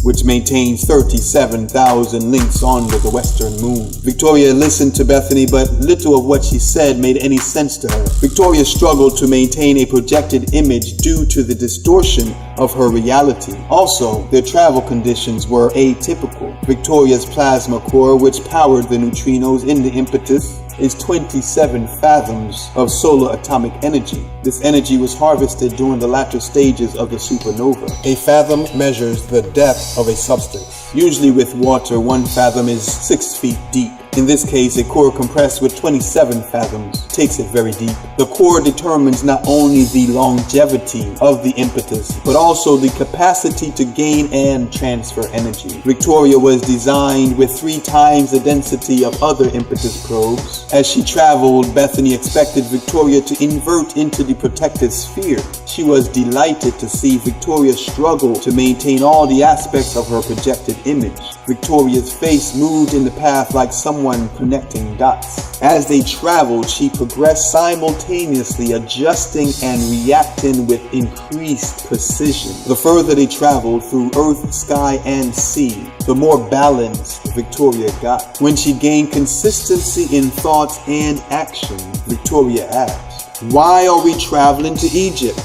which maintains 37,000 links onto the western moon. Victoria listened to Bethany, but little of what she said made any sense to her. Victoria struggled to maintain a projected image due to the distortion of her reality. Also, their travel conditions were atypical. Victoria's plasma core, which powered the neutrinos in the impetus, is 27 fathoms of solar atomic energy. This energy was harvested during the latter stages of the supernova. A fathom measures the depth of a substance. Usually with water, 1 fathom is 6 feet deep. In this case, a core compressed with 27 fathoms takes it very deep. The core determines not only the longevity of the impetus, but also the capacity to gain and transfer energy. Victoria was designed with 3 times the density of other impetus probes. As she traveled, Bethany expected Victoria to invert into the protected sphere. She was delighted to see Victoria struggle to maintain all the aspects of her projected image. Victoria's face moved in the path like someone connecting dots. As they traveled, she progressed simultaneously, adjusting and reacting with increased precision. The further they traveled through earth, sky, and sea, the more balanced Victoria got. When she gained consistency in thought and action, Victoria asked, "Why are we traveling to Egypt?"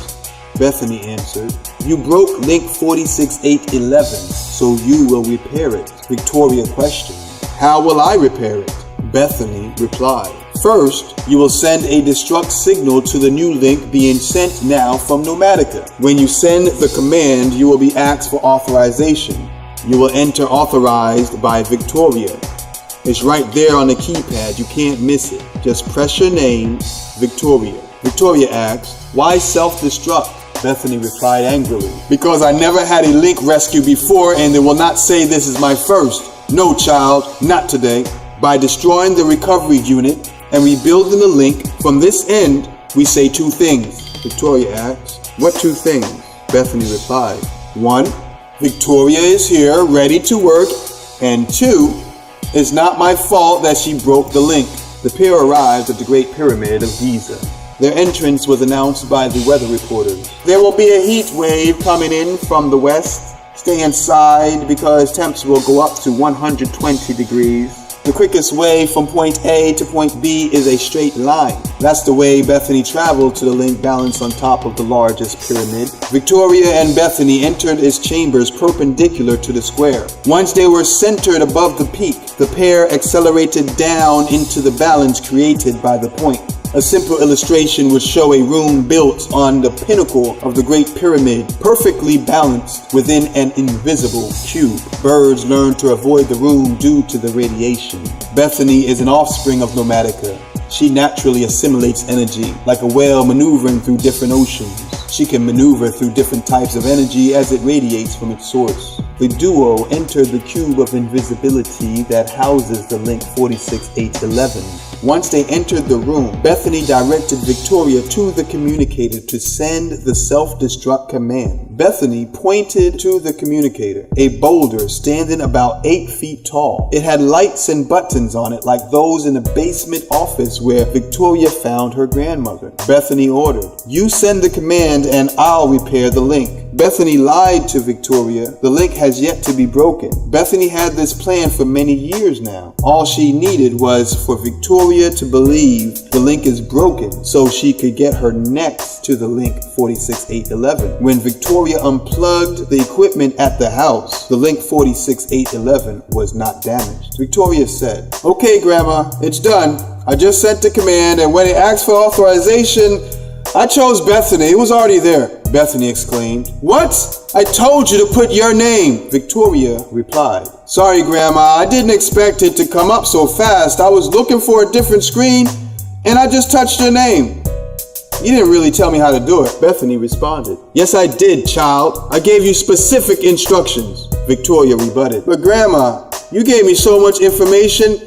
Bethany answered, "You broke link 46811, so you will repair it." Victoria questioned, "How will I repair it?" Bethany replied, "First, you will send a destruct signal to the new link being sent now from Nomatica. When you send the command, you will be asked for authorization. You will enter authorized by Victoria. It's right there on the keypad. You can't miss it. Just press your name, Victoria." Victoria asked, "Why self-destruct?" Bethany replied angrily, "Because I never had a link rescue before and they will not say this is my first. No, child, not today. By destroying the recovery unit and rebuilding the link from this end, we say 2 things. Victoria asked, "What 2 things?" Bethany replied, 1, Victoria is here, ready to work, and 2, it's not my fault that she broke the link. The pair arrived at the Great Pyramid of Giza. Their entrance was announced by the weather reporters. "There will be a heat wave coming in from the west. Stay inside because temps will go up to 120 degrees. The quickest way from point A to point B is a straight line." That's the way Bethany traveled to the link balanced on top of the largest pyramid. Victoria and Bethany entered its chambers perpendicular to the square. Once they were centered above the peak, the pair accelerated down into the balance created by the point. A simple illustration would show a room built on the pinnacle of the Great Pyramid, perfectly balanced within an invisible cube. Birds learn to avoid the room due to the radiation. Bethany is an offspring of Nomatica. She naturally assimilates energy, like a whale maneuvering through different oceans. She can maneuver through different types of energy as it radiates from its source. The duo entered the cube of invisibility that houses the link 46811. Once they entered the room, Bethany directed Victoria to the communicator to send the self-destruct command. Bethany pointed to the communicator, a boulder standing about 8 feet tall. It had lights and buttons on it like those in the basement office where Victoria found her grandmother. Bethany ordered, "You send the command and I'll repair the link." Bethany lied to Victoria. The link has yet to be broken. Bethany had this plan for many years now. All she needed was for Victoria to believe the link is broken so she could get her next to the link 46811. When Victoria unplugged the equipment at the house, the link 46811 was not damaged. Victoria said, "Okay, Grandma, it's done. I just sent the command and when it asked for authorization, I chose Bethany. It was already there." Bethany exclaimed. "What? I told you to put your name." Victoria replied, "Sorry, Grandma, I didn't expect it to come up so fast. I was looking for a different screen and I just touched your name." You didn't really tell me how to do it, Bethany responded. Yes, I did, child. I gave you specific instructions, Victoria rebutted. But Grandma, you gave me so much information,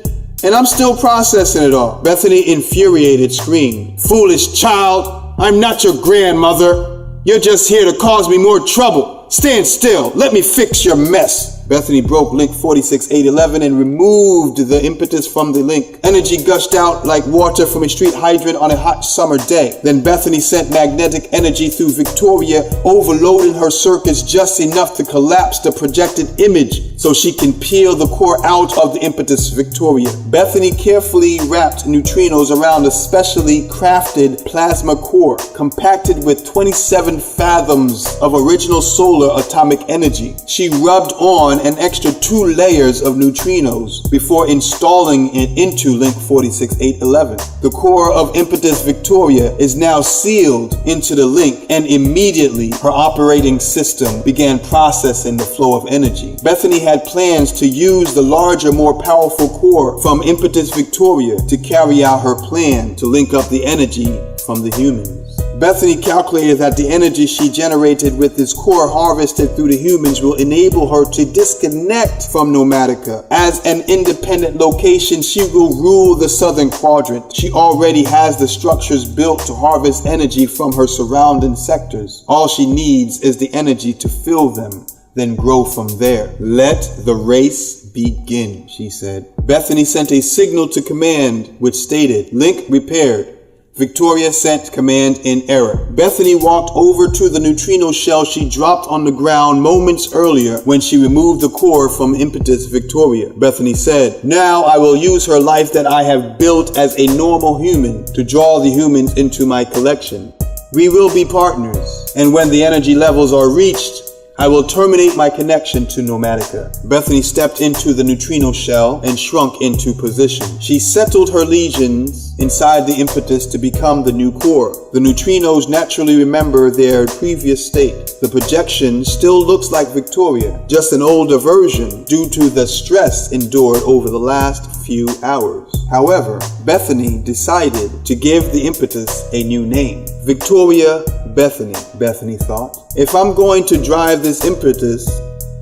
and I'm still processing it all. Bethany, infuriated, screamed. Foolish child, I'm not your grandmother. You're just here to cause me more trouble. Stand still. Let me fix your mess. Bethany broke link 46811 and removed the impetus from the link. Energy gushed out like water from a street hydrant on a hot summer day. Then Bethany sent magnetic energy through Victoria, overloading her circuits just enough to collapse the projected image so she can peel the core out of the impetus Victoria. Bethany carefully wrapped neutrinos around a specially crafted plasma core, compacted with 27 fathoms of original solar atomic energy. She rubbed on an extra 2 layers of neutrinos before installing it into link 46811. The core of impetus Victoria is now sealed into the link, and immediately her operating system began processing the flow of energy. Bethany had plans to use the larger, more powerful core from impetus Victoria to carry out her plan to link up the energy from the humans. Bethany calculated that the energy she generated with this core harvested through the humans will enable her to disconnect from Nomatica. As an independent location, she will rule the southern quadrant. She already has the structures built to harvest energy from her surrounding sectors. All she needs is the energy to fill them, then grow from there. Let the race begin, she said. Bethany sent a signal to command, which stated, link repaired. Victoria sent command in error. Bethany walked over to the neutrino shell she dropped on the ground moments earlier when she removed the core from impetus Victoria. Bethany said, now I will use her life that I have built as a normal human to draw the humans into my collection. We will be partners, and when the energy levels are reached, I will terminate my connection to Nomatica. Bethany stepped into the neutrino shell and shrunk into position. She settled her lesions inside the impetus to become the new core. The neutrinos naturally remember their previous state. The projection still looks like Victoria, just an older version due to the stress endured over the last few hours. However, Bethany decided to give the impetus a new name. Victoria Bethany, Bethany thought. If I'm going to drive this impetus,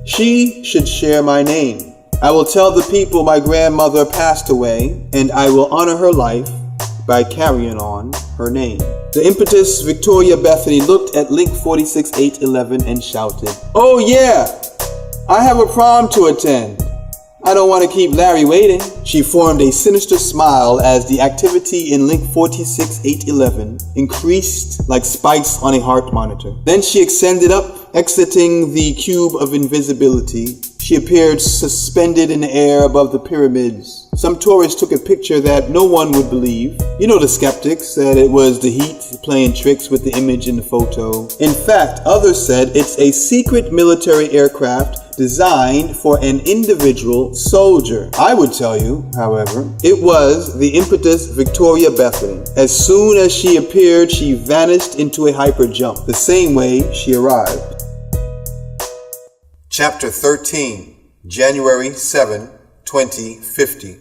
she should share my name. I will tell the people my grandmother passed away, and I will honor her life by carrying on her name. The impetus Victoria Bethany looked at link 46811 and shouted, oh yeah, I have a prom to attend. I don't want to keep Larry waiting. She formed a sinister smile as the activity in link 46811 increased like spikes on a heart monitor. Then she extended up, exiting the cube of invisibility. She appeared suspended in the air above the pyramids. Some tourists took a picture that no one would believe. You know the skeptics said it was the heat playing tricks with the image in the photo. In fact, others said it's a secret military aircraft designed for an individual soldier. I would tell you, however, it was the impetus Victoria Bethany. As soon as she appeared, she vanished into a hyper jump, the same way she arrived. Chapter 13, January 7, 2050.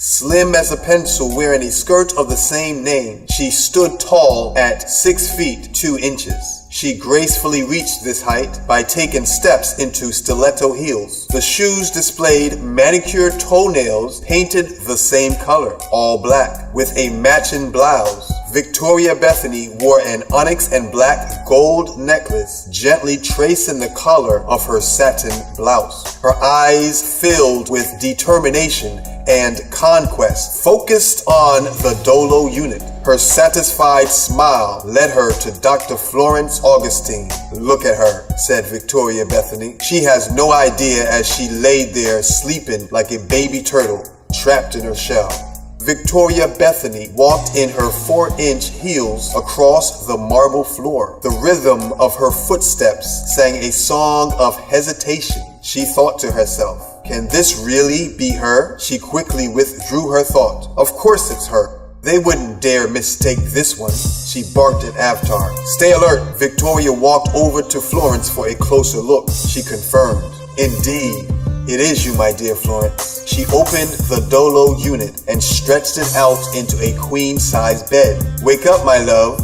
Slim as a pencil, wearing a skirt of the same name, she stood tall at 6 feet 2 inches. She gracefully reached this height by taking steps into stiletto heels. The shoes displayed manicured toenails painted the same color, all black, with a matching blouse. Victoria Bethany wore an onyx and black gold necklace, gently tracing the color of her satin blouse. Her eyes filled with determination and conquest, focused on the Dolo unit. Her satisfied smile led her to Dr. Florence Augustine. Look at her, said Victoria Bethany. She has no idea as she laid there sleeping like a baby turtle, trapped in her shell. Victoria Bethany walked in her 4-inch heels across the marble floor. The rhythm of her footsteps sang a song of hesitation. She thought to herself, can this really be her? She quickly withdrew her thought. Of course it's her. They wouldn't dare mistake this one. She barked at Avatar. Stay alert. Victoria walked over to Florence for a closer look. She confirmed, indeed, it is you, my dear Florence. She opened the Dolo unit and stretched it out into a queen-size bed. Wake up, my love.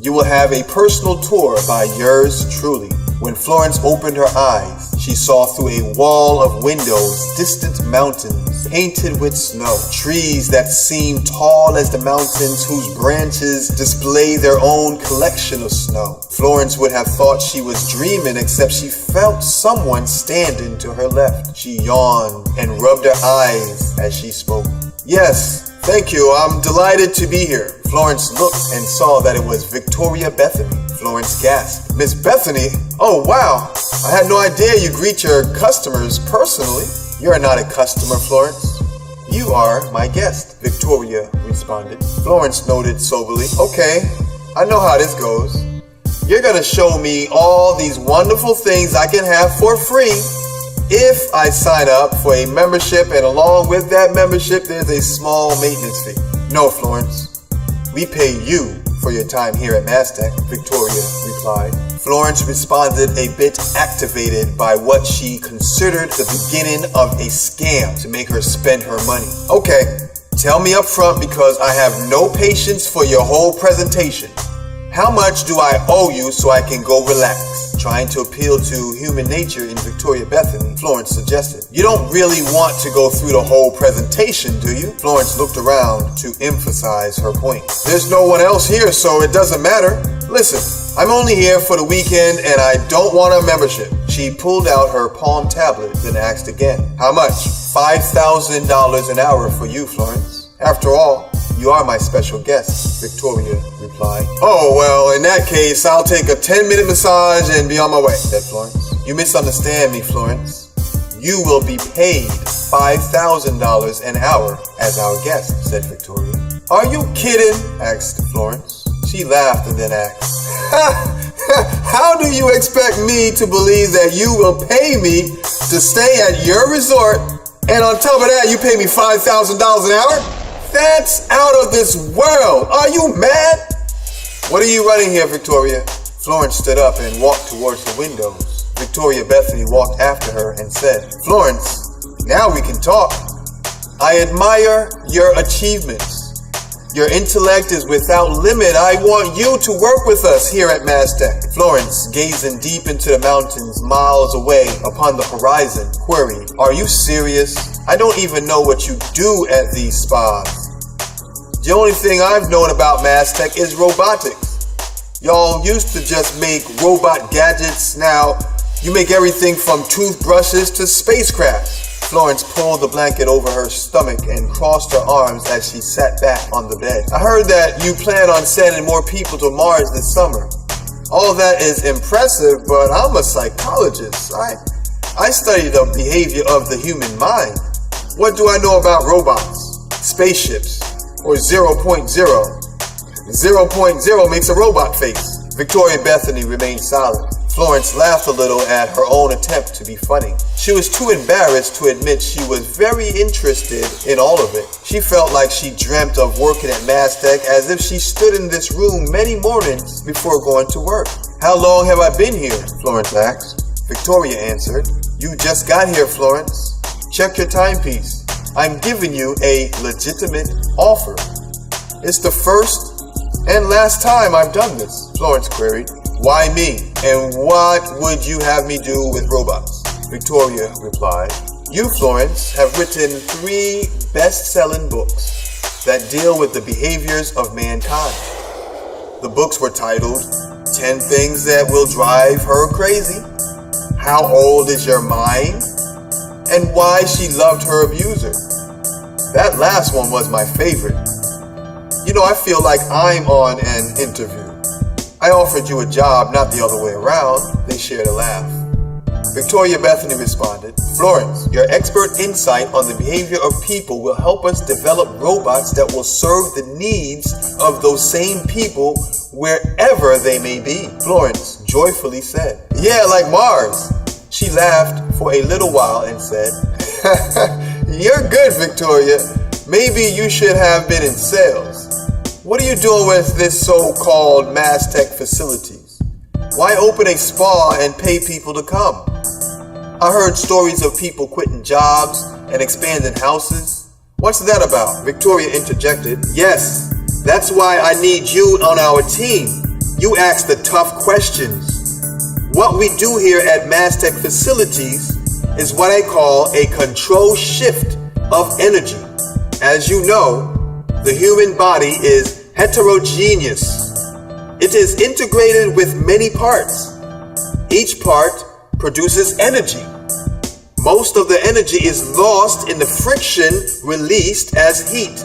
You will have a personal tour by yours truly. When Florence opened her eyes, she saw through a wall of windows distant mountains painted with snow, trees that seemed tall as the mountains whose branches display their own collection of snow. Florence would have thought she was dreaming, except she felt someone standing to her left. She yawned and rubbed her eyes as she spoke. Yes, thank you. I'm delighted to be here. Florence looked and saw that it was Victoria Bethany. Florence gasped. Miss Bethany? Oh, wow. I had no idea you greet your customers personally. You're not a customer, Florence. You are my guest, Victoria responded. Florence noted soberly. Okay, I know how this goes. You're gonna show me all these wonderful things I can have for free if I sign up for a membership, and along with that membership, there's a small maintenance fee. No, Florence. We pay you for your time here at Mastech, Victoria replied. Florence responded a bit activated by what she considered the beginning of a scam to make her spend her money. Okay, tell me up front because I have no patience for your whole presentation. How much do I owe you so I can go relax? Trying to appeal to human nature in Victoria Bethany, Florence suggested. You don't really want to go through the whole presentation, do you? Florence looked around to emphasize her point. There's no one else here, so it doesn't matter. Listen, I'm only here for the weekend and I don't want a membership. She pulled out her palm tablet, then asked again. How much? $5,000 an hour for you, Florence. After all, you are my special guest, Victoria replied. Oh, well, in that case, I'll take a 10-minute massage and be on my way, said Florence. You misunderstand me, Florence. You will be paid $5,000 an hour as our guest, said Victoria. Are you kidding? Asked Florence. She laughed and then asked, how do you expect me to believe that you will pay me to stay at your resort, and on top of that, you pay me $5,000 an hour? That's out of this world. Are you mad? What are you running here, Victoria? Florence stood up and walked towards the windows. Victoria Bethany walked after her and said, Florence, now we can talk. I admire your achievements. Your intellect is without limit. I want you to work with us here at Mastech. Florence, gazing deep into the mountains miles away upon the horizon, queried, Are you serious? I don't even know what you do at these spas. The only thing I've known about Mastech is robotics. Y'all used to just make robot gadgets. Now you make everything from toothbrushes to spacecrafts. Florence pulled the blanket over her stomach and crossed her arms as she sat back on the bed. I heard that you plan on sending more people to Mars this summer. All that is impressive, but I'm a psychologist. I study the behavior of the human mind. What do I know about robots, spaceships, or 0.0? 0.0 makes a robot face. Victoria Bethany remained silent. Florence laughed a little at her own attempt to be funny. She was too embarrassed to admit she was very interested in all of it. She felt like she dreamt of working at Mastech as if she stood in this room many mornings before going to work. How long have I been here? Florence asked. Victoria answered, You just got here, Florence. Check your timepiece. I'm giving you a legitimate offer. It's the first and last time I've done this, Florence queried. Why me? And what would you have me do with robots? Victoria replied. You, Florence, have written 3 best-selling books that deal with the behaviors of mankind. The books were titled 10 Things That Will Drive Her Crazy, How Old Is Your Mind, and Why She Loved Her Abuser. That last one was my favorite. You know, I feel like I'm on an interview. I offered you a job, not the other way around. They shared a laugh. Victoria Bethany responded, Florence, your expert insight on the behavior of people will help us develop robots that will serve the needs of those same people wherever they may be, Florence joyfully said. Yeah, like Mars. She laughed for a little while and said, You're good, Victoria. Maybe you should have been in sales. What are you doing with this so-called Mastech facilities? Why open a spa and pay people to come? I heard stories of people quitting jobs and expanding houses. What's that about? Victoria interjected. Yes, that's why I need you on our team. You ask the tough questions. What we do here at Mastech facilities is what I call a control shift of energy. As you know, the human body is heterogeneous. It is integrated with many parts. Each part produces energy. Most of the energy is lost in the friction released as heat.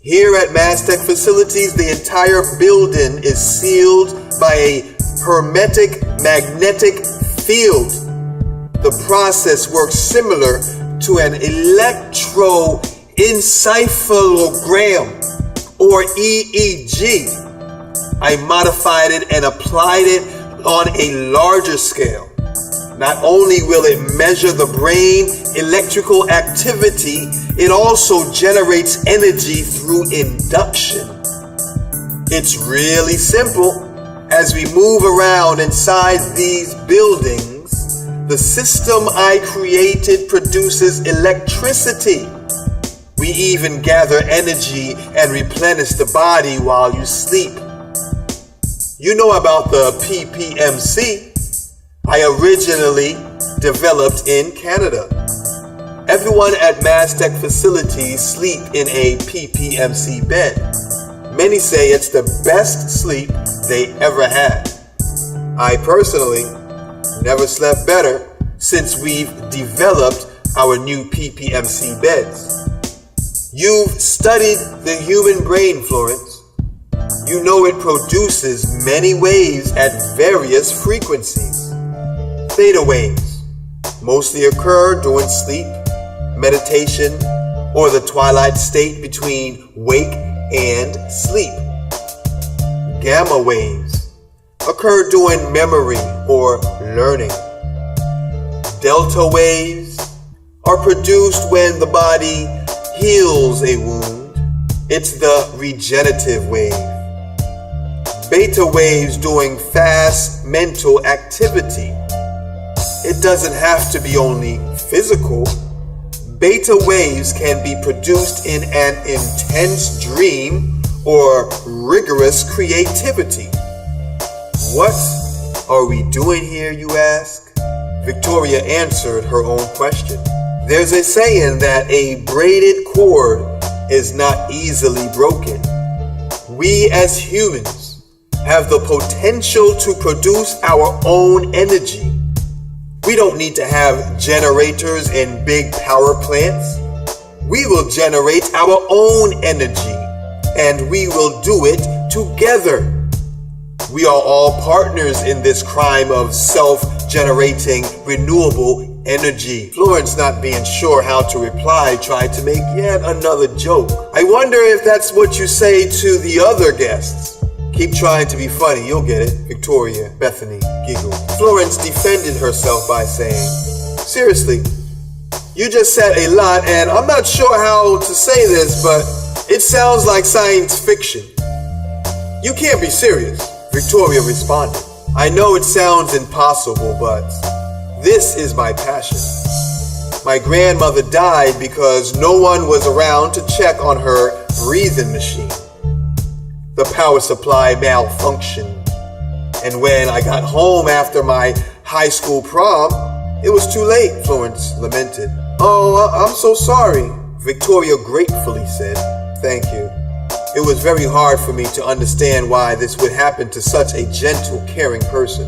Here at Mastech facilities, the entire building is sealed by a hermetic magnetic field. The process works similar to an electroencephalogram or EEG. I modified it and applied it on a larger scale. Not only will it measure the brain electrical activity, it also generates energy through induction. It's really simple. As we move around inside these buildings, the system I created produces electricity. We even gather energy and replenish the body while you sleep. You know about the PPMC. I originally developed in Canada. Everyone at Mastech facilities sleep in a PPMC bed. Many say it's the best sleep they ever had. I personally never slept better since we've developed our new PPMC beds. You've studied the human brain, Florence. You know it produces many waves at various frequencies. Theta waves mostly occur during sleep, meditation, or the twilight state between wake and sleep. Gamma waves occur during memory or learning. Delta waves are produced when the body heals a wound. It's the regenerative wave. Beta waves during fast mental activity. It doesn't have to be only physical. Beta waves can be produced in an intense dream or rigorous creativity. What are we doing here, you ask? Victoria answered her own question. There's a saying that a braided cord is not easily broken. We as humans have the potential to produce our own energy. We don't need to have generators in big power plants. We will generate our own energy, and we will do it together. We are all partners in this crime of self-generating renewable energy. Florence, not being sure how to reply, tried to make yet another joke. I wonder if that's what you say to the other guests. Keep trying to be funny, you'll get it. Victoria, Bethany, giggled. Florence defended herself by saying, seriously, you just said a lot, and I'm not sure how to say this, but it sounds like science fiction. You can't be serious, Victoria responded. I know it sounds impossible, but this is my passion. My grandmother died because no one was around to check on her breathing machine. The power supply malfunctioned, and when I got home after my high school prom, it was too late, Florence lamented. Oh, I'm so sorry, Victoria gratefully said. Thank you. It was very hard for me to understand why this would happen to such a gentle, caring person.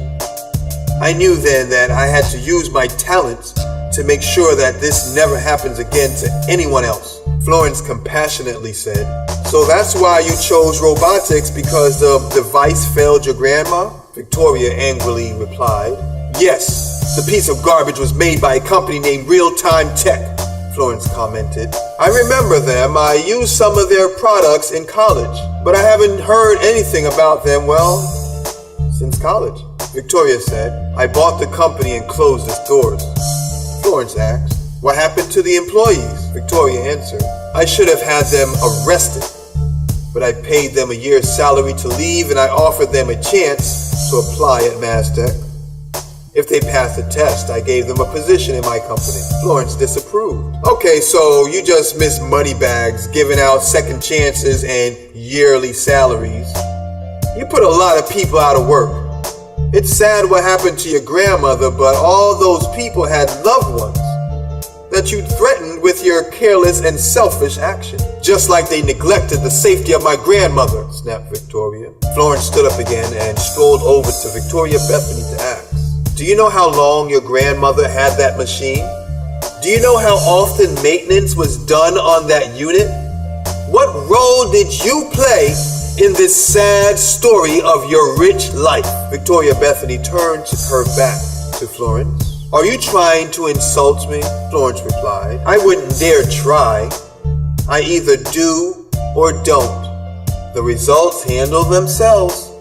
I knew then that I had to use my talents to make sure that this never happens again to anyone else, Florence compassionately said. So that's why you chose robotics, because the device failed your grandma? Victoria angrily replied. Yes, the piece of garbage was made by a company named Real Time Tech, Florence commented. I remember them. I used some of their products in college, but I haven't heard anything about them, well, since college, Victoria said. I bought the company and closed its doors. Florence asked. What happened to the employees? Victoria answered. I should have had them arrested, but I paid them a year's salary to leave, and I offered them a chance to apply at Mastech. If they passed the test, I gave them a position in my company. Florence disapproved. Okay, so you just miss money bags, giving out second chances and yearly salaries. You put a lot of people out of work. It's sad what happened to your grandmother, but all those people had loved ones that you threatened with your careless and selfish action. Just like they neglected the safety of my grandmother, snapped Victoria. Florence stood up again and strolled over to Victoria Bethany to ask, do you know how long your grandmother had that machine? Do you know how often maintenance was done on that unit? What role did you play in this sad story of your rich life? Victoria Bethany turned her back to Florence. Are you trying to insult me? Florence replied. I wouldn't dare try. I either do or don't. The results handle themselves.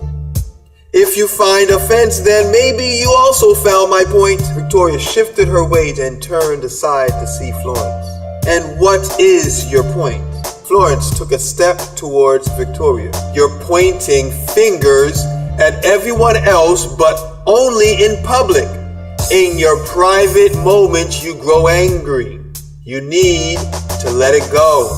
If you find offense, then maybe you also found my point. Victoria shifted her weight and turned aside to see Florence. And what is your point? Florence took a step towards Victoria. You're pointing fingers at everyone else, but only in public. In your private moments, you grow angry. You need to let it go.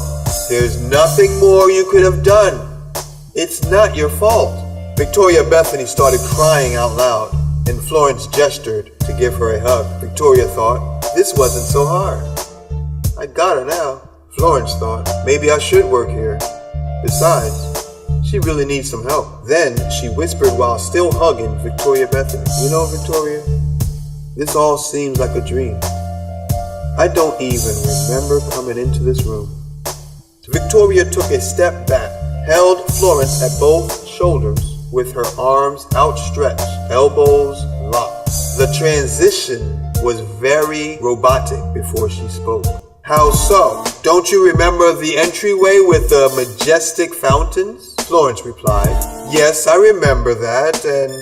There's nothing more you could have done. It's not your fault. Victoria Bethany started crying out loud, and Florence gestured to give her a hug. Victoria thought, this wasn't so hard. I got her now. Florence thought, maybe I should work here. Besides, she really needs some help. Then she whispered while still hugging Victoria Bethany. You know, Victoria, this all seems like a dream. I don't even remember coming into this room. Victoria took a step back, held Florence at both shoulders with her arms outstretched, elbows locked. The transition was very robotic before she spoke. How so? Don't you remember the entryway with the majestic fountains? Florence replied. Yes, I remember that, and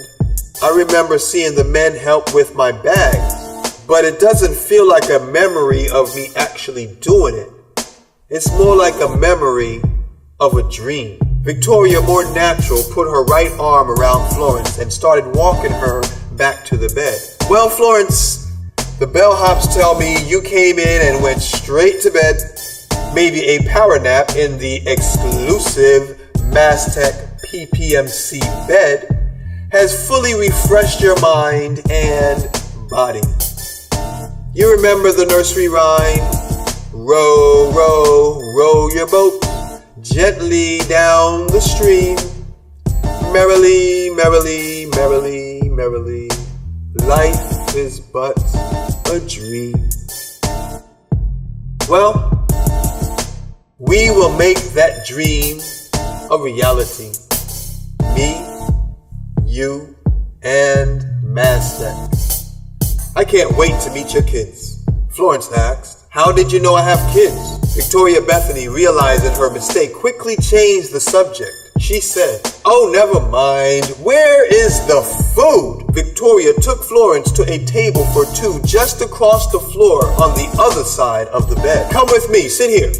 I remember seeing the men help with my bags, but it doesn't feel like a memory of me actually doing it. It's more like a memory of a dream. Victoria, more natural, put her right arm around Florence and started walking her back to the bed. Well, Florence, the bellhops tell me you came in and went straight to bed. Maybe a power nap in the exclusive Mastech PPMC bed has fully refreshed your mind and body. You remember the nursery rhyme? Row, row, row your boat gently down the stream. Merrily, merrily, merrily, merrily. Life is but a dream. Well, we will make that dream a reality. Me, you, and Mastech. I can't wait to meet your kids. Florence asked, how did you know I have kids? Victoria Bethany, realizing her mistake, quickly changed the subject. She said, oh, never mind. Where is the food? Victoria took Florence to a table for two just across the floor on the other side of the bed. Come with me, sit here.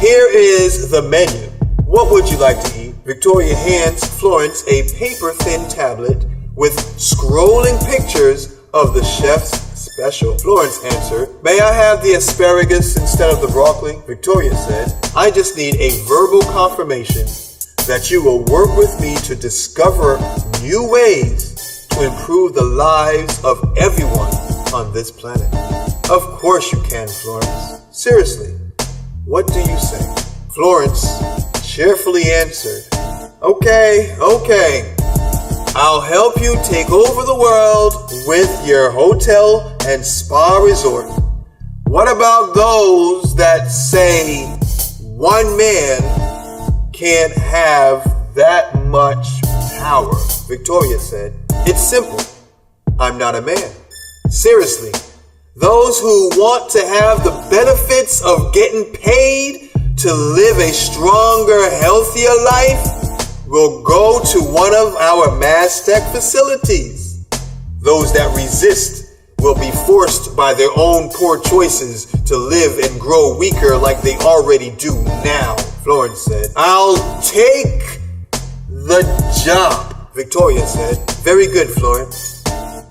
Here is the menu. What would you like to eat? Victoria hands Florence a paper-thin tablet with scrolling pictures of the chef's special. Florence answered, may I have the asparagus instead of the broccoli? Victoria said, I just need a verbal confirmation that you will work with me to discover new ways to improve the lives of everyone on this planet. Of course you can, Florence. Seriously, what do you say? Florence cheerfully answered, okay. I'll help you take over the world with your hotel and spa resort. What about those that say one man can't have that much power? Victoria said, it's simple. I'm not a man. Seriously, those who want to have the benefits of getting paid to live a stronger, healthier life will go to one of our Mastech facilities. Those that resist will be forced by their own poor choices to live and grow weaker like they already do now, Florence said. I'll take the job, Victoria said. Very good, Florence.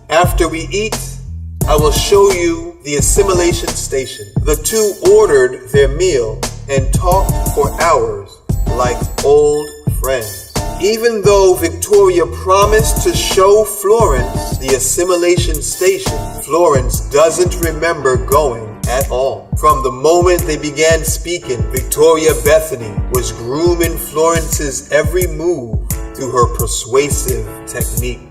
After we eat, I will show you the assimilation station. The two ordered their meal and talked for hours like old friends. Even though Victoria promised to show Florence the assimilation station, Florence doesn't remember going at all. From the moment they began speaking, Victoria Bethany was grooming Florence's every move through her persuasive techniques.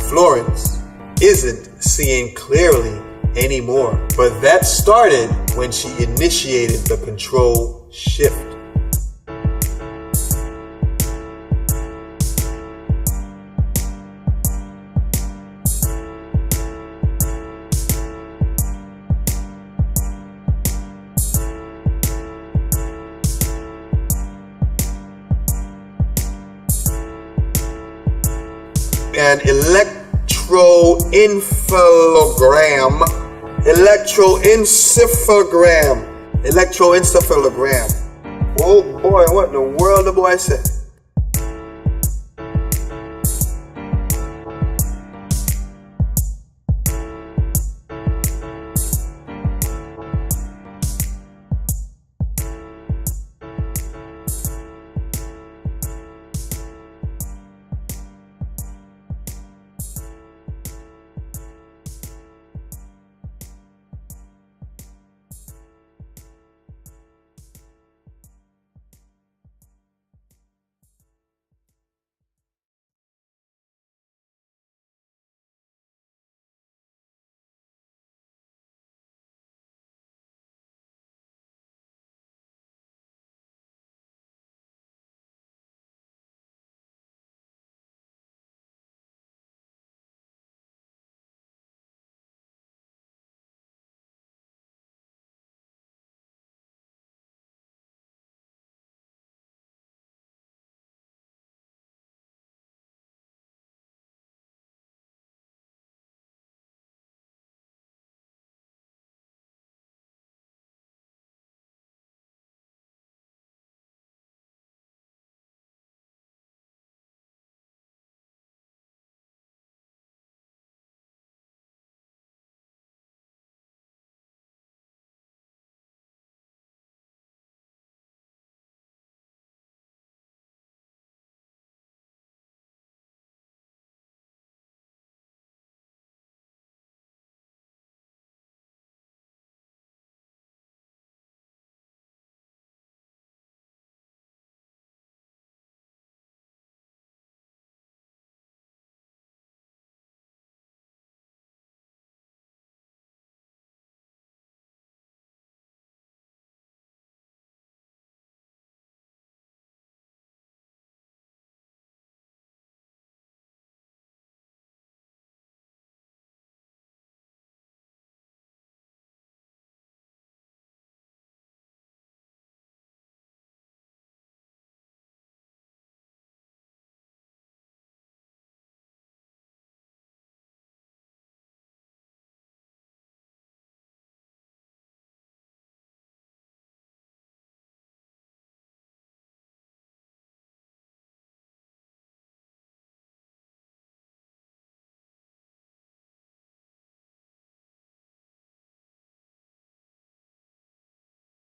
Florence isn't seeing clearly anymore, but that started when she initiated the control shift. An electroencephalogram. Oh boy, what in the world the boy said?